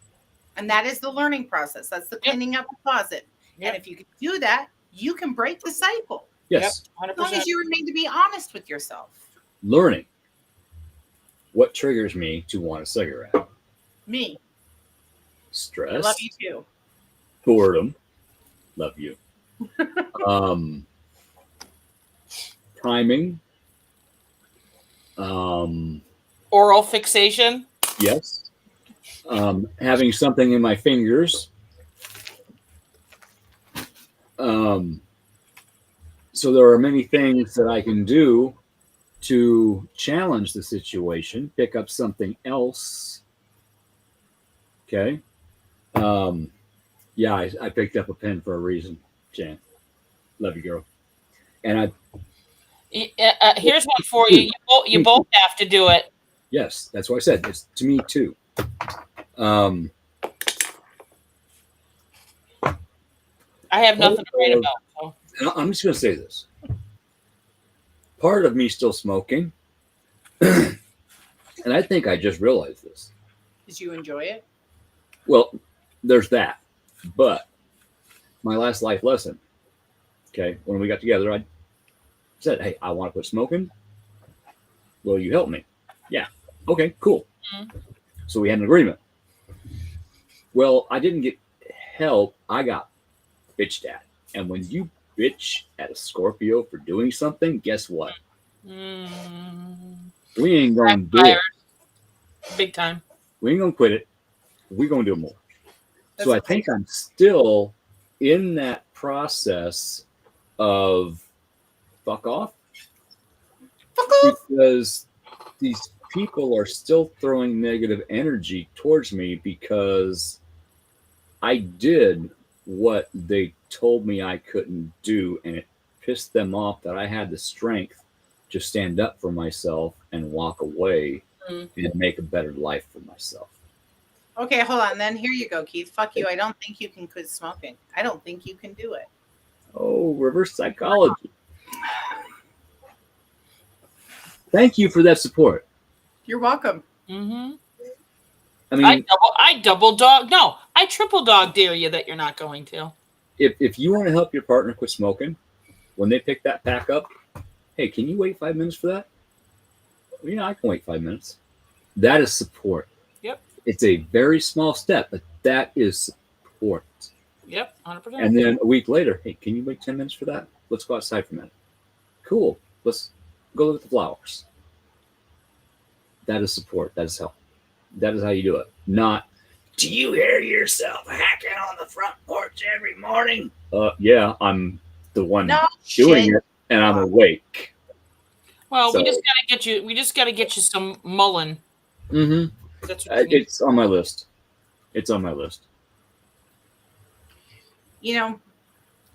Speaker 7: And that is the learning process. That's the cleaning up the closet. And if you can do that, you can break the cycle.
Speaker 5: Yes.
Speaker 7: As long as you remain to be honest with yourself.
Speaker 5: Learning what triggers me to want a cigarette.
Speaker 7: Me.
Speaker 5: Stress.
Speaker 7: I love you too.
Speaker 5: Boredom. Love you. Timing.
Speaker 8: Oral fixation.
Speaker 5: Yes. Having something in my fingers. So there are many things that I can do to challenge the situation, pick up something else. Okay. Yeah, I picked up a pen for a reason, Jan. Love you, girl. And
Speaker 8: Here's one for you. You both have to do it.
Speaker 5: Yes, that's what I said. It's to me too. I
Speaker 8: have nothing to write about. So.
Speaker 5: I'm just going to say this. Part of me still smoking, and I think I just realized this.
Speaker 7: Did you enjoy it?
Speaker 5: Well, there's that. But my last life lesson, okay, when we got together, I said, hey, I want to quit smoking. Will you help me? Yeah. Okay, cool. Mm-hmm. So we had an agreement. Well, I didn't get help. I got bitched at. And when you bitch at a Scorpio for doing something, guess what? We ain't going to do it.
Speaker 8: Big time.
Speaker 5: We ain't going to quit it. We're going to do more. So I think I'm still in that process of fuck off. Because these people are still throwing negative energy towards me because I did what they told me I couldn't do, and it pissed them off that I had the strength to stand up for myself and walk away and make a better life for myself.
Speaker 7: Okay, hold on. Then here you go, Keith. Fuck you. I don't think you can quit smoking. I don't think you can do it.
Speaker 5: Oh, reverse psychology. Thank you for that support.
Speaker 7: You're welcome.
Speaker 8: Mm-hmm.
Speaker 5: I mean,
Speaker 8: I triple dog dare you that you're not going to.
Speaker 5: If you want to help your partner quit smoking, when they pick that pack up, hey, can you wait 5 minutes for that? Well, I can wait 5 minutes. That is support.
Speaker 8: Yep.
Speaker 5: It's a very small step, but that is support.
Speaker 8: Yep, 100%.
Speaker 5: And then a week later, hey, can you wait 10 minutes for that? Let's go outside for a minute. Cool. Let's go look at the flowers. That is support. That is help. That is how you do it. Not, do you hear yourself hacking on the front porch every morning? Yeah, I'm the one doing it. and I'm awake.
Speaker 8: Well,
Speaker 5: So-
Speaker 8: we just gotta get you some Mullen.
Speaker 5: Mm-hmm.
Speaker 8: That's what you need.
Speaker 5: It's on my list. It's on my list.
Speaker 7: You know,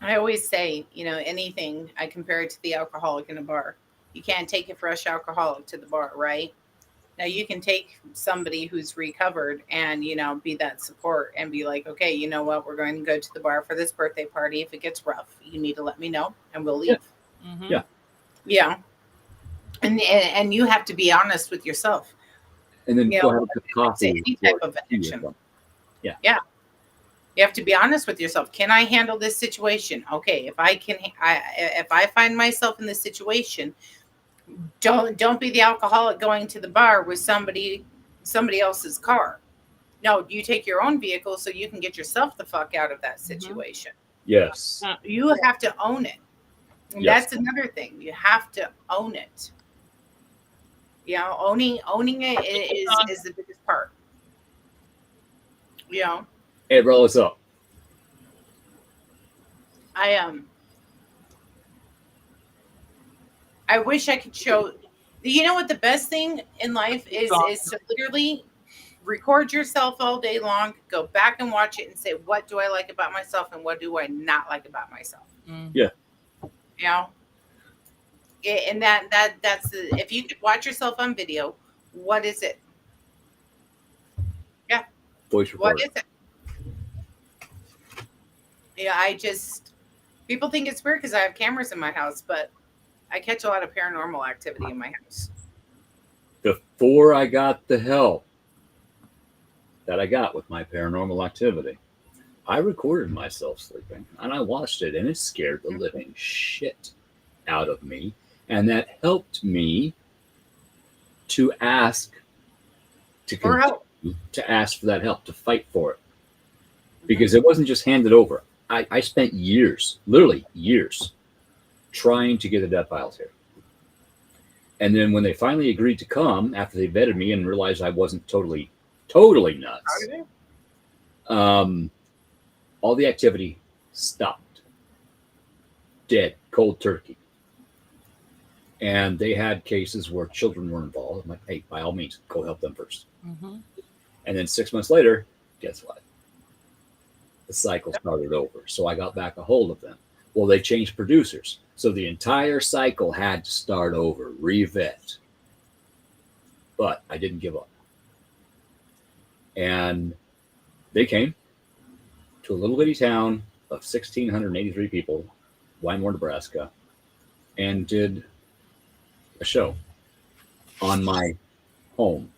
Speaker 7: I always say, anything, I compare it to the alcoholic in a bar. You can't take a fresh alcoholic to the bar, right? Now you can take somebody who's recovered and, be that support and be like, okay, you know what? We're going to go to the bar for this birthday party. If it gets rough, you need to let me know and we'll leave.
Speaker 8: Mhm.
Speaker 5: Yeah.
Speaker 7: Yeah. And you have to be honest with yourself.
Speaker 5: And then
Speaker 7: You
Speaker 5: go
Speaker 7: know,
Speaker 5: have a cup of coffee.
Speaker 7: any type
Speaker 5: or
Speaker 7: of
Speaker 5: tea with
Speaker 7: addiction.
Speaker 5: them. Yeah.
Speaker 7: Yeah. You have to be honest with yourself. Can I handle this situation? Okay, if I find myself in this situation, don't be the alcoholic going to the bar with somebody else's car. No, you take your own vehicle so you can get yourself the fuck out of that situation.
Speaker 5: Yes.
Speaker 7: You have to own it. And
Speaker 5: Yes.
Speaker 7: that's another thing. You have to own it. Owning it is the biggest part.
Speaker 5: Hey, bro, what's up?
Speaker 7: I wish I could show. You know what the best thing in life is to literally record yourself all day long, go back and watch it and say, what do I like about myself and what do I not like about myself?
Speaker 5: Yeah.
Speaker 7: And that's if you could watch yourself on video, what is it? Yeah.
Speaker 5: Voice
Speaker 7: What
Speaker 5: recorder.
Speaker 7: is it? People think it's weird because I have cameras in my house, but I catch a lot of paranormal activity in my house.
Speaker 5: Before I got the help that I got with my paranormal activity, I recorded myself sleeping and I watched it, and it scared the living shit out of me. And that helped me to ask
Speaker 7: For help.
Speaker 5: to ask for that help, to fight for it. Because it wasn't just handed over. I spent years, literally years, trying to get the death files here. And then when they finally agreed to come, after they vetted me and realized I wasn't totally nuts, all the activity stopped. Dead, cold turkey. And they had cases where children were involved. I'm like, hey, by all means, go help them first.
Speaker 8: Mm-hmm.
Speaker 5: And then 6 months later, guess what? The cycle started over. So I got back a hold of them. Well, they changed producers. So the entire cycle had to start over, revet. But I didn't give up. And they came to a little bitty town of 1,683 people, Wymore, Nebraska, and did a show on my home.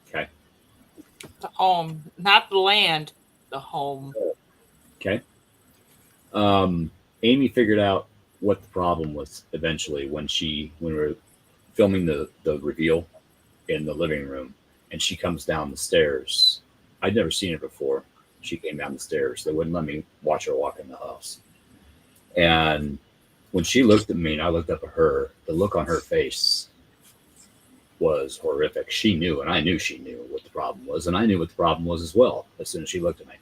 Speaker 5: Okay.
Speaker 8: The home, not the land, the home.
Speaker 5: Okay. Amy figured out what the problem was eventually when we were filming the reveal in the living room, and she comes down the stairs. I'd never seen her before. She came down the stairs. They wouldn't let me watch her walk in the house. And when she looked at me and I looked up at her, the look on her face was horrific. She knew, and I knew she knew what the problem was, and I knew what the problem was as well as soon as she looked at me.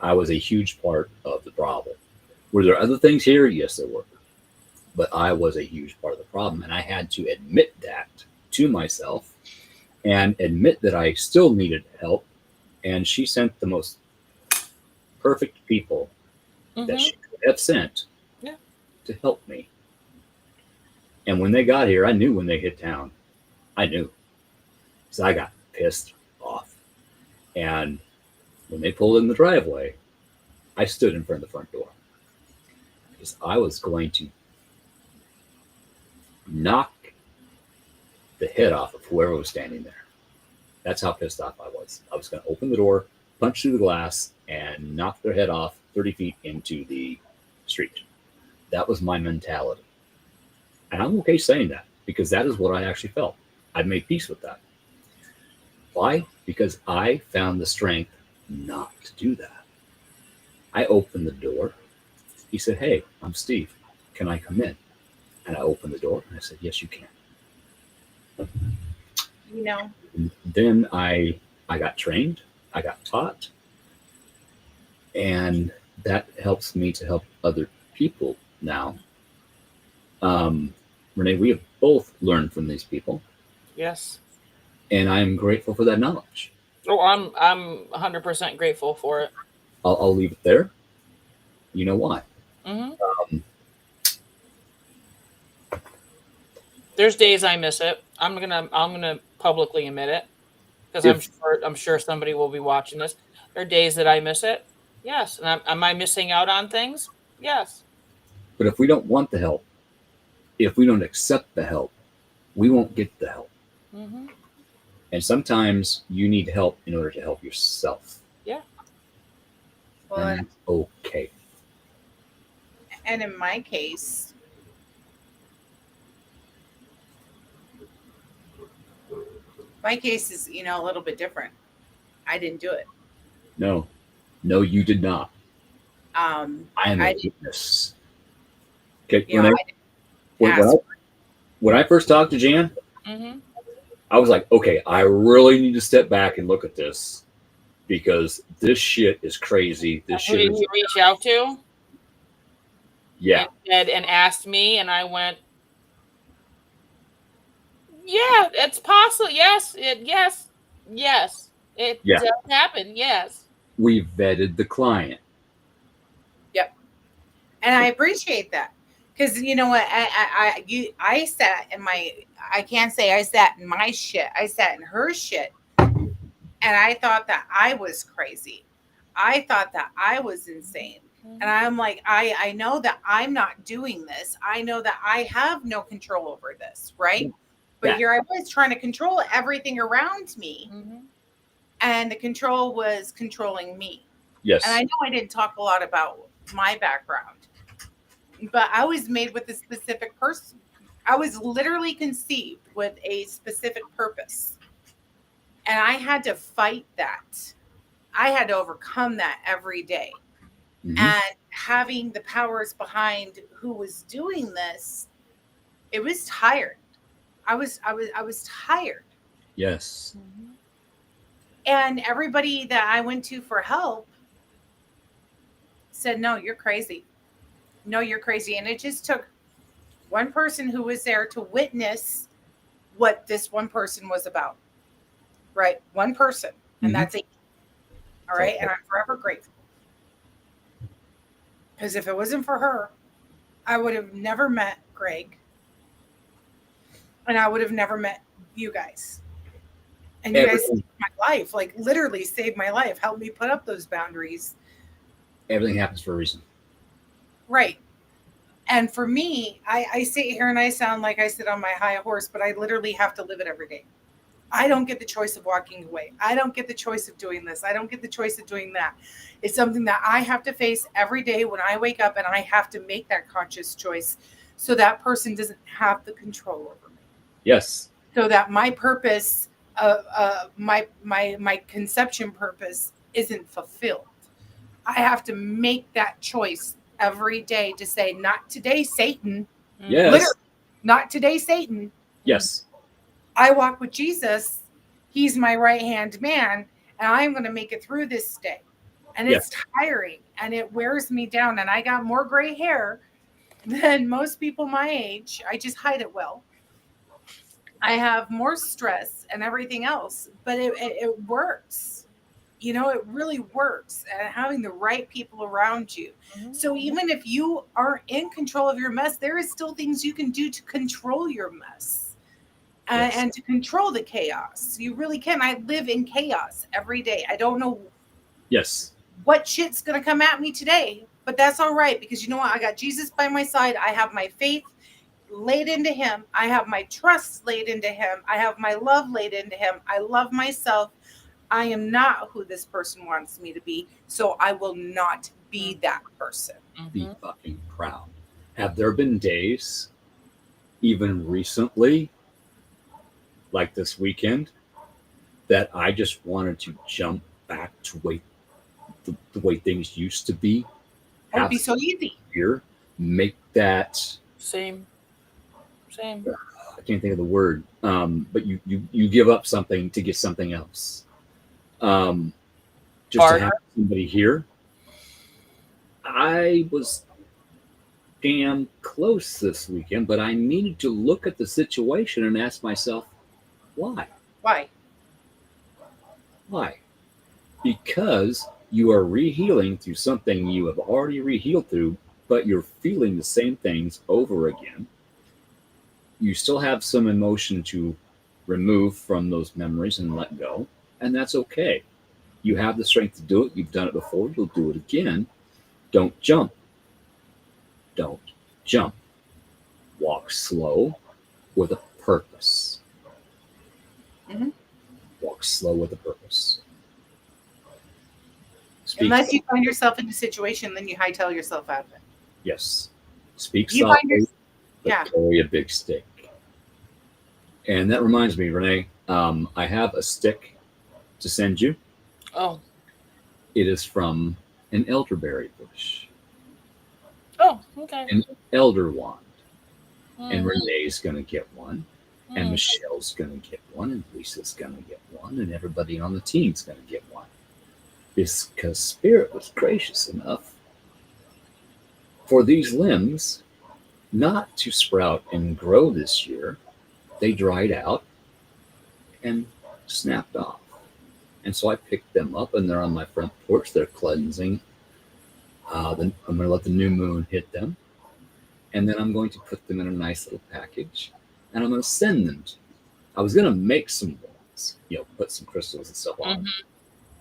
Speaker 5: I was a huge part of the problem. Were there other things here? Yes, there were. But I was a huge part of the problem, and I had to admit that to myself and admit that I still needed help. And she sent the most perfect people that she could have sent to help me. And when they got here, I knew when they hit town. I knew. So I got pissed off. And when they pulled in the driveway, I stood in front of the front door because I was going to knock the head off of whoever was standing there. That's how pissed off I was. I was going to open the door, punch through the glass, and knock their head off 30 feet into the street. That was my mentality. And I'm okay saying that because that is what I actually felt. I made peace with that. Why? Because I found the strength not to do that. I opened the door. He said, hey, I'm Steve. Can I come in? And I opened the door and I said, yes, you can. And then I got trained. I got taught. And that helps me to help other people now. Renee, we have both learned from these people,
Speaker 8: Yes.
Speaker 5: and I'm grateful for that knowledge.
Speaker 8: Oh, I'm 100% grateful for it.
Speaker 5: I'll leave it there. You know why?
Speaker 8: Hmm.
Speaker 5: Um,
Speaker 8: There's days I miss it. I'm gonna publicly admit it because
Speaker 5: if
Speaker 8: I'm sure somebody will be watching this. There are days that I miss it. Yes. And am I missing out on things? Yes.
Speaker 5: but if we don't want the help, if we don't accept the help, we won't get the help.
Speaker 8: Hmm.
Speaker 5: And sometimes you need help in order to help yourself.
Speaker 8: Yeah.
Speaker 7: Well,
Speaker 5: And that's okay.
Speaker 7: and in my case, is, you know, a little bit different. I didn't do it.
Speaker 5: No, no, you did not. I am a
Speaker 7: I,
Speaker 5: witness. Okay,
Speaker 7: you know,
Speaker 5: Renee,
Speaker 7: I didn't
Speaker 5: when,
Speaker 7: ask.
Speaker 5: when I first talked to Jan,
Speaker 8: Hmm.
Speaker 5: I was like, okay, I really need to step back and look at this because this shit is crazy. This
Speaker 8: Who
Speaker 5: shit
Speaker 8: did
Speaker 5: is,
Speaker 8: you reach out to
Speaker 5: yeah,
Speaker 8: and asked me, and I went, yeah, it's possible. Yes, yes, it
Speaker 5: yeah.
Speaker 8: does happen. Yes.
Speaker 5: We vetted the client.
Speaker 7: Yep. And I appreciate that. Because you know what, I sat in my, I can't say I sat in my shit. I sat in her shit, and I thought that I was crazy. I thought that I was insane. And I'm like, I know that I'm not doing this. I know that I have no control over this, right? But
Speaker 5: Yeah.
Speaker 7: here I was trying to control everything around me,
Speaker 8: Mm-hmm.
Speaker 7: and the control was controlling me.
Speaker 5: Yes.
Speaker 7: And I know I didn't talk a lot about my background, but I was made with a specific person. I was literally conceived with a specific purpose. And I had to fight that. I had to overcome that every day.
Speaker 5: Mhm.
Speaker 7: And having the powers behind who was doing this, it was tired. I was tired.
Speaker 5: Yes.
Speaker 7: And everybody that I went to for help said, no, you're crazy. No, you're crazy. And it just took one person who was there to witness what this one person was about. Right? One person. And
Speaker 5: Mhm.
Speaker 7: that's it. All right. And I'm forever grateful. Because if it wasn't for her, I would have never met Greg. And I would have never met you guys. And you guys saved my life, like literally saved my life, helped me put up those boundaries.
Speaker 5: Everything happens for a reason.
Speaker 7: Right. And for me, I sit here and I sound like I sit on my high horse, but I literally have to live it every day. I don't get the choice of walking away. I don't get the choice of doing this. I don't get the choice of doing that. It's something that I have to face every day when I wake up, and I have to make that conscious choice so that person doesn't have the control over me.
Speaker 5: Yes.
Speaker 7: So that my purpose, my conception purpose isn't fulfilled. I have to make that choice every day to say, not today, Satan.
Speaker 5: Yes.
Speaker 7: Literally, not today, Satan.
Speaker 5: Yes.
Speaker 7: I walk with Jesus. He's my right-hand man, and I'm going to make it through this day. And it's tiring, and it wears me down. And I got more gray hair than most people my age. I just hide it well. I have more stress and everything else, but it works. You know, it really works. And having the right people around you.
Speaker 8: Mm-hmm.
Speaker 7: So even if you aren't in control of your mess, there is still things you can do to control your mess. And to control the chaos. You really can. I live in chaos every day. I don't know what shit's going to come at me today, but that's all right, because you know what? I got Jesus by my side. I have my faith laid into him. I have my trust laid into him. I have my love laid into him. I love myself. I am not who this person wants me to be, so I will not be that person.
Speaker 5: Be fucking proud. Have there been days, even recently, like this weekend, that I just wanted to jump back to the way things used to be?
Speaker 7: It would be so easy.
Speaker 5: Here, make that
Speaker 8: same.
Speaker 5: I can't think of the word, but you give up something to get something else. Just to have somebody here I was damn close this weekend, but I needed to look at the situation and ask myself, why?
Speaker 7: Why?
Speaker 5: Why? Because you are rehealing through something you have already rehealed through, but you're feeling the same things over again. You still have some emotion to remove from those memories and let go, and that's okay. You have the strength to do it. You've done it before. You'll do it again. Don't jump. Don't jump. Walk slow with a purpose.
Speaker 7: Mhm.
Speaker 5: Walk slow with a purpose. Speak
Speaker 7: Unless you find yourself in a situation, then you hightail yourself out of it.
Speaker 5: Yes. Speak
Speaker 7: You find
Speaker 5: softly, but
Speaker 7: yeah.
Speaker 5: carry a big stick. And that reminds me, Renee, I have a stick to send you.
Speaker 8: Oh.
Speaker 5: It is from an elderberry bush,
Speaker 8: Oh, okay.
Speaker 5: an elder wand. And
Speaker 8: Mhm.
Speaker 5: Renee's going to get one. And
Speaker 8: Mhm.
Speaker 5: Michelle's going to get one. And Lisa's going to get one. And everybody on the team's going to get one. Because Spirit was gracious enough for these limbs not to sprout and grow this year. They dried out and snapped off. And so I picked them up and they're on my front porch. They're cleansing. Then I'm going to let the new moon hit them. And then I'm going to put them in a nice little package. And I'm going to send them to you. I was going to make some ones, put some crystals and stuff on.
Speaker 8: Mhm.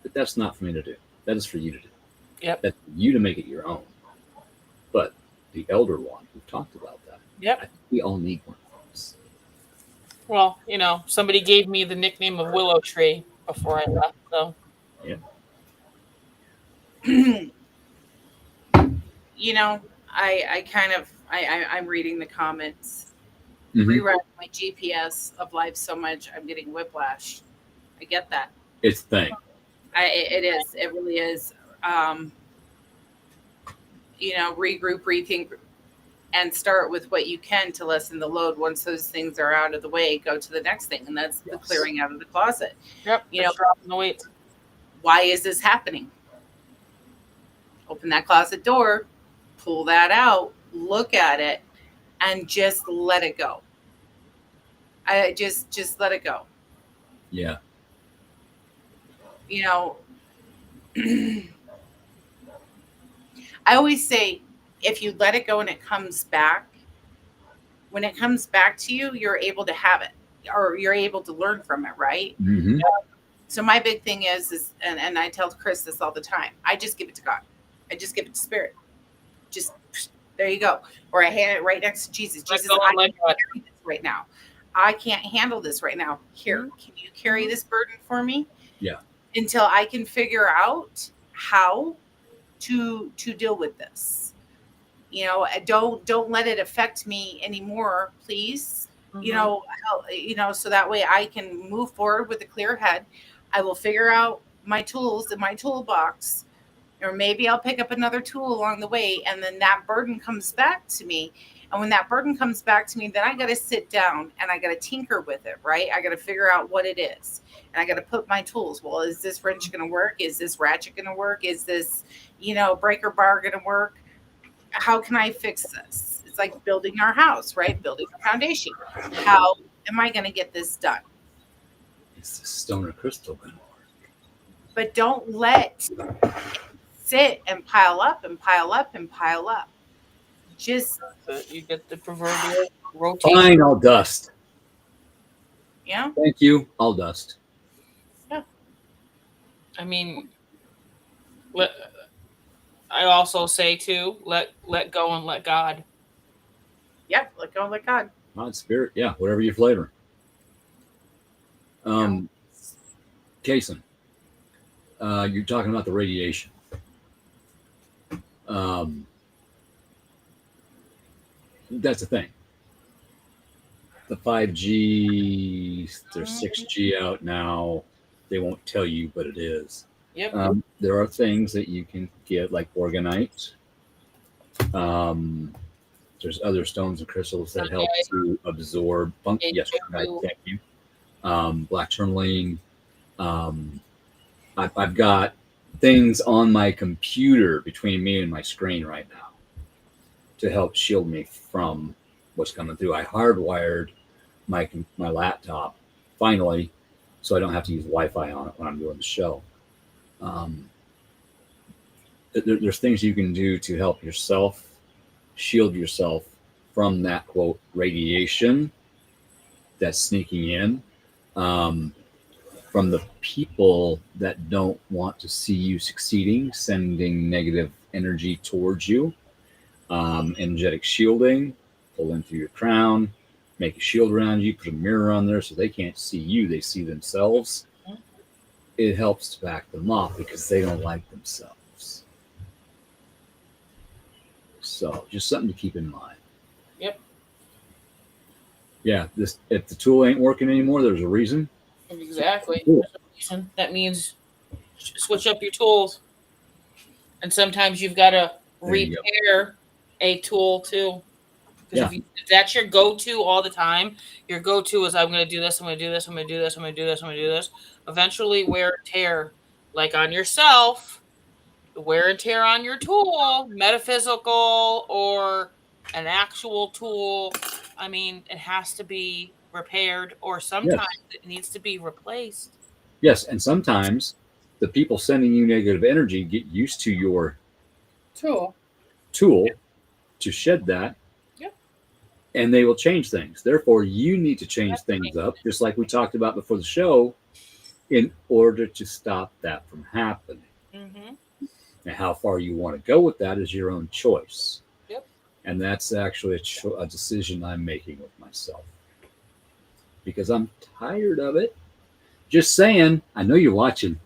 Speaker 5: But that's not for me to do. That is for you to do.
Speaker 8: Yep.
Speaker 5: That's for you to make it your own. But the elder one, we've talked about that.
Speaker 8: Yep.
Speaker 5: I think we all need one of those.
Speaker 8: Well, somebody gave me the nickname of Willow Tree before I left, so.
Speaker 5: Yeah.
Speaker 7: I'm reading the comments.
Speaker 5: Mhm.
Speaker 7: Rewrite my GPS of life so much I'm getting whiplash. I get that.
Speaker 5: It's a thing.
Speaker 7: It is. It really is. Regroup, rethink, and start with what you can to lessen the load. Once those things are out of the way, go to the next thing, and that's the clearing out of the closet.
Speaker 8: Yep. Dropping the weight.
Speaker 7: Why is this happening? Open that closet door, pull that out, look at it, and just let it go. I just let it go.
Speaker 5: Yeah.
Speaker 7: I always say, if you let it go and it comes back, when it comes back to you, you're able to have it, or you're able to learn from it, right?
Speaker 5: Mm-hmm.
Speaker 7: So my big thing is and I tell Chris this all the time, I just give it to God. I just give it to Spirit. Just, there you go. Or I hand it right next to Jesus. Jesus, I can't carry this right now. I can't handle this right now. Here, can you carry this burden for me?
Speaker 5: Yeah.
Speaker 7: Until I can figure out how to deal with this. Don't let it affect me anymore, please.
Speaker 8: Mhm.
Speaker 7: So that way I can move forward with a clear head. I will figure out my tools in my toolbox, or maybe I'll pick up another tool along the way, and then that burden comes back to me. And when that burden comes back to me, then I got to sit down and I got to tinker with it, right? I got to figure out what it is. And I got to put my tools. Well, is this wrench going to work? Is this ratchet going to work? Is this, breaker bar going to work? How can I fix this? It's like building our house, right? Building a foundation. How am I going to get this done?
Speaker 5: Is the stone or crystal going to work?
Speaker 7: But don't let it sit and pile up and pile up and pile up. Just
Speaker 8: you get the proverbial rotation.
Speaker 5: Fine, I'll dust.
Speaker 7: Yeah.
Speaker 5: Thank you. I'll dust.
Speaker 7: Yeah.
Speaker 8: I mean, I also say too, let go and let God.
Speaker 7: Yep, let go and let God.
Speaker 5: God, Spirit, yeah, whatever your flavor. Kason, you're talking about the radiation. That's the thing. The 5G, there's 6G out now. They won't tell you, but it is.
Speaker 8: Yep.
Speaker 5: There are things that you can get, like organite. There's other stones and crystals that help to absorb funk. Yes, thank you. Black tourmaline. I've got things on my computer between me and my screen right now to help shield me from what's coming through. I hardwired my laptop finally, so I don't have to use Wi-Fi on it when I'm doing the show. There's things you can do to help yourself shield yourself from that quote radiation that's sneaking in, from the people that don't want to see you succeeding, sending negative energy towards you. Energetic shielding, pull in through your crown, make a shield around you, put a mirror on there so they can't see you, they see themselves. It helps to back them off because they don't like themselves. So just something to keep in mind.
Speaker 8: Yep.
Speaker 5: Yeah, if the tool ain't working anymore, there's a reason.
Speaker 8: Exactly.
Speaker 5: Cool.
Speaker 8: There's a reason. That means switch up your tools. And sometimes you've got to repair a tool too. Because if that's your go-to all the time, your go-to is I'm going to do this, I'm going to do this, I'm going to do this, I'm going to do this, I'm going to do this. Eventually, wear and tear, like on yourself, the wear and tear on your tool, metaphysical or an actual tool. I mean, it has to be repaired, or sometimes it needs to be replaced.
Speaker 5: Yes, and sometimes the people sending you negative energy get used to your tool to shed that, and they will change things. Therefore, you need to change things up, just like we talked about before the show, in order to stop that from happening.
Speaker 8: Mm-hmm.
Speaker 5: And how far you want to go with that is your own choice.
Speaker 8: Yep.
Speaker 5: And that's actually a decision I'm making with myself, because I'm tired of it. Just saying, I know you're watching.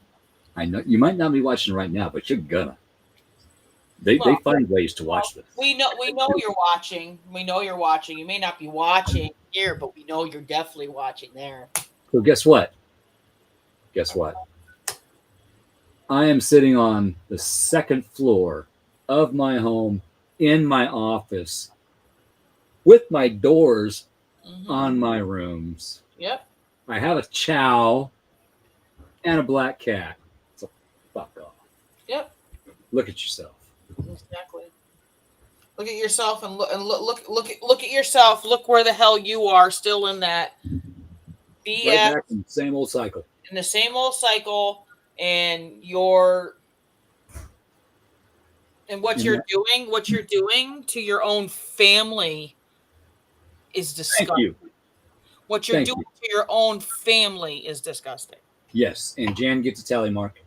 Speaker 5: I know you might not be watching right now, but you're gonna. They find ways to watch this.
Speaker 8: We know you're watching. We know you're watching. You may not be watching here, but we know you're definitely watching there.
Speaker 5: So guess what? I am sitting on the second floor of my home in my office with my doors on my rooms.
Speaker 8: Yep.
Speaker 5: I have a chow and a black cat. So fuck off.
Speaker 8: Yep.
Speaker 5: Look at yourself.
Speaker 8: Exactly. Look at yourself and look at yourself. Look where the hell you are, still in that BS.
Speaker 5: Right back in the same old cycle.
Speaker 8: In the same old cycle, and what you're doing to your own family is disgusting.
Speaker 5: Thank you.
Speaker 8: What you're doing to your own family is disgusting.
Speaker 5: Yes, and Jan gets a tally mark.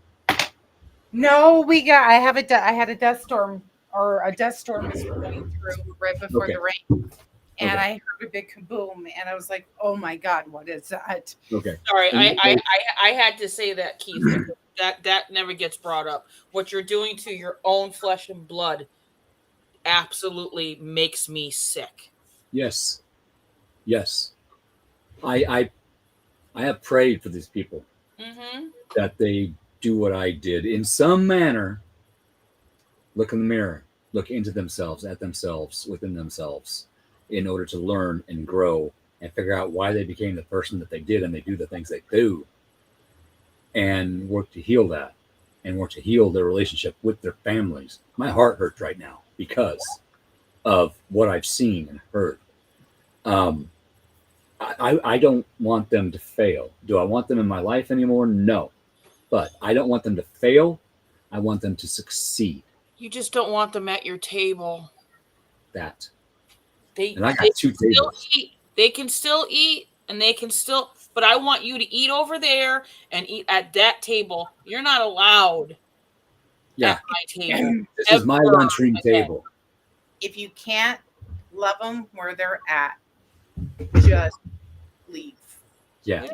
Speaker 7: No, I had a dust storm, or a dust storm was going through right before the rain. And I heard a big kaboom, and I was like, "Oh my God, what is that?"
Speaker 5: Okay.
Speaker 8: Sorry, I had to say that, Keith. that never gets brought up. What you're doing to your own flesh and blood absolutely makes me sick.
Speaker 5: Yes. I have prayed for these people that they do what I did in some manner. Look in the mirror, look into themselves, at themselves, within themselves, in order to learn and grow and figure out why they became the person that they did and they do the things they do, and work to heal that and work to heal their relationship with their families. My heart hurts right now because of what I've seen and heard. I don't want them to fail. Do I want them in my life anymore? No. But I don't want them to fail. I want them to succeed.
Speaker 8: You just don't want them at your table.
Speaker 5: That.
Speaker 8: And
Speaker 5: I got two tables.
Speaker 8: They can still eat, and they can still, but I want you to eat over there and eat at that table. You're not allowed at my table.
Speaker 5: This is my lunchroom table.
Speaker 7: If you can't love them where they're at, just leave.
Speaker 5: Yeah.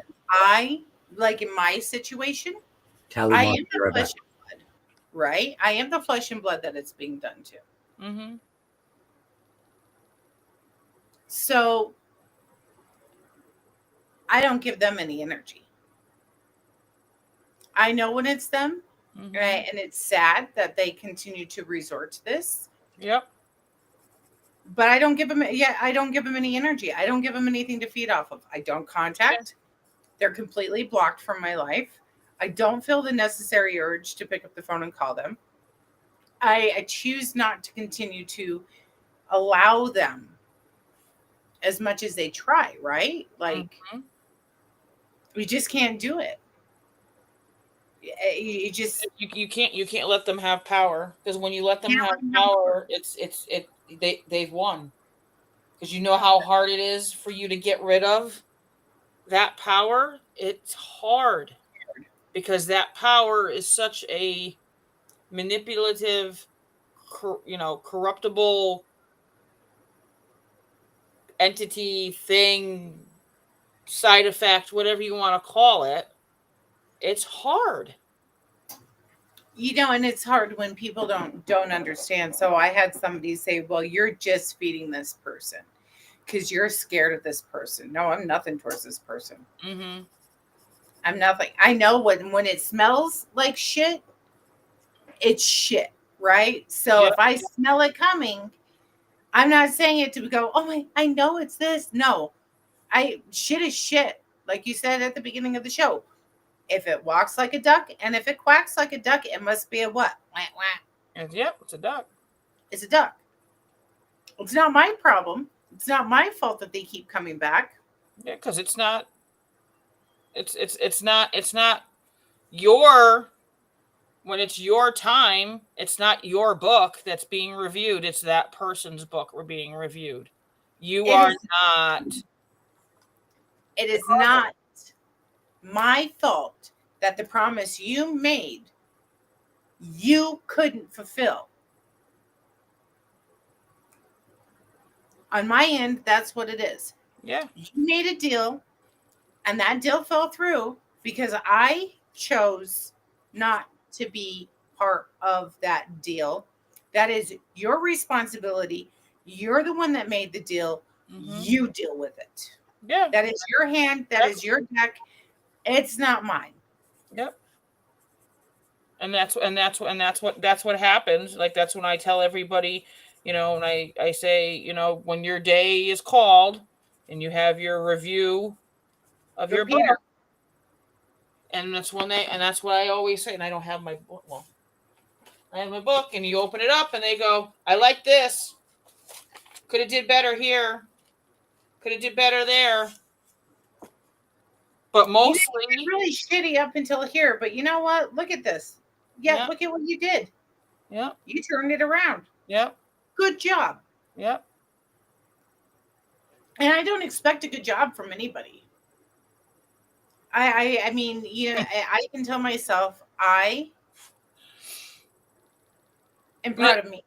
Speaker 7: Like in my situation,
Speaker 5: I am
Speaker 7: the flesh and blood, right? I am the flesh and blood that it's being done to.
Speaker 8: Mm-hmm.
Speaker 7: So I don't give them any energy. I know when it's them, right? And it's sad that they continue to resort to this.
Speaker 8: Yep.
Speaker 7: But I don't give them any energy. I don't give them anything to feed off of. I don't contact. They're completely blocked from my life. I don't feel the necessary urge to pick up the phone and call them. I choose not to continue to allow them as much as they try, right? Like, we just can't do it. You just
Speaker 8: you can't let them have power, because when you let them have power, they've won. Because you know how hard it is for you to get rid of that power. It's hard because that power is such a manipulative, corruptible entity, thing, side effect, whatever you want to call it. It's hard.
Speaker 7: And it's hard when people don't understand. So I had somebody say, well, you're just feeding this person because you're scared of this person. No, I'm nothing towards this person. I'm nothing. I know when it smells like shit, it's shit, right? So if I smell it coming, I'm not saying it to go, oh my, I know it's this. No, shit is shit. Like you said at the beginning of the show. If it walks like a duck and if it quacks like a duck, it must be a what? Wah, wah.
Speaker 8: Yep, it's a duck.
Speaker 7: It's a duck. It's not my problem. It's not my fault that they keep coming back.
Speaker 8: Yeah, because it's not your, when it's your time, it's not your book that's being reviewed. It's that person's book being reviewed. You are not.
Speaker 7: It is not my fault that the promise you made, you couldn't fulfill. On my end, that's what it is.
Speaker 8: Yeah.
Speaker 7: You made a deal, and that deal fell through because I chose not to be part of that deal. That is your responsibility. You're the one that made the deal. You deal with it.
Speaker 8: Yeah.
Speaker 7: That is your hand. That is your deck. It's not mine.
Speaker 8: Yep. And that's what happens. Like, that's when I tell everybody, and I say, when your day is called and you have your review of your book, and that's what I always say. And I don't have my book. Well, I have my book, and you open it up, and they go, I like this. Could have did better here. Could have did better there. But mostly
Speaker 7: really shitty up until here. But you know what? Look at this. Yeah, look at what you did.
Speaker 8: Yeah.
Speaker 7: You turned it around.
Speaker 8: Yep.
Speaker 7: Good job.
Speaker 8: Yep.
Speaker 7: And I don't expect a good job from anybody. I mean, I can tell myself I am proud of me.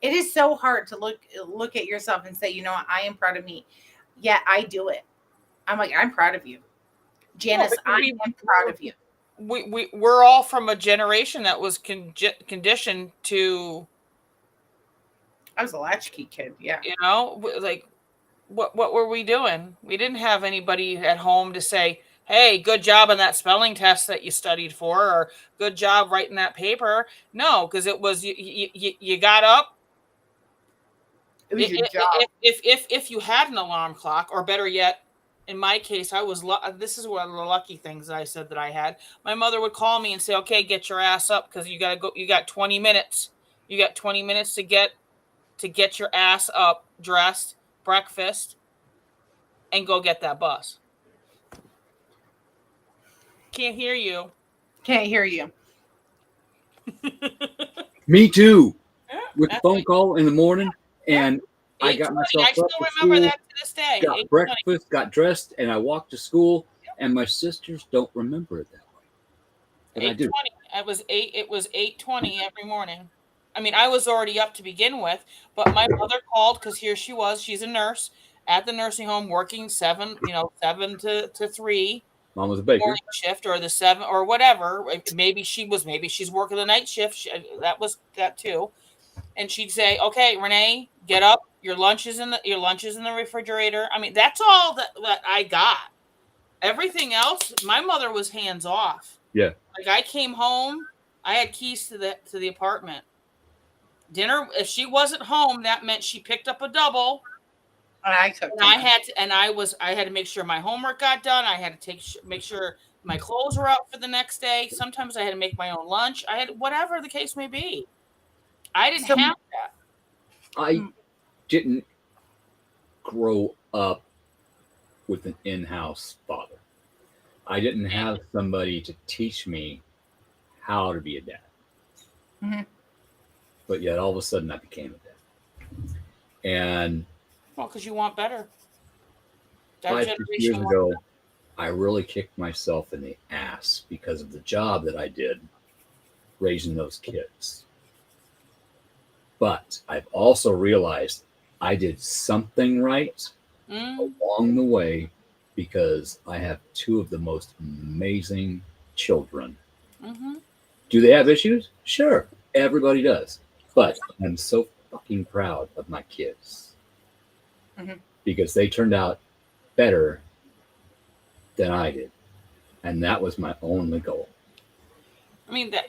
Speaker 7: It is so hard to look at yourself and say, I am proud of me. Yeah, I do it. I'm like, I'm proud of you. Janice, I am proud of you.
Speaker 8: We're all from a generation that was conditioned to.
Speaker 7: I was a latchkey kid, yeah.
Speaker 8: Like, what were we doing? We didn't have anybody at home to say, hey, good job on that spelling test that you studied for, or good job writing that paper. No, because it was you got up.
Speaker 7: It was your job.
Speaker 8: If you had an alarm clock, or better yet, in my case, this is one of the lucky things that I said that I had. My mother would call me and say, okay, get your ass up, because you got to go. You got 20 minutes. You got 20 minutes to get your ass up, dressed, breakfast, and go get that bus. Can't hear you.
Speaker 7: Can't hear you.
Speaker 5: Me too. With the phone call in the morning, and I got myself
Speaker 8: I still
Speaker 5: up to
Speaker 8: remember
Speaker 5: school,
Speaker 8: that to this day.
Speaker 5: got breakfast, got dressed, and I walked to school. And my sisters don't remember it that way, but I do.
Speaker 8: It was 8:20 every morning. I mean, I was already up to begin with, but my mother called because here she was. She's a nurse at the nursing home, working 7 to 3.
Speaker 5: Mom was a baker.
Speaker 8: Morning shift, or the 7 or whatever. Maybe she's working the night shift. That was that too. And she'd say, "Okay, Renee, get up. Your lunch is in the refrigerator." I mean, that's all that I got. Everything else, my mother was hands off.
Speaker 5: Yeah.
Speaker 8: Like, I came home, I had keys to the apartment. Dinner, if she wasn't home, that meant she picked up a double
Speaker 7: I took.
Speaker 8: And I had to make sure my homework got done. I had to make sure my clothes were out for the next day. Sometimes I had to make my own lunch. I had whatever the case may be. I didn't have that.
Speaker 5: I didn't grow up with an in-house father. I didn't have somebody to teach me how to be a dad.
Speaker 7: Mm-hmm.
Speaker 5: But yet all of a sudden I became a dad. And
Speaker 8: Well, because you want better.
Speaker 5: 5 years ago, I really kicked myself in the ass because of the job that I did raising those kids. But I've also realized I did something right along the way because I have 2 of the most amazing children.
Speaker 8: Mm-hmm.
Speaker 5: Do they have issues? Sure, everybody does. But I'm so fucking proud of my kids because they turned out better than I did. And that was my only goal.
Speaker 8: I mean, that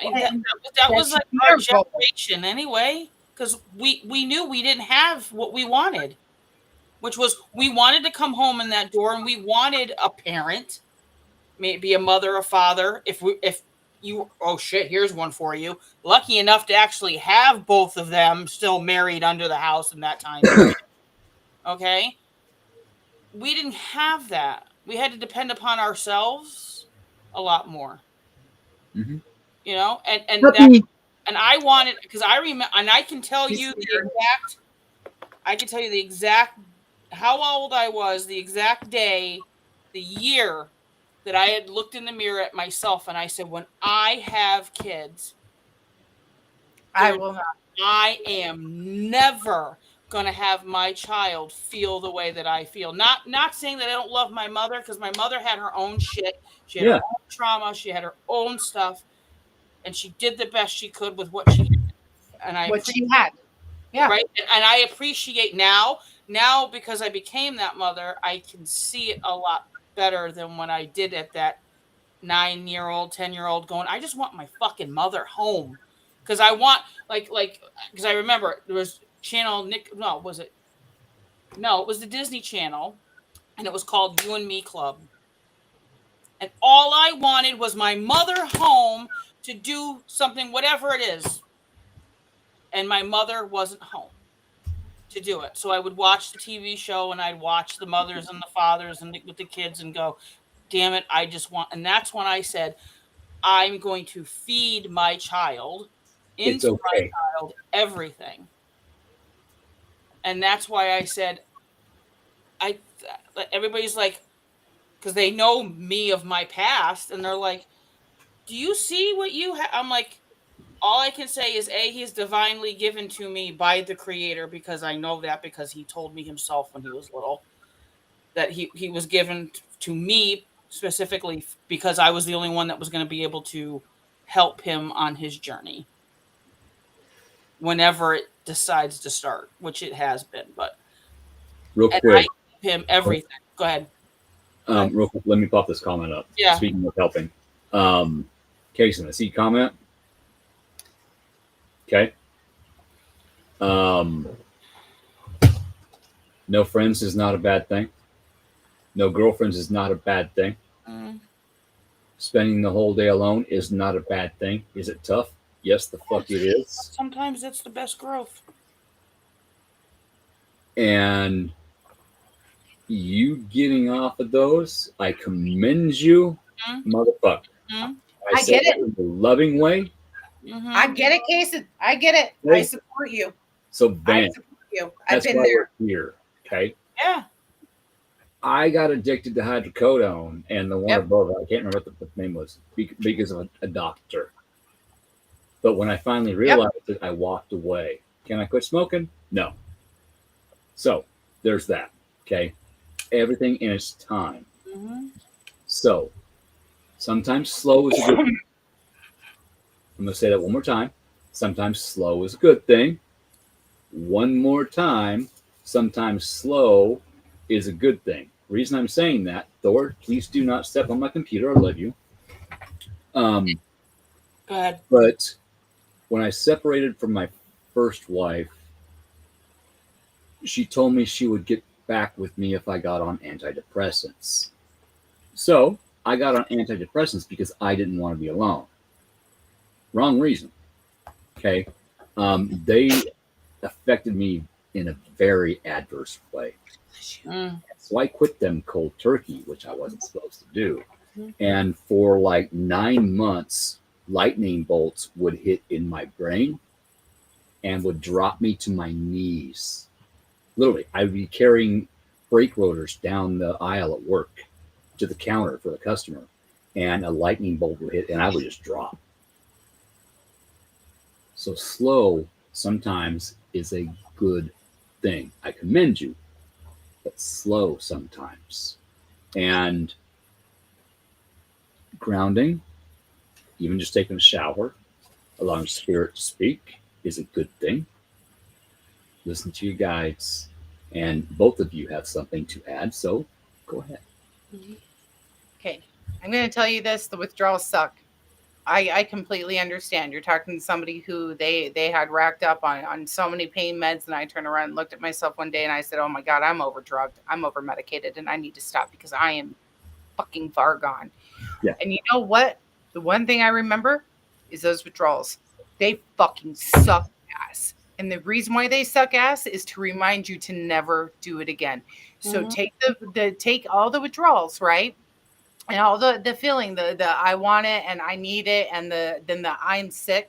Speaker 8: was like our generation anyway, because we knew we didn't have what we wanted, which was we wanted to come home in that door and we wanted a parent, maybe a mother, a father. If you, oh shit, here's one for you. Lucky enough to actually have both of them still married under the house in that time. Okay. We didn't have that. We had to depend upon ourselves a lot more.
Speaker 5: Mm-hmm.
Speaker 8: You know, and I wanted, because I remember, and I can tell you the exact how old I was, the exact day, the year that I had looked in the mirror at myself and I said, when I have kids,
Speaker 7: I will not.
Speaker 8: I am never going to have my child feel the way that I feel. Not saying that I don't love my mother, because my mother had her own shit. She had her own trauma. She had her own stuff. And she did the best she could with what she had. And
Speaker 7: what she had. Yeah.
Speaker 8: Right. And I appreciate now because I became that mother, I can see it a lot better than when I did at that 9-year-old, 10-year-old going, I just want my fucking mother home. Because I want, because I remember there was channel, it was the Disney Channel, and it was called You and Me Club. And all I wanted was my mother home to do something, whatever it is. And my mother wasn't home to do it. So I would watch the TV show and I'd watch the mothers and the fathers and with the kids and go, damn it, I just want, and that's when I said, I'm going to feed my child into my child everything. And that's why I said, everybody's like, because they know me of my past, and they're like, do you see what you have? I'm like, all I can say is, he's divinely given to me by the Creator, because I know that because he told me himself when he was little that he was given to me specifically because I was the only one that was going to be able to help him on his journey whenever it decides to start, which it has been. But
Speaker 5: real quick,
Speaker 8: I give him everything. Go ahead.
Speaker 5: Real quick, let me pop this comment up.
Speaker 8: Yeah.
Speaker 5: Speaking of helping, Kason, I see comment. Okay. No friends is not a bad thing. No girlfriends is not a bad thing. Spending the whole day alone is not a bad thing. Is it tough? Yes, the fuck it is.
Speaker 8: Sometimes that's the best growth.
Speaker 5: And you getting off of those, I commend you, motherfucker. I
Speaker 7: get it
Speaker 5: in a loving way.
Speaker 7: I get it, Kason. I get it. I support you.
Speaker 5: So, Van,
Speaker 7: I support you. I've been there.
Speaker 5: We're here, okay?
Speaker 8: Yeah.
Speaker 5: I got addicted to hydrocodone and the one above it. I can't remember what the name was because of a doctor. But when I finally realized it, I walked away. Can I quit smoking? No. So there's that. Okay. Everything in its time. So sometimes slow is a good thing. I'm going to say that one more time. Sometimes slow is a good thing. One more time. Sometimes slow is a good thing. Reason I'm saying that, Thor, please do not step on my computer. I love you.
Speaker 8: Go ahead.
Speaker 5: But when I separated from my first wife, she told me she would get back with me if I got on antidepressants. So I got on antidepressants because I didn't want to be alone. Wrong reason. Okay. They affected me in a very adverse way. So I quit them cold turkey, which I wasn't supposed to do. And for like 9 months, lightning bolts would hit in my brain and would drop me to my knees. Literally, I would be carrying brake rotors down the aisle at work to the counter for the customer, and a lightning bolt would hit, and I would just drop. So slow sometimes is a good thing. I commend you, but slow sometimes. And grounding, even just taking a shower, allowing spirit to speak is a good thing. Listen to your guides, and both of you have something to add, so go ahead.
Speaker 7: Okay, I'm going to tell you this: the withdrawals suck. I completely understand. You're talking to somebody who they had racked up on so many pain meds, and I turned around and looked at myself one day and I said, "Oh my God, I'm over drugged. I'm over medicated, and I need to stop because I am fucking far gone."
Speaker 5: Yeah.
Speaker 7: And you know what? The one thing I remember is those withdrawals. They fucking suck ass. And the reason why they suck ass is to remind you to never do it again. So take take all the withdrawals, right? And all the feeling, the I want it and I need it, and then the I'm sick.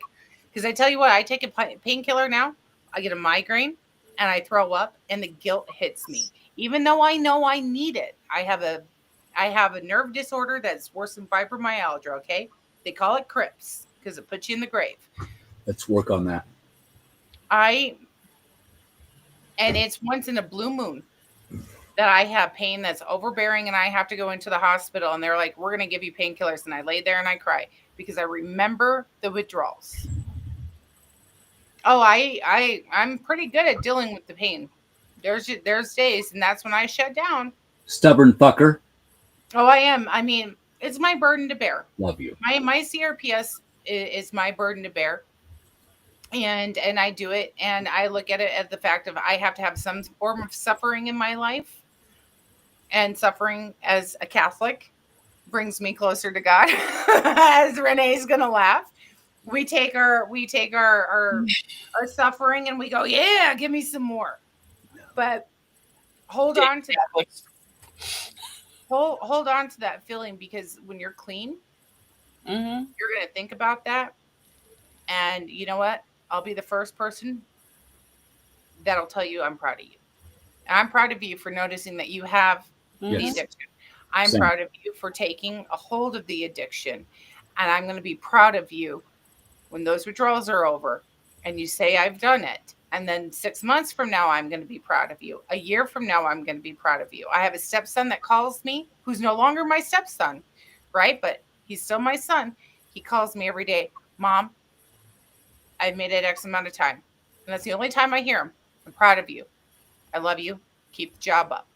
Speaker 7: Because I tell you what, I take a painkiller now, I get a migraine and I throw up and the guilt hits me. Even though I know I need it. I have a nerve disorder that's worse than fibromyalgia, okay? They call it CRIPS because it puts you in the grave.
Speaker 5: Let's work on that.
Speaker 7: And it's once in a blue moon that I have pain that's overbearing and I have to go into the hospital and they're like, we're going to give you painkillers. And I lay there and I cry because I remember the withdrawals. Oh, I'm pretty good at dealing with the pain. There's days, and that's when I shut down.
Speaker 5: Stubborn fucker.
Speaker 7: Oh, I am. I mean, it's my burden to bear.
Speaker 5: Love you.
Speaker 7: My CRPS is my burden to bear. And I do it, and I look at it as the fact of I have to have some form of suffering in my life. And suffering as a Catholic brings me closer to God. As Renee's gonna laugh. We take our suffering and we go, yeah, give me some more. But hold on to that. Hold on to that feeling, because when you're clean, you're gonna think about that. And you know what? I'll be the first person that'll tell you I'm proud of you. And I'm proud of you for noticing that you have the addiction. I'm proud of you for taking a hold of the addiction. And I'm going to be proud of you when those withdrawals are over and you say, I've done it. And then 6 months from now, I'm going to be proud of you. A year from now, I'm going to be proud of you. I have a stepson that calls me, who's no longer my stepson, right? But he's still my son. He calls me every day, Mom, I've made it X amount of time. And that's the only time I hear him. I'm proud of you. I love you. Keep the job up.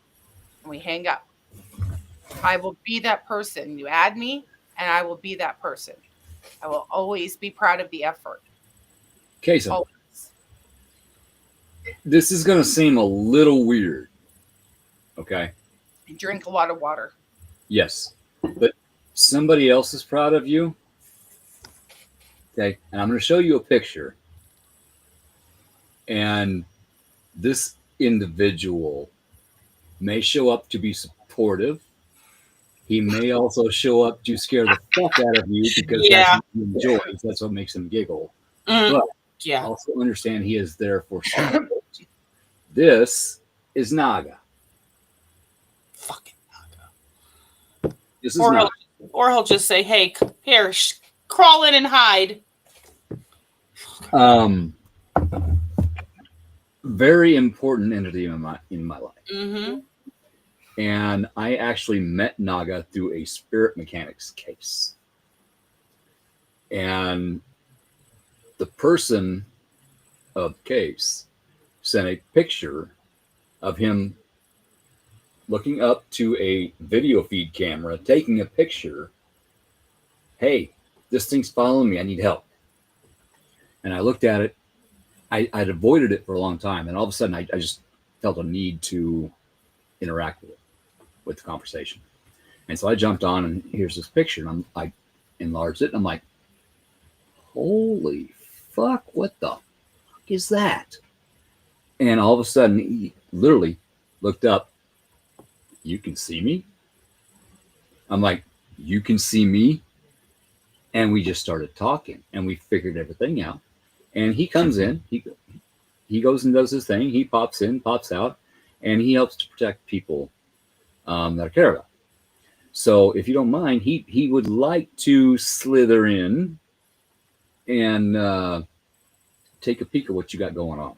Speaker 7: And we hang up. I will be that person. You add me, and I will be that person. I will always be proud of the effort.
Speaker 5: Okay, so this is going to seem a little weird. Okay.
Speaker 7: Drink a lot of water.
Speaker 5: Yes. But somebody else is proud of you. Okay. And I'm going to show you a picture. And this individual may show up to be supportive. He may also show up to scare the fuck out of you because that's what he enjoys. That's what makes him giggle. But also understand he is there for support. This is Naga.
Speaker 8: Fucking Naga.
Speaker 5: This is Naga.
Speaker 8: Or he'll just say, hey, here, crawl in and hide.
Speaker 5: Very important entity in my life.
Speaker 8: Mm-hmm.
Speaker 5: And I actually met Naga through a spirit mechanics case. And the person of the case sent a picture of him looking up to a video feed camera, taking a picture. Hey, this thing's following me. I need help. And I looked at it. I'd avoided it for a long time. And all of a sudden, I just felt a need to interact with the conversation. And so I jumped on, and here's this picture, and I enlarged it, and I'm like, holy fuck, what the fuck is that? And all of a sudden, he literally looked up. You can see me? I'm like, you can see me? And we just started talking, and we figured everything out. And he comes in, he goes and does his thing. He pops in, pops out, and he helps to protect people that are care about. So if you don't mind, he would like to slither in and take a peek at what you got going on.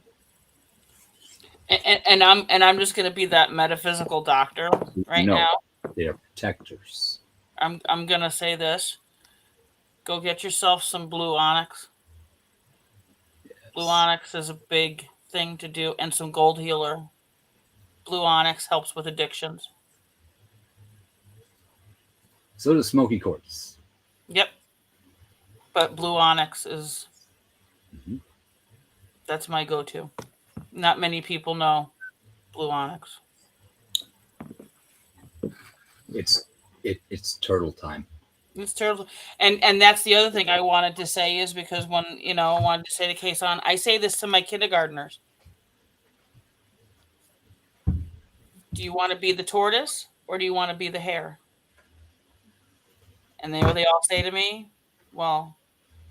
Speaker 8: And I'm just gonna be that metaphysical doctor right
Speaker 5: No,
Speaker 8: now.
Speaker 5: they are protectors.
Speaker 8: I'm gonna say this. Go get yourself some blue onyx.
Speaker 5: Yes.
Speaker 8: Blue onyx is a big thing to do, and some gold healer. Blue onyx helps with addictions.
Speaker 5: So does smoky quartz.
Speaker 8: Yep. But blue onyx is that's my go-to. Not many people know blue onyx.
Speaker 5: It's turtle time.
Speaker 8: It's terrible. And that's the other thing I wanted to say is because when, I wanted to say to Kason, I say this to my kindergartners. Do you want to be the tortoise or do you want to be the hare? And they all say to me, well,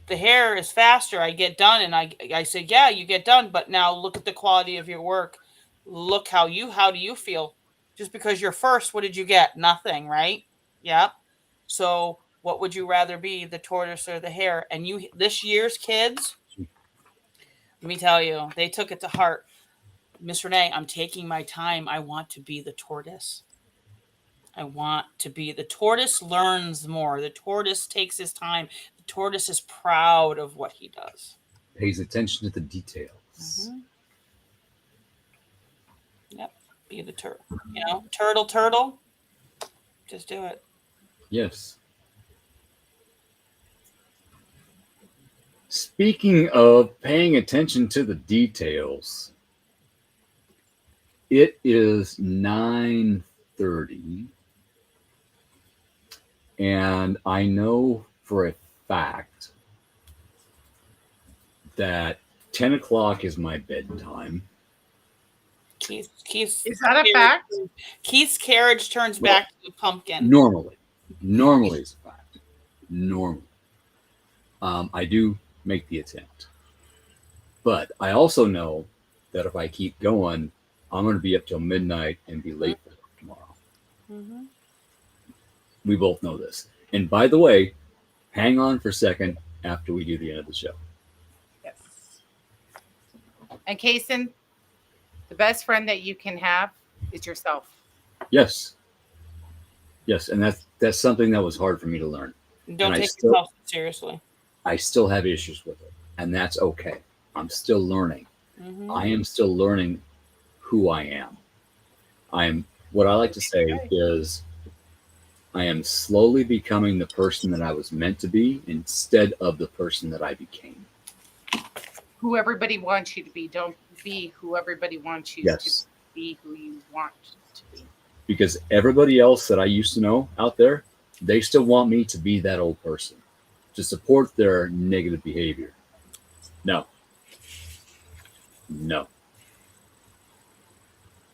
Speaker 8: the hare is faster. I get done. And I say, yeah, you get done. But now look at the quality of your work. Look how do you feel? Just because you're first, what did you get? Nothing, right? Yep. So what would you rather be, the tortoise or the hare? And this year's kids, let me tell you, they took it to heart. Miss Renee, I'm taking my time. I want to be the tortoise. The tortoise learns more. The tortoise takes his time. The tortoise is proud of what he does.
Speaker 5: Pays attention to the details.
Speaker 8: Mm-hmm. Yep. Be the turtle. Turtle. Just do it.
Speaker 5: Yes. Speaking of paying attention to the details, it is 9:30, and I know for a fact that 10 o'clock is my bedtime.
Speaker 8: Keith,
Speaker 7: is that a fact?
Speaker 8: Keith's carriage turns back to a pumpkin.
Speaker 5: Normally is a fact. Normally. I do make the attempt. But I also know that if I keep going, I'm going to be up till midnight and be late for tomorrow.
Speaker 8: Mm-hmm.
Speaker 5: We both know this. And by the way, hang on for a second after we do the end of the show.
Speaker 7: Yes. And Kason, the best friend that you can have is yourself.
Speaker 5: Yes. And that's something that was hard for me to learn.
Speaker 8: Don't take yourself seriously.
Speaker 5: I still have issues with it, and that's okay. I'm still learning.
Speaker 8: Mm-hmm.
Speaker 5: I am still learning who I am. What I like to say is I am slowly becoming the person that I was meant to be instead of the person that I became.
Speaker 7: Who everybody wants you to be. Don't be who everybody wants you to be, who you want to be.
Speaker 5: Because everybody else that I used to know out there, they still want me to be that old person, to support their negative behavior. No.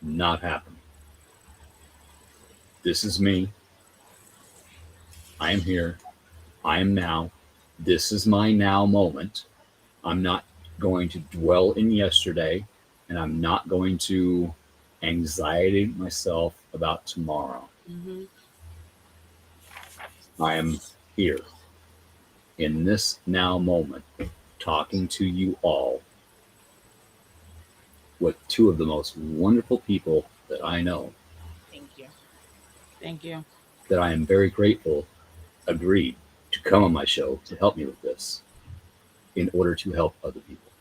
Speaker 5: Not happening. This is me. I am here. I am now. This is my now moment. I'm not going to dwell in yesterday, and I'm not going to anxiety myself about tomorrow.
Speaker 8: Mm-hmm.
Speaker 5: I am here in this now moment, talking to you all with two of the most wonderful people that I know.
Speaker 8: Thank you.
Speaker 5: That I am very grateful agreed to come on my show to help me with this in order to help other people.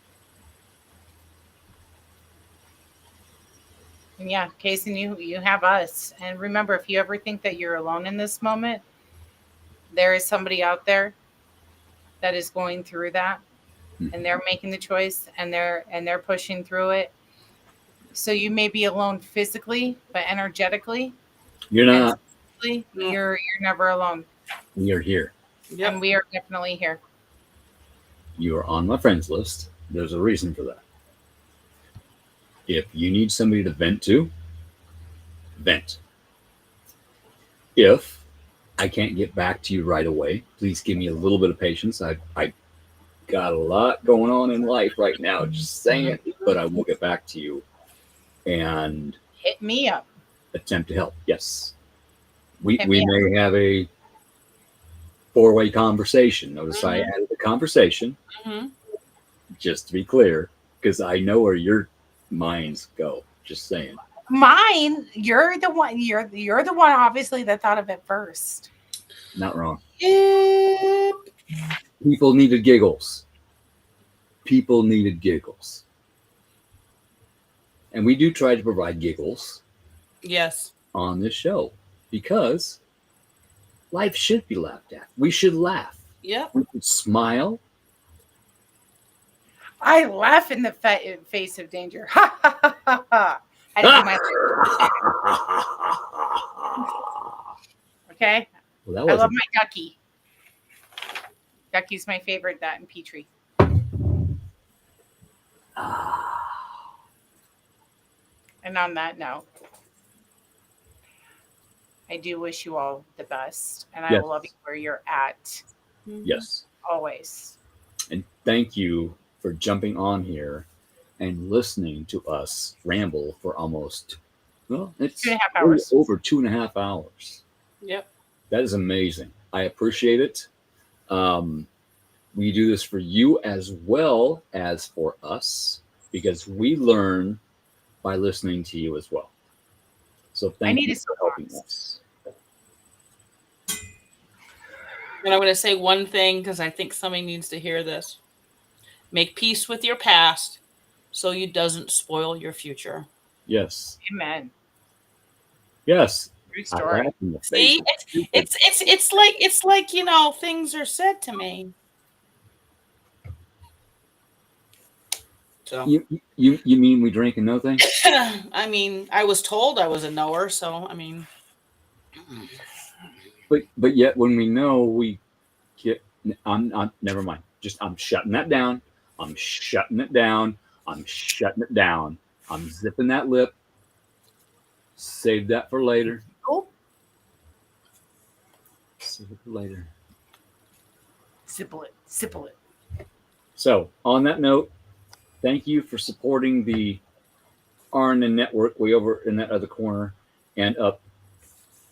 Speaker 7: And yeah, Kason, you have us. And remember, if you ever think that you're alone in this moment, there is somebody out there that is going through that, and they're making the choice, and they're pushing through it. So you may be alone physically, but energetically,
Speaker 5: You're
Speaker 7: and
Speaker 5: not.
Speaker 7: spiritually, you're never alone.
Speaker 5: You're here.
Speaker 8: Yep.
Speaker 7: And we are definitely here.
Speaker 5: You are on my friends list. There's a reason for that. If you need somebody to vent to, vent. If I can't get back to you right away, please give me a little bit of patience. I got a lot going on in life right now, just saying, but I will get back to you and
Speaker 7: Hit me up.
Speaker 5: attempt to help. Yes. We
Speaker 7: Hit me
Speaker 5: may have a 4-way conversation. Notice I added the conversation,
Speaker 8: Mhm.
Speaker 5: just to be clear, because I know where your minds go. Just saying.
Speaker 7: Mine, you're the one. You're the one, obviously, that thought of it first.
Speaker 5: Not wrong.
Speaker 8: Yep.
Speaker 5: People needed giggles. People needed giggles. And we do try to provide giggles
Speaker 8: Yes.
Speaker 5: on this show because life should be laughed at. We should laugh.
Speaker 8: Yep.
Speaker 5: We should smile.
Speaker 7: I laugh in the face of danger. Ha ha ha ha ha. I didn't do my okay.
Speaker 5: Well, that
Speaker 7: I love
Speaker 5: wasn't.
Speaker 7: my ducky. Ducky's my favorite. That and Petrie. And on that note, I do wish you all the best, and I
Speaker 5: Yes.
Speaker 7: love you where you're at.
Speaker 5: Yes.
Speaker 7: Always.
Speaker 5: And thank you for jumping on here and listening to us ramble for almost, well, it's
Speaker 7: 2.5 hours.
Speaker 5: over 2.5 hours.
Speaker 8: Yep.
Speaker 5: That is amazing. I appreciate it. We do this for you as well as for us because we learn by listening to you as well. So thank
Speaker 7: need
Speaker 5: you
Speaker 7: a
Speaker 5: for helping
Speaker 7: soapbox.
Speaker 5: us.
Speaker 8: And I'm going to say one thing because I think somebody needs to hear this. Make peace with your past so you doesn't spoil your future.
Speaker 5: Yes.
Speaker 7: Amen.
Speaker 5: Yes.
Speaker 7: True
Speaker 5: I
Speaker 7: story.
Speaker 5: laugh in the
Speaker 8: See,
Speaker 5: face.
Speaker 8: it's like things are said to me. So
Speaker 5: You mean we drink and know things?
Speaker 8: I mean, I was told I was a knower, so I mean,
Speaker 5: But yet when we know we get, I'm never mind. Just I'm shutting that down. I'm shutting it down. I'm shutting it down. I'm zipping that lip. Save that for later.
Speaker 7: Oh,
Speaker 5: Save it for later.
Speaker 7: sipple it. Sipple it.
Speaker 5: So on that note, thank you for supporting the RNN network way over in that other corner. And up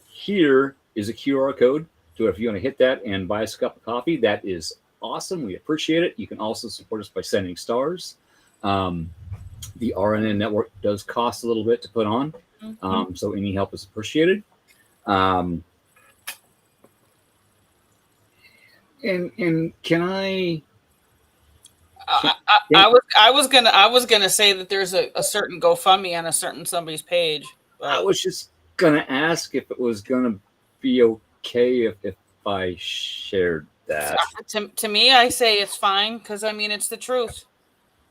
Speaker 5: here is a QR code. So if you want to hit that and buy us a cup of coffee, that is awesome. We appreciate it. You can also support us by sending stars. The RNN network does cost a little bit to put on. So any help is appreciated. And can I
Speaker 8: I was gonna say that there's a certain GoFundMe on a certain somebody's page.
Speaker 5: I was just gonna ask if it was gonna be okay if I shared that.
Speaker 8: To me, I say it's fine because I mean it's the truth.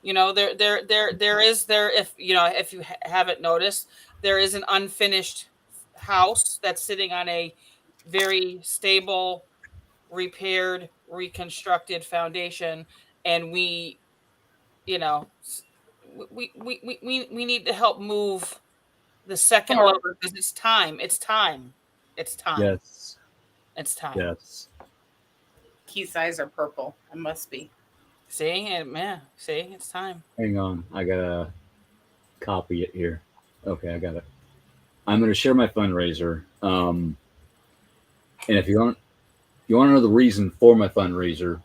Speaker 8: You know, there if you know if you haven't noticed, there is an unfinished house that's sitting on a very stable, repaired, reconstructed foundation, and we, you know, we need to help move the second level because it's time. It's time. It's time.
Speaker 5: Yes.
Speaker 8: It's time.
Speaker 5: Yes.
Speaker 7: Keith's eyes are purple. It must be.
Speaker 8: See, see, it's time.
Speaker 5: Hang on, I gotta copy it here. Okay, I got it. I'm gonna share my fundraiser. And if you want to know the reason for my fundraiser,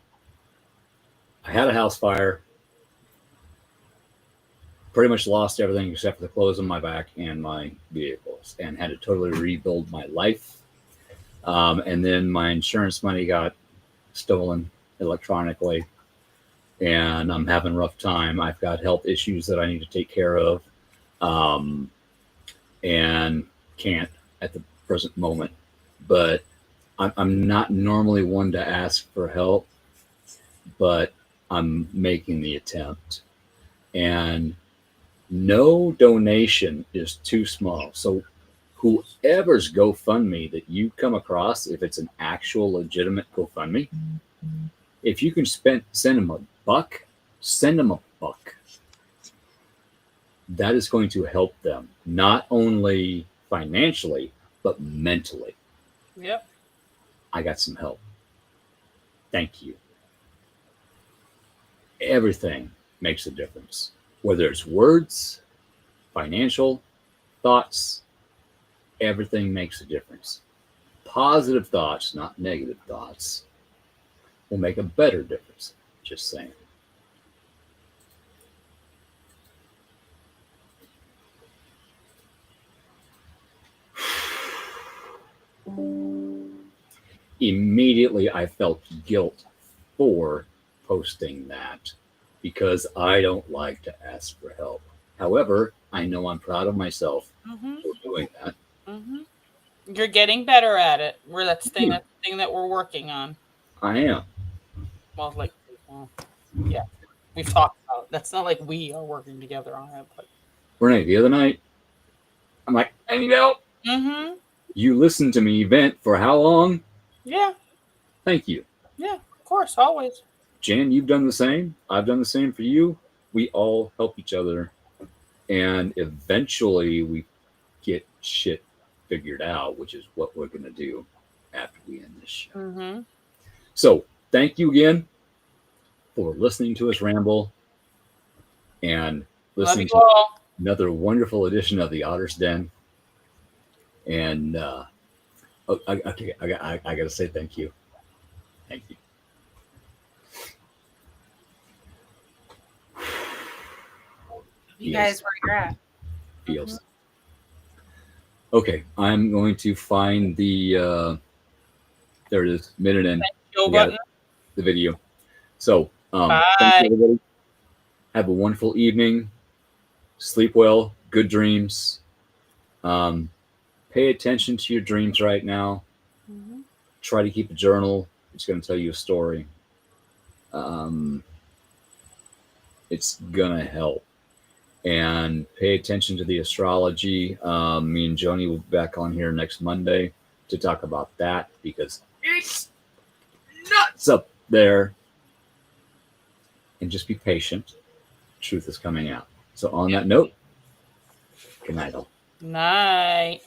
Speaker 5: I had a house fire. Pretty much lost everything except for the clothes on my back and my vehicles, and had to totally rebuild my life. And then my insurance money got stolen electronically, and I'm having a rough time. I've got health issues that I need to take care of, and can't at the present moment. But I'm not normally one to ask for help, but I'm making the attempt. And No donation is too small. So whoever's GoFundMe that you come across, if it's an actual legitimate GoFundMe, if you can send them $1, send them $1. That is going to help them not only financially but mentally.
Speaker 8: Yep.
Speaker 5: I got some help. Thank you. Everything makes a difference, whether it's words, financial, thoughts. Everything makes a difference. Positive thoughts, not negative thoughts, will make a better difference. Just saying. Immediately, I felt guilt for posting that because I don't like to ask for help. However, I know I'm proud of myself for doing that.
Speaker 8: You're getting better at it. That's the thing that we're working on.
Speaker 5: I am.
Speaker 8: Well, yeah, we've talked about it. That's not like we are working together on it, but
Speaker 5: Renee, the other night, I'm like, I need help. You listened to me vent for how long?
Speaker 8: Yeah.
Speaker 5: Thank you.
Speaker 8: Yeah, of course, always.
Speaker 5: Jan, you've done the same. I've done the same for you. We all help each other. And eventually we get shit figured out, which is what we're going to do after we end this show. So thank you again for listening to us ramble and listening to another wonderful edition of the Otter's Den. And I got to say thank you. Thank you.
Speaker 7: You guys where you're at.
Speaker 5: Feels. Okay, I'm going to find the there it is, minute in. The video. So thank you, everybody. Have a wonderful evening. Sleep well. Good dreams. Pay attention to your dreams right now. Try to keep a journal. It's going to tell you a story. It's going to help. And pay attention to the astrology. Me and Joni will be back on here next Monday to talk about that because it's nuts up there. And just be patient. Truth is coming out. So on that note, good night all.
Speaker 8: Night.